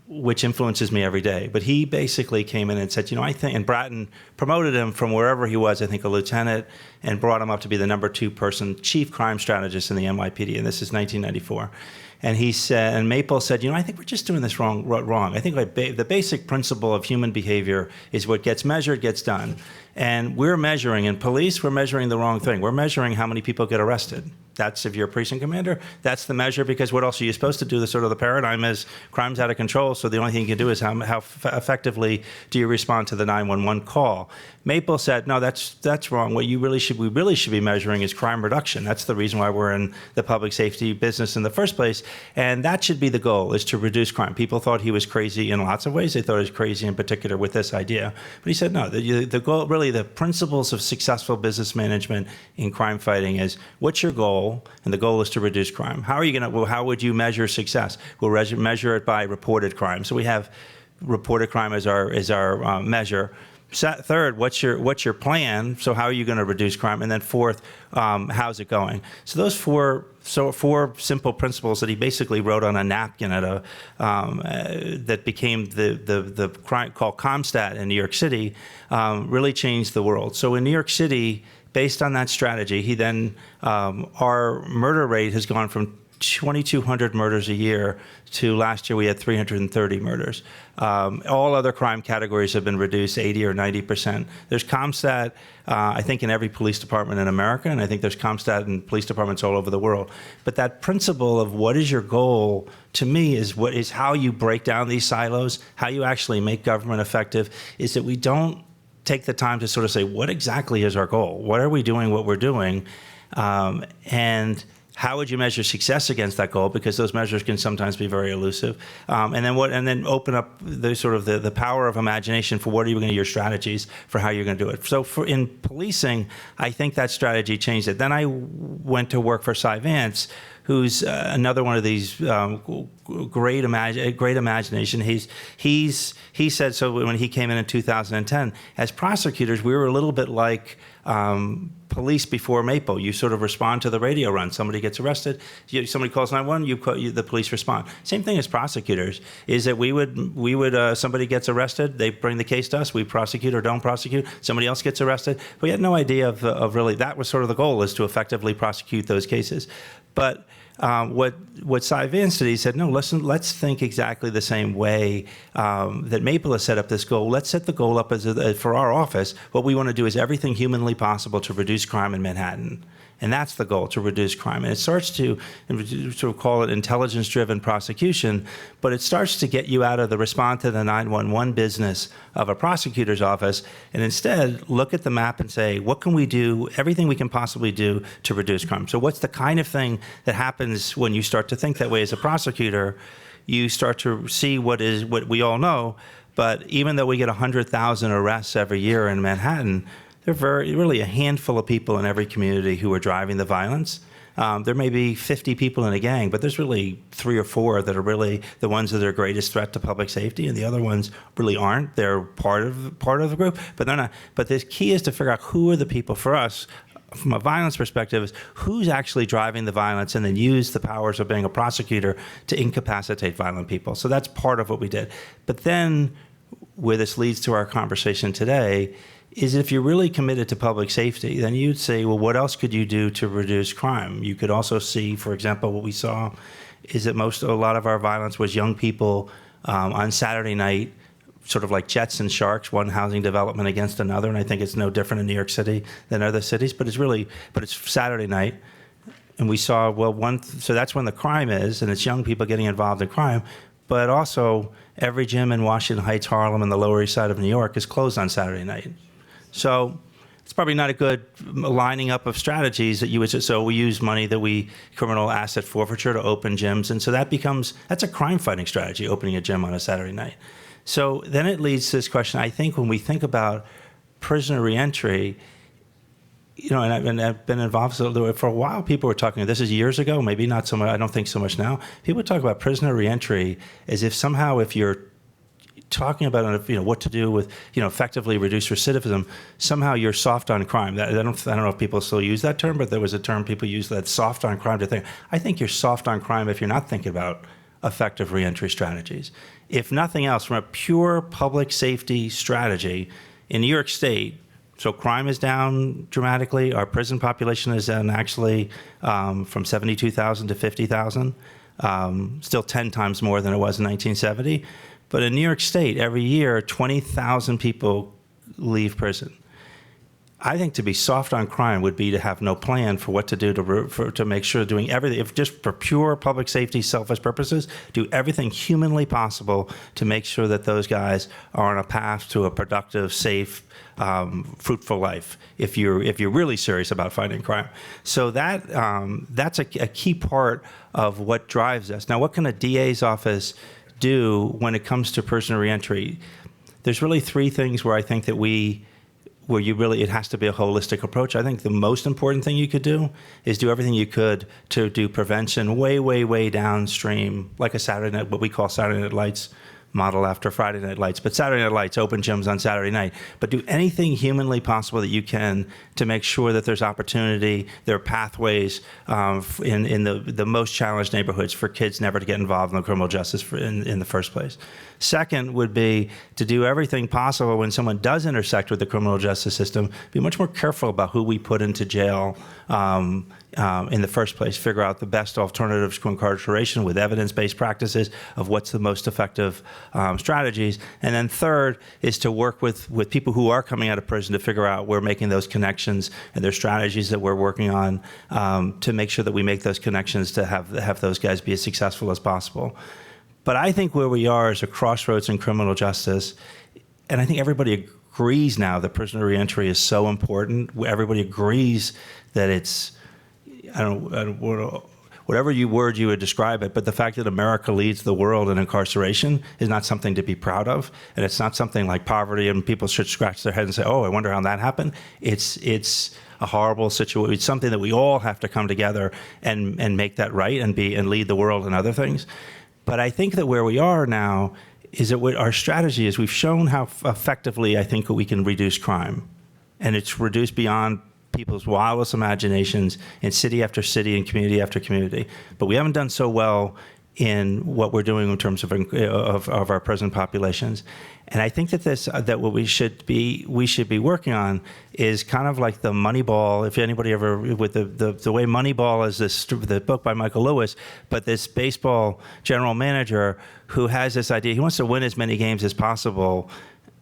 which influences me every day. But he basically came in and said, I think, and Bratton promoted him from wherever he was, I think a lieutenant, and brought him up to be the number 2 person chief crime strategist in the NYPD, and this is 1994. And he said, and Maple said, I think we're just doing this wrong. I think the basic principle of human behavior is what gets measured gets done. And we're measuring, in police, we're measuring the wrong thing. We're measuring how many people get arrested. That's, if you're a precinct commander, that's the measure, because what else are you supposed to do? The paradigm is crime's out of control, so the only thing you can do is how effectively do you respond to the 911 call. Maple said, no, that's wrong. What we really should be measuring is crime reduction. That's the reason why we're in the public safety business in the first place. And that should be the goal, is to reduce crime. People thought he was crazy in lots of ways. They thought he was crazy in particular with this idea. But he said, no, the goal really really the principles of successful business management in crime fighting is, what's your goal? And the goal is to reduce crime. How would you measure success? We'll measure it by reported crime. So we have reported crime as our measure. Third, what's your plan? So how are you going to reduce crime? And then fourth, how's it going? So those four simple principles that he basically wrote on a napkin that became the crime called CompStat in New York City, really changed the world. So in New York City, based on that strategy, he then our murder rate has gone from 2,200 murders a year to last year we had 330 murders. All other crime categories have been reduced 80 or 90%. There's CompStat, I think, in every police department in America, and I think there's CompStat in police departments all over the world. But that principle of what is your goal, to me, is how you break down these silos, how you actually make government effective, is that we don't take the time to sort of say, what exactly is our goal? What are we doing what we're doing? And how would you measure success against that goal? Because those measures can sometimes be very elusive. And then open up the power of imagination for what are you going to your strategies for how you're going to do it. So in policing, I think that strategy changed it. Then I went to work for Cy Vance, who's another one of these great imagination. He said, so when he came in 2010, as prosecutors, we were a little bit like police before Maple. You sort of respond to the radio run. Somebody gets arrested, somebody calls 911, the police respond. Same thing as prosecutors, is that we would somebody gets arrested, they bring the case to us, we prosecute or don't prosecute, somebody else gets arrested. We had no idea of really, that was sort of the goal, is to effectively prosecute those cases. But what Cy Vance did, he said, no, listen, let's think exactly the same way that Maple has set up this goal. Let's set the goal up for our office. What we want to do is everything humanly possible to reduce crime in Manhattan. And that's the goal, to reduce crime. And it starts to sort of call it intelligence-driven prosecution, but it starts to get you out of the respond to the 911 business of a prosecutor's office, and instead look at the map and say, what can we do, everything we can possibly do to reduce crime? So what's the kind of thing that happens when you start to think that way as a prosecutor? You start to see what we all know, but even though we get 100,000 arrests every year in Manhattan, there are really a handful of people in every community who are driving the violence. There may be 50 people in a gang, but there's really 3 or 4 that are really the ones that are greatest threat to public safety, and the other ones really aren't. They're part of the group, but they're not. But the key is to figure out who are the people for us. From a violence perspective, is who's actually driving the violence, and then use the powers of being a prosecutor to incapacitate violent people. So that's part of what we did. But then, where this leads to our conversation today, is if you're really committed to public safety, then you'd say, well, what else could you do to reduce crime? You could also see, for example, what we saw is that a lot of our violence was young people on Saturday night, sort of like jets and sharks, one housing development against another. And I think it's no different in New York City than other cities, but it's Saturday night. And we saw, so that's when the crime is, and it's young people getting involved in crime. But also, every gym in Washington Heights, Harlem, and the Lower East Side of New York is closed on Saturday night. So it's probably not a good lining up of strategies that you would. So we use criminal asset forfeiture to open gyms, and so that's a crime fighting strategy, opening a gym on a Saturday night. So then it leads to this question. I think when we think about prisoner reentry, and I've been involved for a while. People were talking. This is years ago, maybe not so much. I don't think so much now. People talk about prisoner reentry as if somehow, if you're talking about what to do with effectively reduce recidivism, somehow you're soft on crime. I don't know if people still use that term, but there was a term people used, that soft on crime, to think. I think you're soft on crime if you're not thinking about effective reentry strategies. If nothing else, from a pure public safety strategy in New York State, so crime is down dramatically. Our prison population is down actually from 72,000 to 50,000, still 10 times more than it was in 1970. But in New York State, every year, 20,000 people leave prison. I think to be soft on crime would be to have no plan for what to do to make sure doing everything, if just for pure public safety, selfish purposes, do everything humanly possible to make sure that those guys are on a path to a productive, safe, fruitful life. If you're really serious about fighting crime, so that's a key part of what drives us. Now, what can a DA's office do when it comes to prisoner reentry? There's really 3 things where I think that we where it has to be a holistic approach. I think the most important thing you could do is do everything you could to do prevention way, way, way downstream, like a Saturday night, what we call Saturday Night Lights model after Friday Night Lights, but Saturday Night Lights, open gyms on Saturday night. But do anything humanly possible that you can to make sure that there's opportunity, there are pathways in the most challenged neighborhoods for kids never to get involved in the criminal justice in the first place. Second would be to do everything possible when someone does intersect with the criminal justice system, be much more careful about who we put into jail in the first place, figure out the best alternatives to incarceration with evidence-based practices of what's the most effective strategies. And then third is to work with people who are coming out of prison to figure out where we're making those connections and there's strategies that we're working on to make sure that we make those connections to have those guys be as successful as possible. But I think where we are is a crossroads in criminal justice, and I think everybody agrees now that prisoner reentry is so important. Everybody agrees that it's, whatever word you would describe it, but the fact that America leads the world in incarceration is not something to be proud of, and it's not something like poverty and people should scratch their head and say, oh, I wonder how that happened. It's a horrible situation. It's something that we all have to come together and make that right and lead the world in other things. But I think that where we are now is that what our strategy is, we've shown how effectively I think we can reduce crime. And it's reduced beyond people's wildest imaginations in city after city and community after community. But we haven't done so well in what we're doing in terms of our prison populations. And I think that what we should be working on is kind of like the Moneyball. If anybody ever with the way Moneyball is the book by Michael Lewis, but this baseball general manager who has this idea, he wants to win as many games as possible.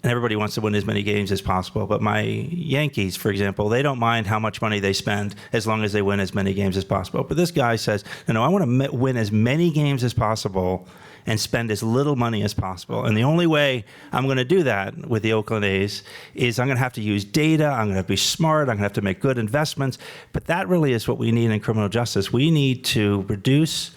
And everybody wants to win as many games as possible. But my Yankees, for example, they don't mind how much money they spend as long as they win as many games as possible. But this guy says, no, I want to win as many games as possible and spend as little money as possible. And the only way I'm going to do that with the Oakland A's is I'm going to have to use data, I'm going to have to be smart, I'm going to have to make good investments. But that really is what we need in criminal justice. We need to reduce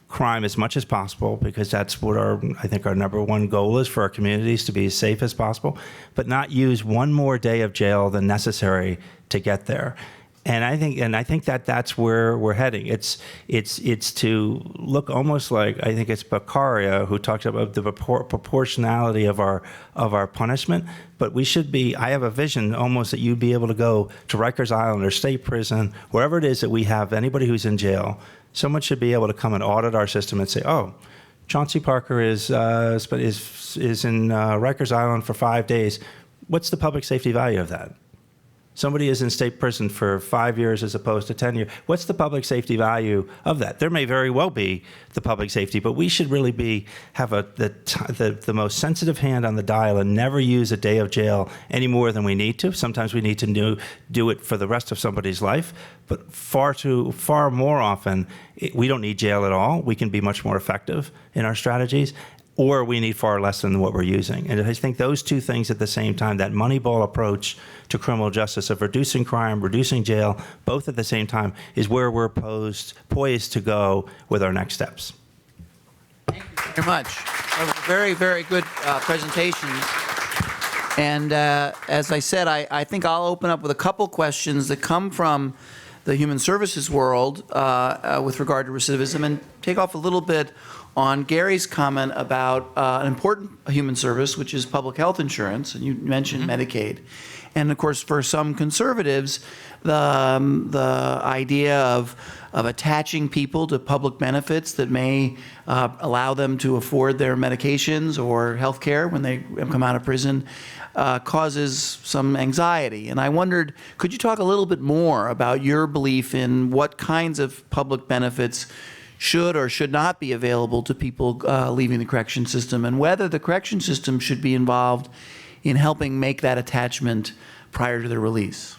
crime as much as possible, because that's what I think our number one goal is for our communities, to be as safe as possible, but not use one more day of jail than necessary to get there. And I think that's where we're heading. It's to look almost like, I think it's Beccaria who talks about the proportionality of our punishment. But we should be. I have a vision almost that you'd be able to go to Rikers Island or state prison, wherever it is that we have anybody who's in jail. Someone should be able to come and audit our system and say, oh, Chauncey Parker is in Rikers Island for 5 days. What's the public safety value of that? Somebody is in state prison for 5 years as opposed to 10 years. What's the public safety value of that? There may very well be the public safety, but we should really have the most sensitive hand on the dial and never use a day of jail any more than we need to. Sometimes we need to do it for the rest of somebody's life, but far more often, we don't need jail at all. We can be much more effective in our strategies. Or we need far less than what we're using. And I think those two things at the same time, that Moneyball approach to criminal justice of reducing crime, reducing jail, both at the same time, is where we're poised to go with our next steps. Thank you very much. That was very, very good presentations. And as I said, I think I'll open up with a couple questions that come from the human services world with regard to recidivism, and take off a little bit on Gary's comment about an important human service, which is public health insurance, and you mentioned Medicaid. And of course, for some conservatives, the idea of attaching people to public benefits that may allow them to afford their medications or health care when they come out of prison causes some anxiety. And I wondered, could you talk a little bit more about your belief in what kinds of public benefits should or should not be available to people leaving the correction system, and whether the correction system should be involved in helping make that attachment prior to their release?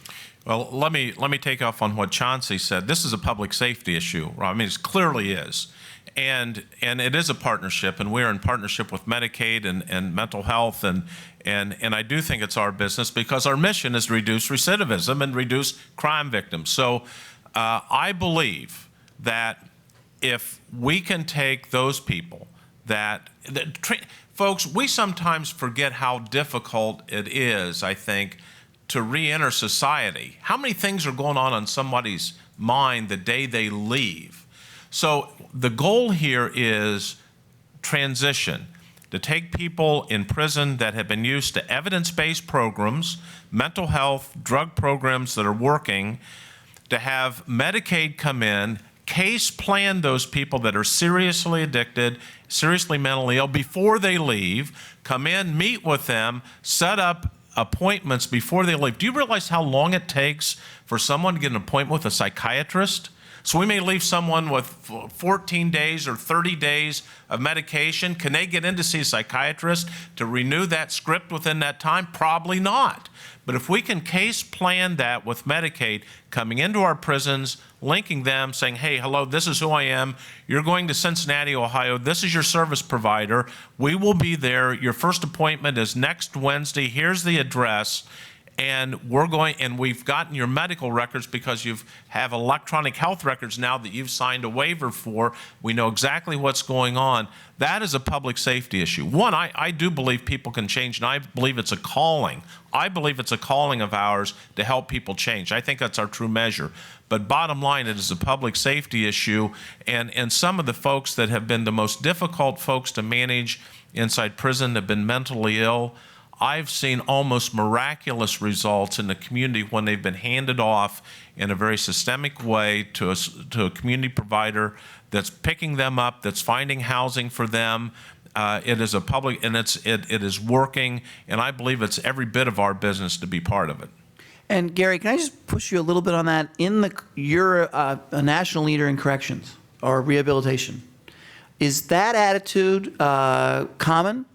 Well, let me take off on what Chauncey said. This is a public safety issue. I mean, it clearly is. And it is a partnership, and we're in partnership with Medicaid and mental health, and I do think it's our business, because our mission is to reduce recidivism and reduce crime victims. So I believe that if we can take those people folks, we sometimes forget how difficult it is, I think, to re-enter society. How many things are going on somebody's mind the day they leave? So the goal here is transition, to take people in prison that have been used to evidence-based programs, mental health, drug programs that are working, to have Medicaid come in, case plan those people that are seriously addicted, seriously mentally ill before they leave, come in, meet with them, set up appointments before they leave. Do you realize how long it takes for someone to get an appointment with a psychiatrist? So we may leave someone with 14 days or 30 days of medication. Can they get in to see a psychiatrist to renew that script within that time? Probably not. But if we can case plan that with Medicaid, coming into our prisons, linking them, saying, hey, hello, this is who I am. You're going to Cincinnati, Ohio. This is your service provider. We will be there. Your first appointment is next Wednesday. Here's the address. And we've gotten your medical records because you have electronic health records now that you've signed a waiver for. We know exactly what's going on. That is a public safety issue. One, I do believe people can change, and I believe it's a calling. I believe it's a calling of ours to help people change. I think that's our true measure. But bottom line, it is a public safety issue, and some of the folks that have been the most difficult folks to manage inside prison have been mentally ill. I've seen almost miraculous results in the community when they've been handed off in a very systemic way to a community provider that's picking them up, that's finding housing for them. It is a public, and it is working, and I believe it's every bit of our business to be part of it. And Gary, can I just push you a little bit on that? You're a national leader in corrections or rehabilitation. Is that attitude common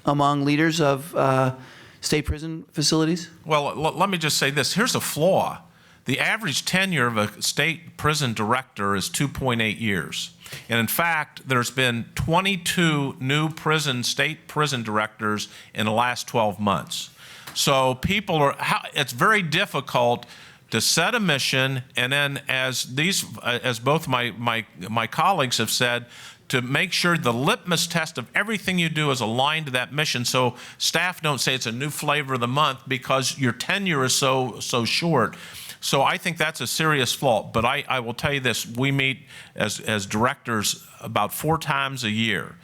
among leaders of state prison facilities? Well, let me just say this. Here's a flaw. The average tenure of a state prison director is 2.8 years. And in fact, there's been 22 new state prison directors in the last 12 months. So it's very difficult to set a mission, and then as both my colleagues have said, to make sure the litmus test of everything you do is aligned to that mission, so staff don't say it's a new flavor of the month because your tenure is so short. So I think that's a serious flaw. But I will tell you this: we meet as directors about 4 times a year,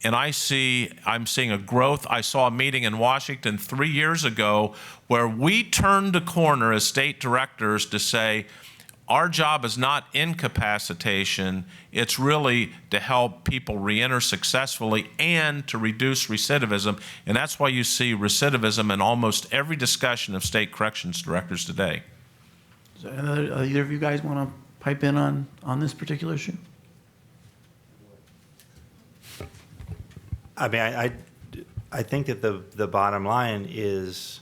and I'm seeing a growth. I saw a meeting in Washington 3 years ago where we turned a corner as state directors to say, our job is not incapacitation, it's really to help people reenter successfully and to reduce recidivism. And that's why you see recidivism in almost every discussion of state corrections directors today. So, either of you guys want to pipe in on this particular issue? I mean, I think that the bottom line is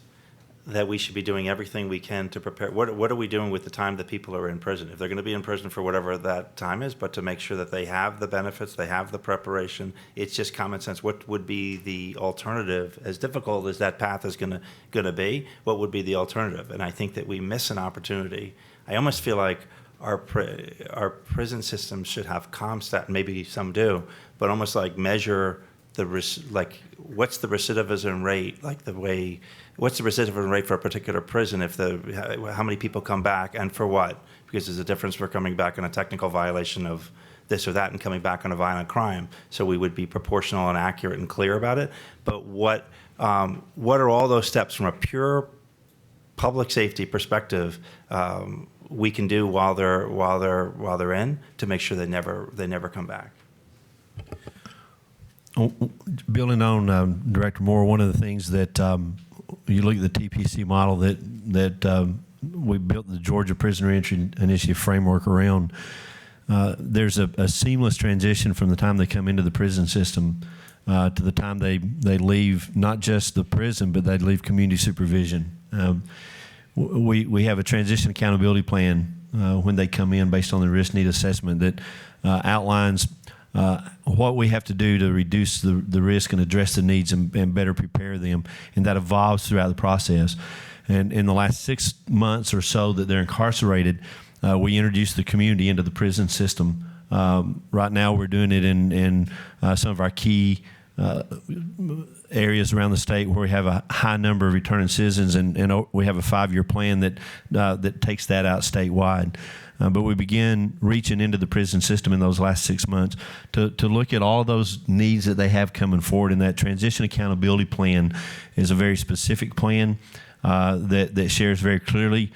that we should be doing everything we can to prepare. What are we doing with the time that people are in prison? If they're going to be in prison for whatever that time is, but to make sure that they have the benefits, they have the preparation. It's just common sense. What would be the alternative? As difficult as that path is going to be, what would be the alternative? And I think that we miss an opportunity. I almost feel like our prison systems should have ComStat, and maybe some do, but almost like measure what's the recidivism rate, what's the recidivism rate for a particular prison, how many people come back and for what? Because there's a difference for coming back on a technical violation of this or that and coming back on a violent crime. So we would be proportional and accurate and clear about it. But what are all those steps from a pure public safety perspective we can do while they're in to make sure they never come back? Building on Director Moore, one of the things that you look at the TPC model that we built the Georgia Prison Reentry Initiative framework around. There's a seamless transition from the time they come into the prison system to the time they leave not just the prison, but they leave community supervision. We have a transition accountability plan when they come in based on the risk need assessment that outlines what we have to do to reduce the risk and address the needs and better prepare them, and that evolves throughout the process. And in the last 6 months or so that they're incarcerated, we introduced the community into the prison system. Right now we're doing it in some of our key areas around the state where we have a high number of returning citizens, and we have a 5-year plan that takes that out statewide. But we began reaching into the prison system in those last 6 months to look at all those needs that they have coming forward. And that transition accountability plan is a very specific plan that shares very clearly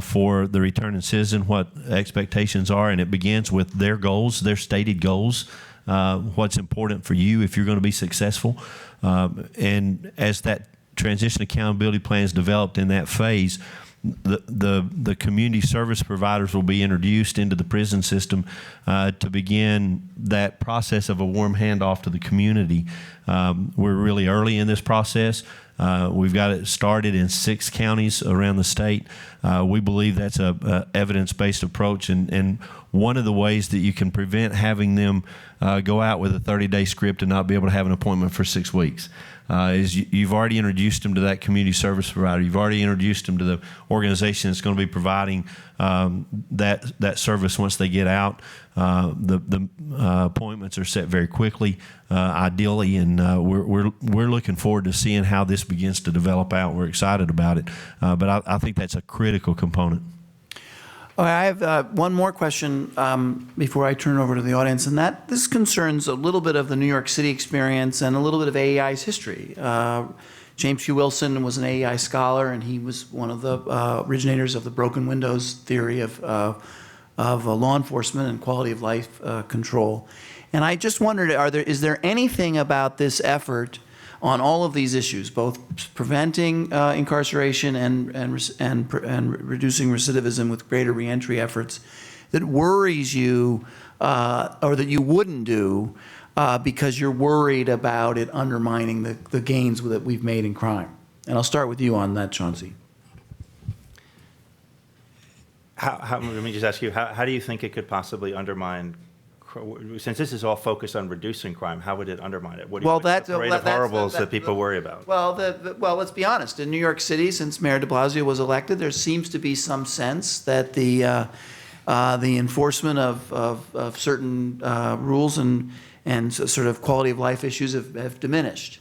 for the returning citizen what expectations are. And it begins with their goals, their stated goals, what's important for you if you're going to be successful. And as that transition accountability plan is developed in that phase, the community service providers will be introduced into the prison system to begin that process of a warm handoff to the community. We're really early in this process. We've got it started in 6 counties around the state. We believe that's a evidence-based approach, and one of the ways that you can prevent having them go out with a 30-day script and not be able to have an appointment for 6 weeks is you've already introduced them to that community service provider. You've already introduced them to the organization that's going to be providing that service once they get out. The appointments are set very quickly, ideally, and we're looking forward to seeing how this begins to develop out. We're excited about it, but I think that's a critical component. Okay, I have one more question before I turn it over to the audience, and this concerns a little bit of the New York City experience and a little bit of AEI's history. James Hugh Wilson was an AEI scholar, and he was one of the originators of the broken windows theory of law enforcement and quality of life control. And I just wondered, is there anything about this effort on all of these issues, both preventing incarceration and reducing recidivism with greater reentry efforts, that worries you or that you wouldn't do because you're worried about it undermining the gains that we've made in crime? And I'll start with you on that, Chauncey. Let me just ask you, how do you think it could possibly undermine, since this is all focused on reducing crime, how would it undermine it? What do you think the parade of horribles that people worry about? Well, let's be honest. In New York City, since Mayor de Blasio was elected, there seems to be some sense that the enforcement of certain rules and sort of quality of life issues have diminished.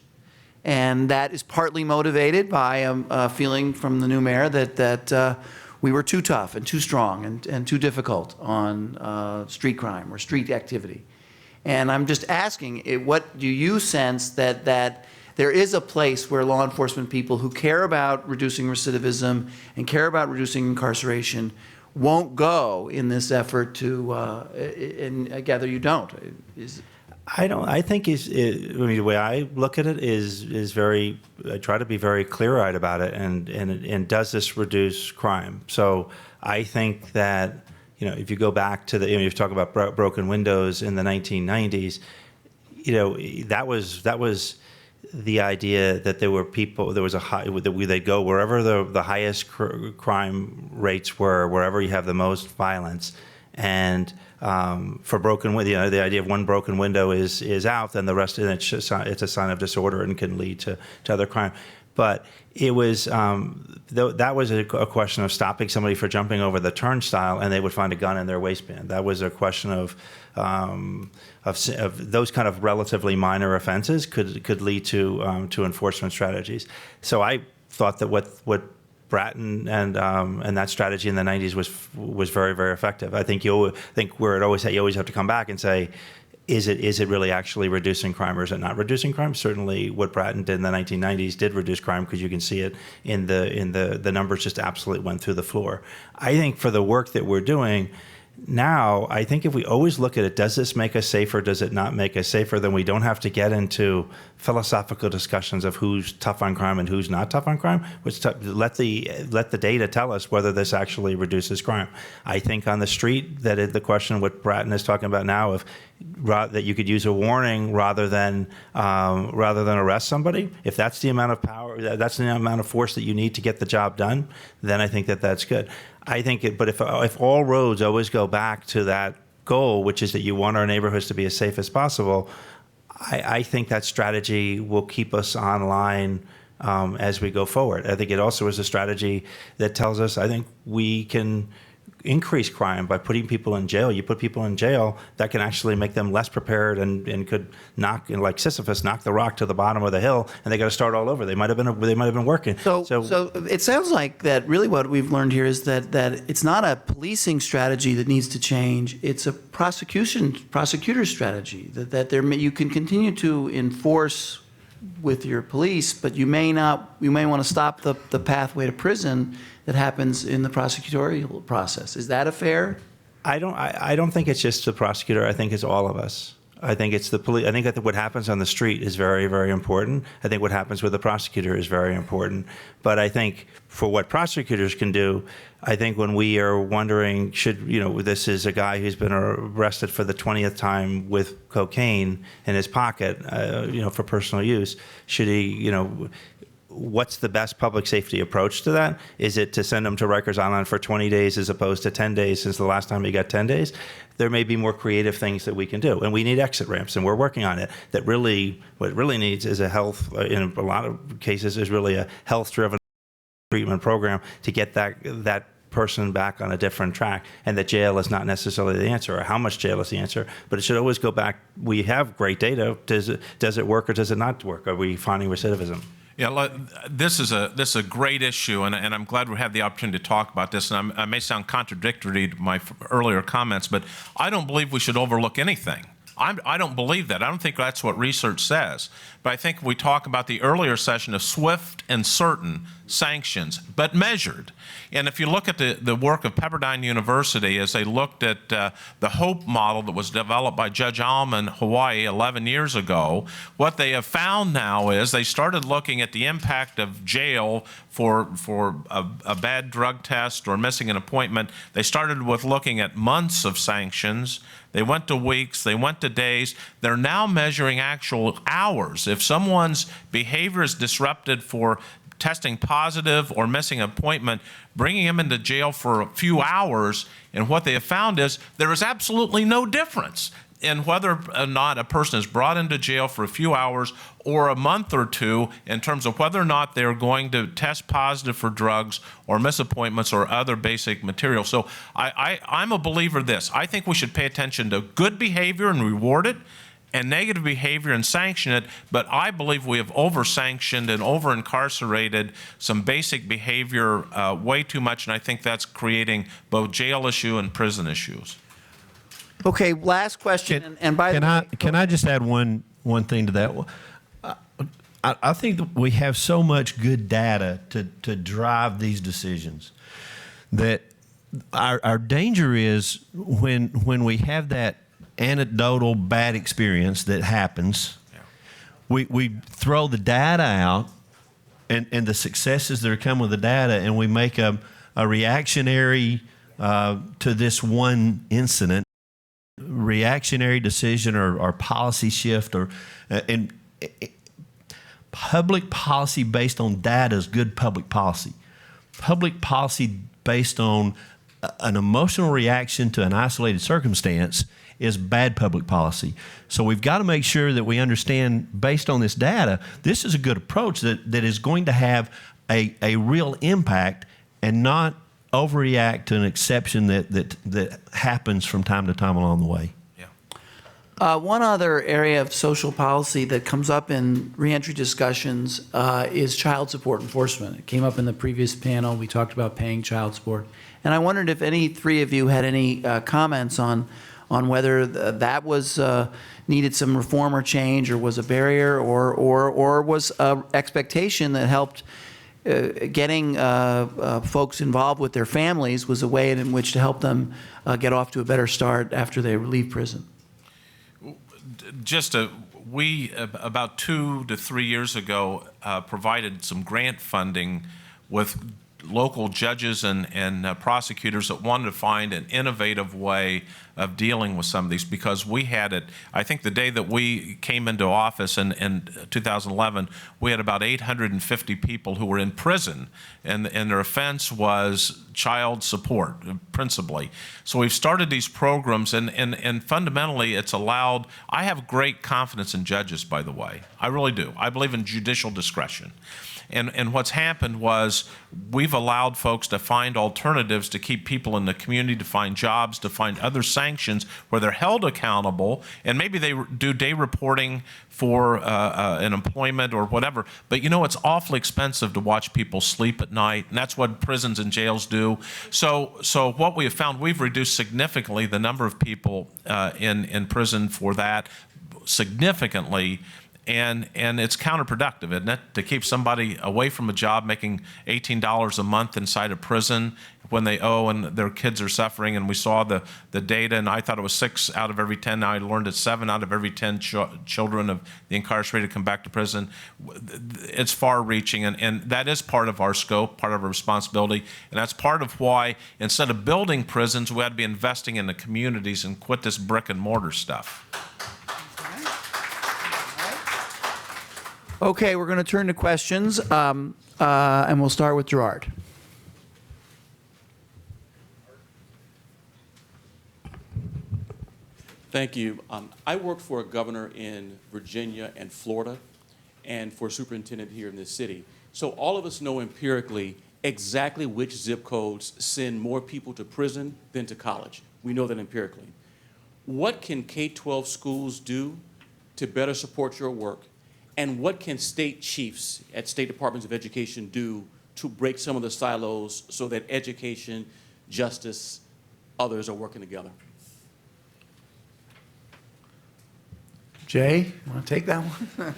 And that is partly motivated by a feeling from the new mayor that we were too tough and too strong and too difficult on street crime or street activity. And I'm just asking, what do you sense that there is a place where law enforcement people who care about reducing recidivism and care about reducing incarceration won't go in this effort to, and I gather you don't. I think the way I look at it is very, I try to be very clear-eyed about it, and does this reduce crime? So I think that, if you go back to you talk about broken windows in the 1990s, that was the idea that there were people, there was a high, they'd go wherever the highest crime rates were, wherever you have the most violence. And for broken window, the idea of one broken window is out, then the rest of it, it's a sign of disorder and can lead to other crime. But it was that was a question of stopping somebody for jumping over the turnstile, and they would find a gun in their waistband. That was a question of those kind of relatively minor offenses could lead to enforcement strategies. So I thought that what Bratton and that strategy in the 90s was very, very effective. I think you always have to come back and say, is it really actually reducing crime, or is it not reducing crime? Certainly, what Bratton did in the 1990s did reduce crime, because you can see it in the numbers just absolutely went through the floor. I think for the work that we're doing now, I think if we always look at it, does this make us safer, does it not make us safer, then we don't have to get into philosophical discussions of who's tough on crime and who's not tough on crime. Let the data tell us whether this actually reduces crime. I think on the street, the question what Bratton is talking about now, that you could use a warning rather than arrest somebody, if that's the amount of power, that's the amount of force that you need to get the job done, then I think that's good. I think but if all roads always go back to that goal, which is that you want our neighborhoods to be as safe as possible, I think that strategy will keep us online as we go forward. I think it also is a strategy that tells us, I think we can increase crime by putting people in jail. You put people in jail, that can actually make them less prepared and could knock, like Sisyphus, knock the rock to the bottom of the hill, and they got to start all over. They might have been working. So it sounds like that really what we've learned here is that it's not a policing strategy that needs to change. It's a prosecutor strategy that you can continue to enforce with your police, but you may want to stop the pathway to prison that happens in the prosecutorial process. Is that a fair? I don't think it's just the prosecutor. I think it's all of us. I think it's the police. I think that what happens on the street is very, very important. I think what happens with the prosecutor is very important. But I think for what prosecutors can do, I think when we are wondering, this is a guy who's been arrested for the 20th time with cocaine in his pocket, for personal use. Should he, what's the best public safety approach to that? Is it to send him to Rikers Island for 20 days as opposed to 10 days since the last time he got 10 days? There may be more creative things that we can do. And we need exit ramps, and we're working on it. What it really needs is in a lot of cases, is really a health-driven treatment program to get that person back on a different track, and that jail is not necessarily the answer, or how much jail is the answer, but it should always go back. We have great data. Does it work or does it not work? Are we finding recidivism? Yeah, this is a great issue, and I'm glad we have the opportunity to talk about this. And I may sound contradictory to my earlier comments, but I don't believe we should overlook anything. I don't believe that. I don't think that's what research says. But I think we talk about the earlier session of swift and certain sanctions, but measured. And if you look at the work of Pepperdine University, as they looked at the HOPE model that was developed by Judge Alman, Hawaii, 11 years ago, what they have found now is they started looking at the impact of jail for a bad drug test or missing an appointment. They started with looking at months of sanctions. They went to weeks, they went to days. They're now measuring actual hours. If someone's behavior is disrupted for testing positive or missing an appointment, bringing him into jail for a few hours, and what they have found is there is absolutely no difference in whether or not a person is brought into jail for a few hours or a month or two in terms of whether or not they're going to test positive for drugs or miss appointments or other basic material. So I'm a believer in this. I think we should pay attention to good behavior and reward it, and negative behavior and sanction it, but I believe we have over-sanctioned and over-incarcerated some basic behavior way too much, and I think that's creating both jail issue and prison issues. Okay, last question. Can I just add one thing to that? I think that we have so much good data to drive these decisions that our danger is when we have that anecdotal bad experience that happens, we throw the data out and the successes that are coming with the data, and we make a reactionary to this one incident, reactionary decision or policy shift, and public policy based on data is good public policy. Public policy based on an emotional reaction to an isolated circumstance is bad public policy. So we've got to make sure that we understand, based on this data, this is a good approach that is going to have a real impact and not overreact to an exception that happens from time to time along the way. One other area of social policy that comes up in reentry discussions is child support enforcement. It came up in the previous panel. We talked about paying child support. And I wondered if any three of you had any comments on whether that was needed some reform or change, or was a barrier, or was an expectation that helped getting folks involved with their families was a way in which to help them get off to a better start after they leave prison. We about 2 to 3 years ago provided some grant funding with local judges and prosecutors that wanted to find an innovative way of dealing with some of these, because we had it, I think the day that we came into office in 2011, we had about 850 people who were in prison, and their offense was child support, principally. So we've started these programs, and fundamentally it's allowed, I have great confidence in judges, by the way. I really do. I believe in judicial discretion. And what's happened was we've allowed folks to find alternatives to keep people in the community, to find jobs, to find other sanctions where they're held accountable, and maybe they do day reporting for an employment or whatever. But you know, it's awfully expensive to watch people sleep at night, and that's what prisons and jails do. So what we have found, we've reduced significantly the number of people in prison for that, significantly. And it's counterproductive, isn't it, to keep somebody away from a job making $18 a month inside a prison when they owe and their kids are suffering. And we saw the data, and I thought it was 6 out of every 10. Now I learned it's 7 out of every 10 children of the incarcerated come back to prison. It's far-reaching, and that is part of our scope, part of our responsibility. And that's part of why, instead of building prisons, we had to be investing in the communities and quit this brick-and-mortar stuff. Okay, we're going to turn to questions, and we'll start with Gerard. Thank you. I worked for a governor in Virginia and Florida, and for a superintendent here in this city. So all of us know empirically exactly which zip codes send more people to prison than to college. We know that empirically. What can K-12 schools do to better support your work? And what can state chiefs at state departments of education do to break some of the silos so that education, justice, others are working together? Jay, you want to take that one?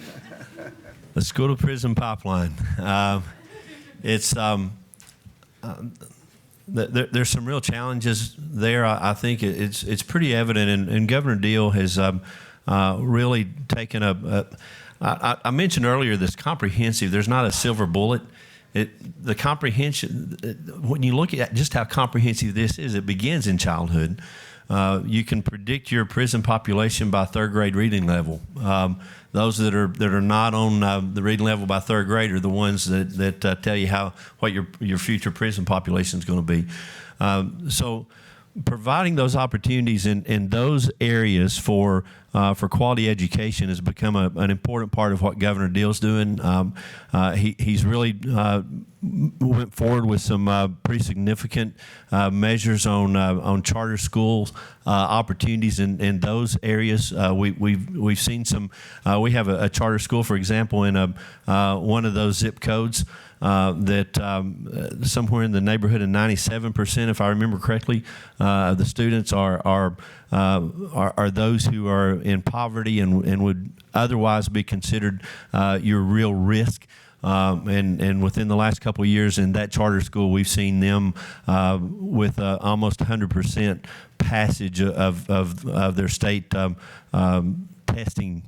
The school to prison pipeline. There's some real challenges there. I think it's pretty evident, and Governor Deal has really taken I mentioned earlier this comprehensive. There's not a silver bullet. The comprehension, when you look at just how comprehensive this is, it begins in childhood. You can predict your prison population by third grade reading level. Those that are not on the reading level by third grade are the ones that tell you what your future prison population is going to be. So providing those opportunities in those areas for quality education has become an important part of what Governor Deal's doing. He's really went forward with some pretty significant measures on charter schools opportunities in those areas. We've seen some. We have a charter school, for example, in one of those zip codes. That somewhere in the neighborhood of 97%, if I remember correctly, the students are those who are in poverty and would otherwise be considered your real risk. And within the last couple of years in that charter school, we've seen them with almost 100% passage of their state testing.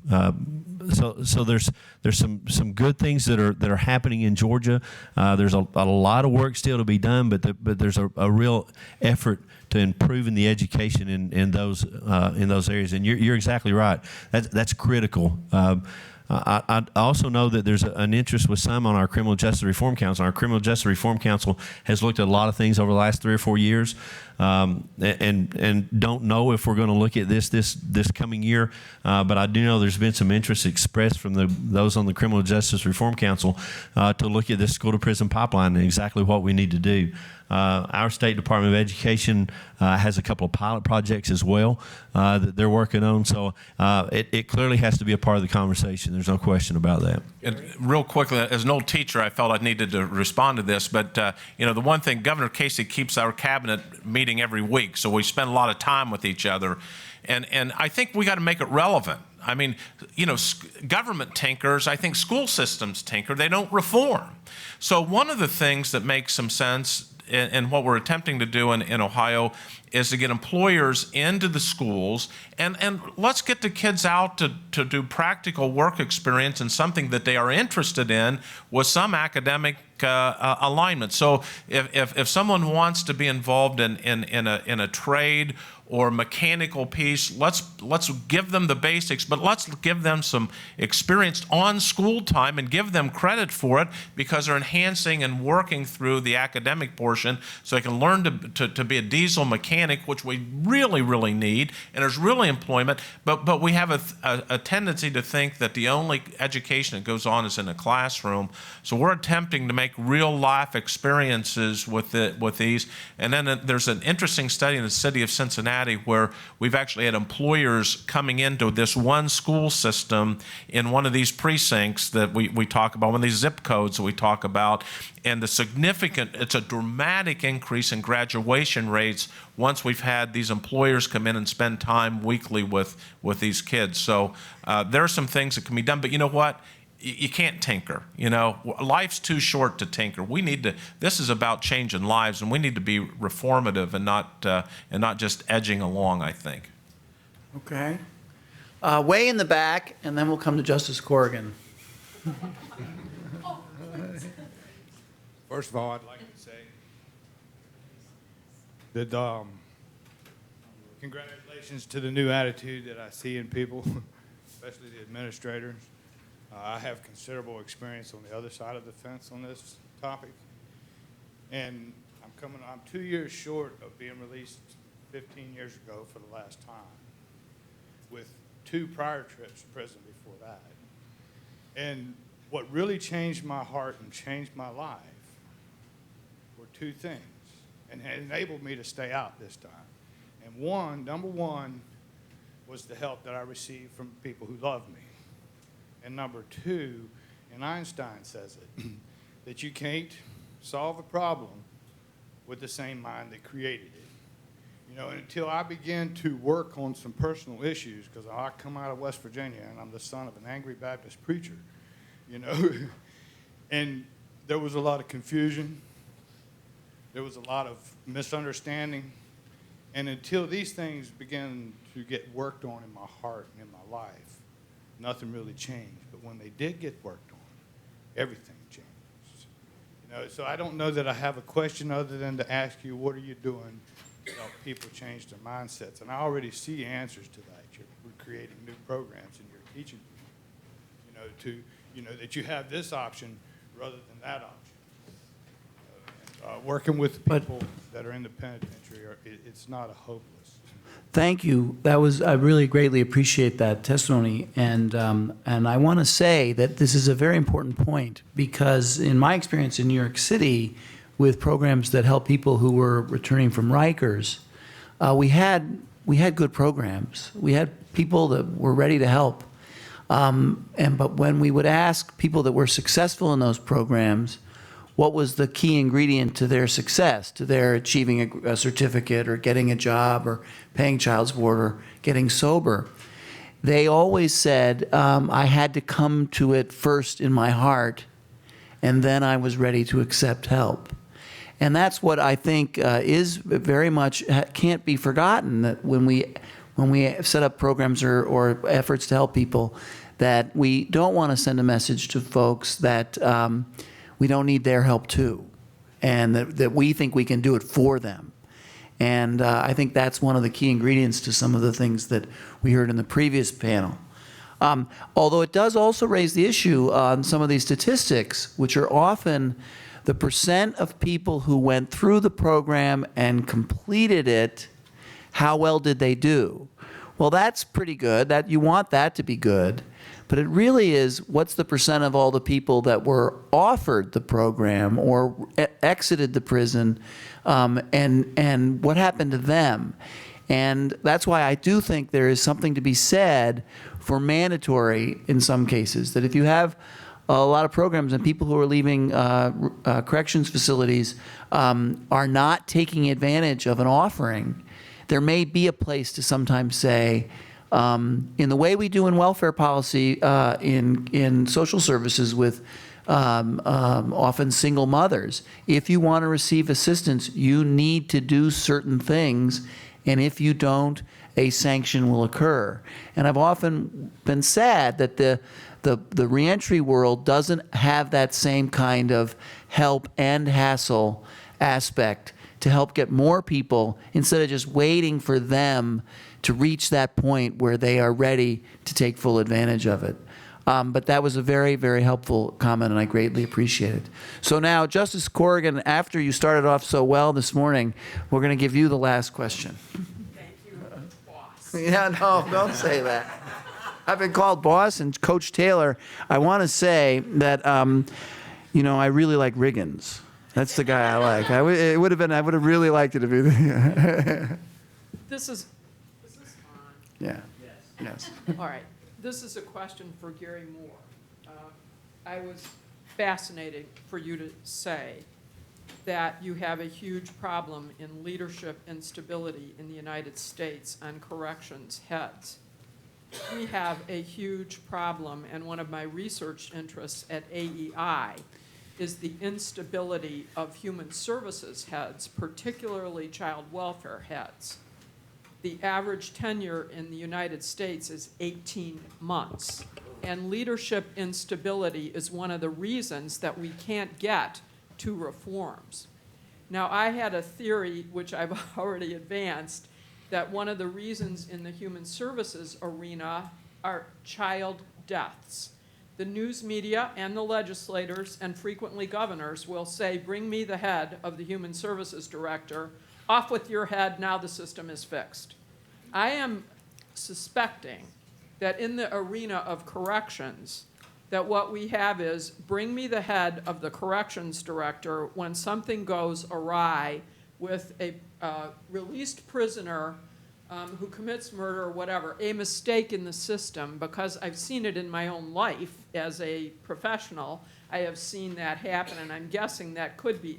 So there's some good things that are happening in Georgia. There's a lot of work still to be done, but there's a real effort to improving the education in those areas. And you're exactly right. That's critical. I also know that there's an interest with some on our Criminal Justice Reform Council. Our Criminal Justice Reform Council has looked at a lot of things over the last 3 or 4 years, and don't know if we're going to look at this coming year. But I do know there's been some interest expressed from those on the Criminal Justice Reform Council to look at this school to prison pipeline and exactly what we need to do. Our State Department of Education has a couple of pilot projects as well that they're working on. So it clearly has to be a part of the conversation. There's no question about that. And real quickly, as an old teacher, I felt I needed to respond to this. But the one thing, Governor Casey keeps our cabinet meeting every week, so we spend a lot of time with each other. And I think we got to make it relevant. I mean, government tinkers, I think school systems tinker, they don't reform. So one of the things that makes some sense and what we're attempting to do in Ohio is to get employers into the schools and let's get the kids out to do practical work experience and something that they are interested in with some academic alignment. So if someone wants to be involved in a trade or mechanical piece, let's give them the basics, but let's give them some experience on school time and give them credit for it because they're enhancing and working through the academic portion so they can learn to be a diesel mechanic, which we really, really need, and there's really employment, but we have a tendency to think that the only education that goes on is in a classroom. So we're attempting to make real life experiences with these. And then there's an interesting study in the city of Cincinnati where we've actually had employers coming into this one school system in one of these precincts that we talk about, one of these zip codes that we talk about, and it's a dramatic increase in graduation rates once we've had these employers come in and spend time weekly with these kids. So there are some things that can be done, but you know what? You can't tinker. Life's too short to tinker. This is about changing lives, and we need to be reformative and not just edging along, I think. Okay. Way in the back, and then we'll come to Justice Corrigan. First of all, I'd like to say that congratulations to the new attitude that I see in people, especially the administrators. I have considerable experience on the other side of the fence on this topic. And I'm 2 years short of being released 15 years ago for the last time, with 2 prior trips to prison before that. And what really changed my heart and changed my life were 2 things, and it enabled me to stay out this time. And number one, was the help that I received from people who loved me. And number 2, and Einstein says it, that you can't solve a problem with the same mind that created it. Until I began to work on some personal issues, because I come out of West Virginia and I'm the son of an angry Baptist preacher, and there was a lot of confusion, there was a lot of misunderstanding, and until these things began to get worked on in my heart and in my life, nothing really changed. But when they did get worked on, everything changed. So I don't know that I have a question other than to ask you, what are you doing to help people change their mindsets? And I already see answers to that. We're creating new programs and you're teaching people, that you have this option rather than that option. Working with people that are in the penitentiary, it's not a hopeless. Thank you. I really greatly appreciate that testimony, and I want to say that this is a very important point because in my experience in New York City, with programs that help people who were returning from Rikers, we had good programs. We had people that were ready to help, but when we would ask people that were successful in those programs, what was the key ingredient to their success, to their achieving a certificate or getting a job or paying child support or getting sober, they always said, I had to come to it first in my heart, and then I was ready to accept help. And that's what I think is very much, can't be forgotten, that when we set up programs or efforts to help people, that we don't want to send a message to folks that we don't need their help too, and that we think we can do it for them. And I think that's one of the key ingredients to some of the things that we heard in the previous panel. Although it does also raise the issue on some of these statistics, which are often the percent of people who went through the program and completed it, how well did they do? Well, that's pretty good. You want that to be good. But it really is, what's the percent of all the people that were offered the program or exited the prison, and what happened to them? And that's why I do think there is something to be said for mandatory in some cases, that if you have a lot of programs and people who are leaving corrections facilities are not taking advantage of an offering, there may be a place to sometimes say, in the way we do in welfare policy in social services with often single mothers. If you want to receive assistance, you need to do certain things, and if you don't, a sanction will occur. And I've often been sad that the reentry world doesn't have that same kind of help and hassle aspect to help get more people, instead of just waiting for them to reach that point where they are ready to take full advantage of it. But that was a very, very helpful comment, and I greatly appreciate it. So now, Justice Corrigan, after you started off so well this morning, we're going to give you the last question. Thank you, boss. Yeah, no, don't say that. I've been called boss, and Coach Taylor, I want to say that, you know, I really like Riggins. That's the guy I like. I would have really liked it to be. This is on. Yeah. Yes. All right. This is a question for Gary Moore. I was fascinated for you to say that you have a huge problem in leadership instability in the United States on corrections heads. We have a huge problem, and one of my research interests at AEI is the instability of human services heads, particularly child welfare heads. The average tenure in the United States is 18 months. And leadership instability is one of the reasons that we can't get to reforms. Now, I had a theory, which I've already advanced, that one of the reasons in the human services arena are child deaths. The news media and the legislators and frequently governors will say, bring me the head of the human services director, off with your head, now the system is fixed. I am suspecting that in the arena of corrections, that what we have is, bring me the head of the corrections director when something goes awry with a released prisoner who commits murder or whatever, a mistake in the system, because I've seen it in my own life as a professional. I have seen that happen, and I'm guessing that could be.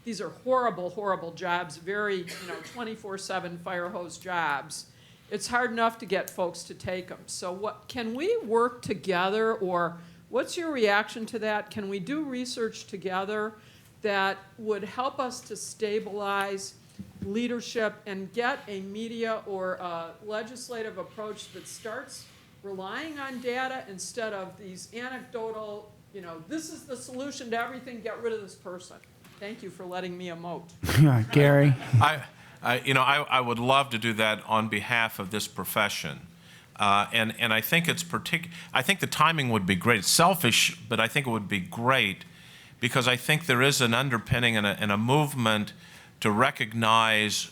These are horrible, horrible jobs, very 24/7 fire hose jobs. It's hard enough to get folks to take them. So what can we work together, or what's your reaction to that? Can we do research together that would help us to stabilize leadership and get a media or a legislative approach that starts relying on data instead of these anecdotal, this is the solution to everything, get rid of this person. Thank you for letting me emote. Gary? I would love to do that on behalf of this profession. And I think I think the timing would be great. It's selfish, but I think it would be great because I think there is an underpinning and a movement to recognize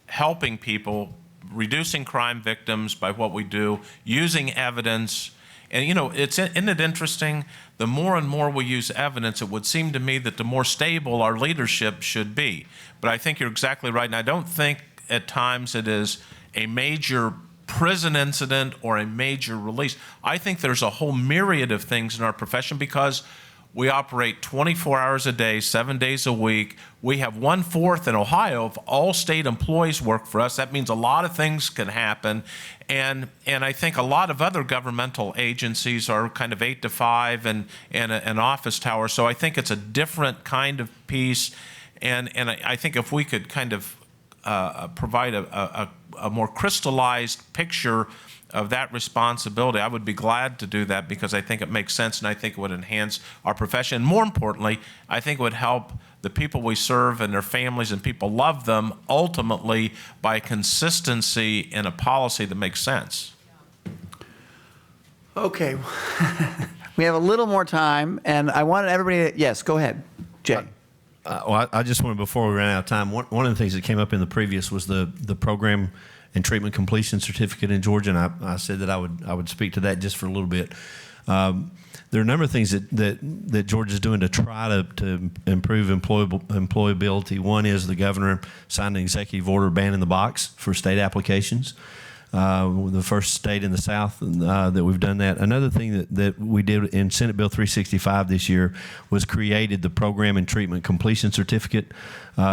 helping people, reducing crime victims by what we do, using evidence. And isn't it interesting? The more and more we use evidence, it would seem to me that the more stable our leadership should be. But I think you're exactly right. And I don't think at times it is a major prison incident or a major release. I think there's a whole myriad of things in our profession because we operate 24 hours a day, 7 days a week. We have 1/4 in Ohio of all state employees work for us. That means a lot of things can happen. And I think a lot of other governmental agencies are kind of 8 to 5 and an office tower. So I think it's a different kind of piece. And I think if we could kind of provide a more crystallized picture of that responsibility, I would be glad to do that because I think it makes sense and I think it would enhance our profession. More importantly, I think it would help the people we serve and their families, and people love them ultimately by consistency in a policy that makes sense. Okay. We have a little more time, and I wanted everybody to, yes, go ahead, Jay. Well, I just wanted, before we ran out of time, one of the things that came up in the previous was the program and treatment completion certificate in Georgia, and I said that I would speak to that just for a little bit. There are a number of things that Georgia's doing to try to improve employability. One is the governor signed an executive order banning the box for state applications. The first state in the South that we've done that. Another thing that we did in Senate Bill 365 this year was created the program and treatment completion certificate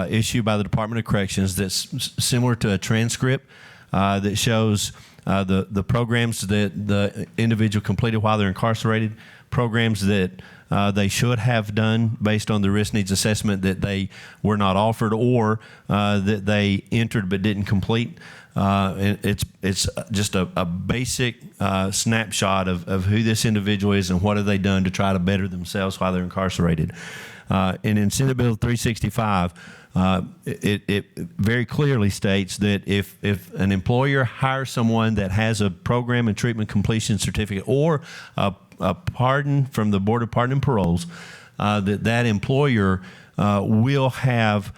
issued by the Department of Corrections that's similar to a transcript that shows the programs that the individual completed while they're incarcerated, programs that they should have done based on the risk needs assessment that they were not offered, or that they entered but didn't complete. It's just a basic snapshot of who this individual is and what have they done to try to better themselves while they're incarcerated. And in Senate Bill 365, it very clearly states that if an employer hires someone that has a program and treatment completion certificate or a pardon from the Board of Pardon and Paroles, that employer will have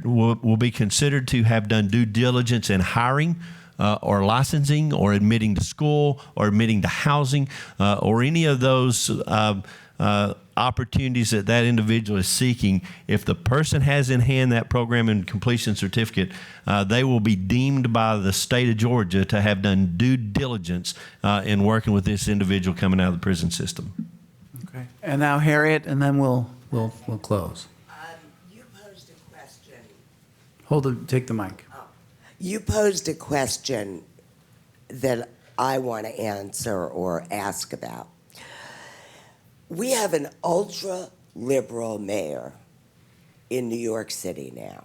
will be considered to have done due diligence in hiring or licensing or admitting to school or admitting to housing or any of those opportunities that individual is seeking. If the person has in hand that program and completion certificate, they will be deemed by the state of Georgia to have done due diligence in working with this individual coming out of the prison system. Okay. And now Harriet, and then we'll close. You posed a question. Take the mic. You posed a question that I want to answer or ask about. We have an ultra-liberal mayor in New York City now.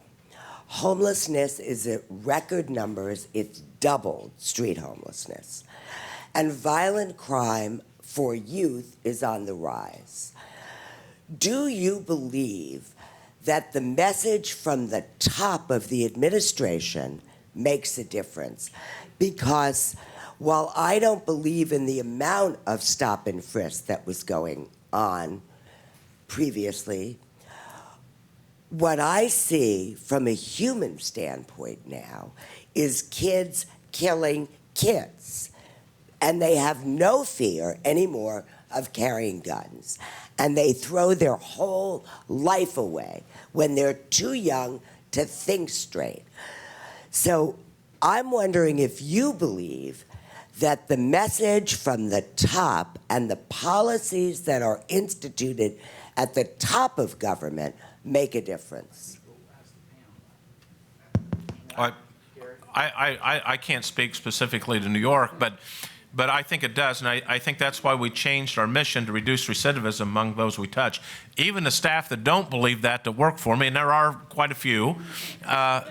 Homelessness is at record numbers. It's doubled street homelessness. And violent crime for youth is on the rise. Do you believe that the message from the top of the administration makes a difference? Because while I don't believe in the amount of stop and frisk that was going on previously, what I see from a human standpoint now is kids killing kids. And they have no fear anymore of carrying guns. And they throw their whole life away when they're too young to think straight. So I'm wondering if you believe that the message from the top and the policies that are instituted at the top of government make a difference. I can't speak specifically to New York, but I think it does, and I think that's why we changed our mission to reduce recidivism among those we touch. Even the staff that don't believe that work for me, and there are quite a few,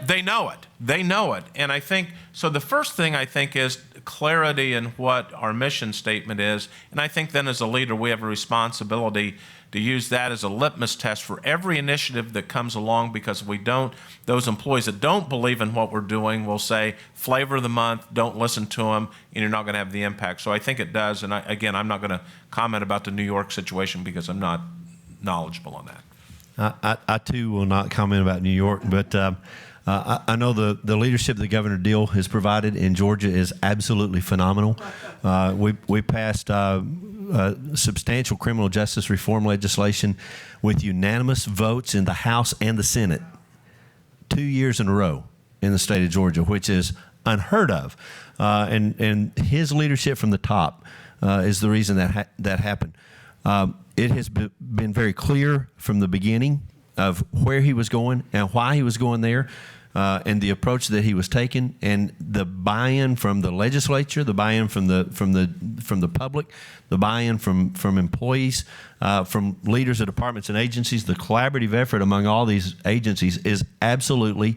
they know it. They know it. And I think, so the first thing I think is clarity in what our mission statement is, and I think then as a leader we have a responsibility to use that as a litmus test for every initiative that comes along, because if we don't, those employees that don't believe in what we're doing will say, flavor of the month, don't listen to them, and you're not going to have the impact. So I think it does, and again, I'm not going to comment about the New York situation because I'm not knowledgeable on that. I too will not comment about New York, but I know the leadership that Governor Deal has provided in Georgia is absolutely phenomenal. We passed substantial criminal justice reform legislation with unanimous votes in the House and the Senate 2 years in a row in the state of Georgia, which is unheard of. And his leadership from the top is the reason that happened. It has been very clear from the beginning of where he was going and why he was going there, and the approach that he was taking, and the buy-in from the legislature, the buy-in from the public, the buy-in from employees, from leaders of departments and agencies. The collaborative effort among all these agencies is absolutely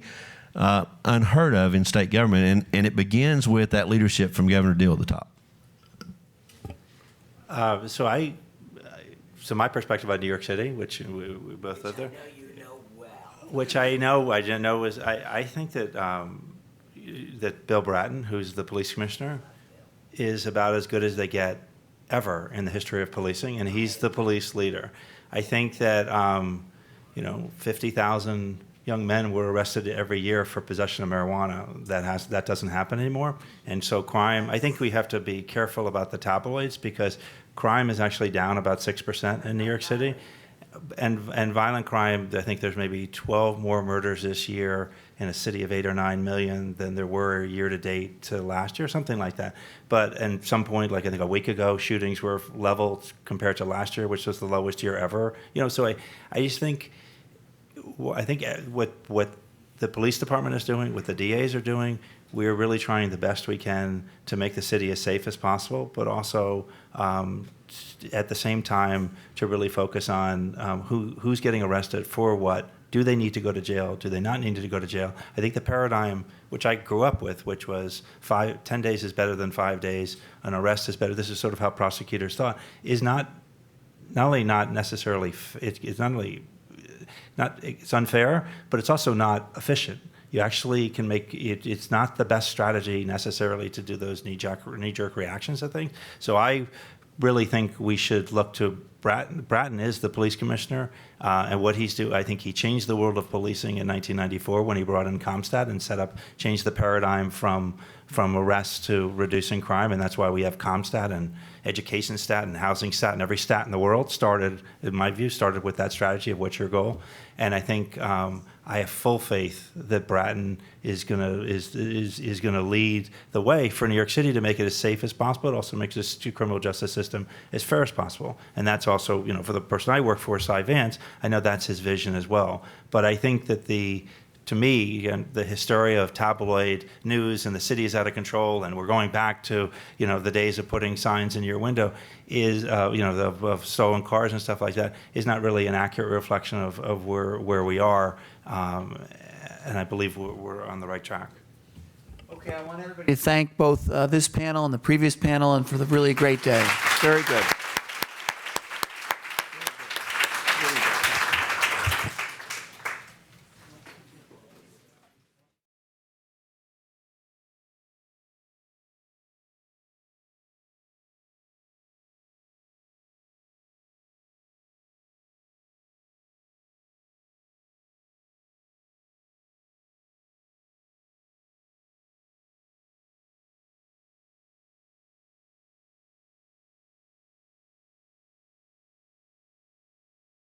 unheard of in state government, and it begins with that leadership from Governor Deal at the top. So my perspective on New York City, which we both live there, which I know is I think that that Bill Bratton, who's the police commissioner, is about as good as they get ever in the history of policing, and he's the police leader. I think that 50,000 young men were arrested every year for possession of marijuana. That doesn't happen anymore, and so crime. I think we have to be careful about the tabloids, because crime is actually down about 6% in New York City. And violent crime, I think there's maybe 12 more murders this year in a city of 8 or 9 million than there were year to date to last year, something like that. But at some point, like I think a week ago, shootings were leveled compared to last year, which was the lowest year ever. So I just think, I think what the police department is doing, what the DAs are doing. We're really trying the best we can to make the city as safe as possible, but also at the same time to really focus on who's getting arrested for what. Do they need to go to jail? Do they not need to go to jail? I think the paradigm, which I grew up with, which was 10 days is better than 5 days, an arrest is better. This is sort of how prosecutors thought, is not only not necessarily, it's not only it's unfair, but it's also not efficient. You actually can make it, it's not the best strategy necessarily to do those knee-jerk reactions, I think. So I really think we should look to Bratton. Bratton is the police commissioner, and what he's doing, I think he changed the world of policing in 1994 when he brought in CompStat and changed the paradigm from arrests to reducing crime, and that's why we have CompStat and education stat and housing stat, and every stat in the world started, in my view, started with that strategy of what's your goal. And I think I have full faith that Bratton is gonna lead the way for New York City to make it as safe as possible. It also makes this criminal justice system as fair as possible. And that's also, for the person I work for, Cy Vance, I know that's his vision as well. But I think that to me, the hysteria of tabloid news and the city is out of control and we're going back to, the days of putting signs in your window is, of stolen cars and stuff like that, is not really an accurate reflection of where we are. And I believe we're on the right track. Okay, I want everybody to thank both this panel and the previous panel and for the really great day. Very good.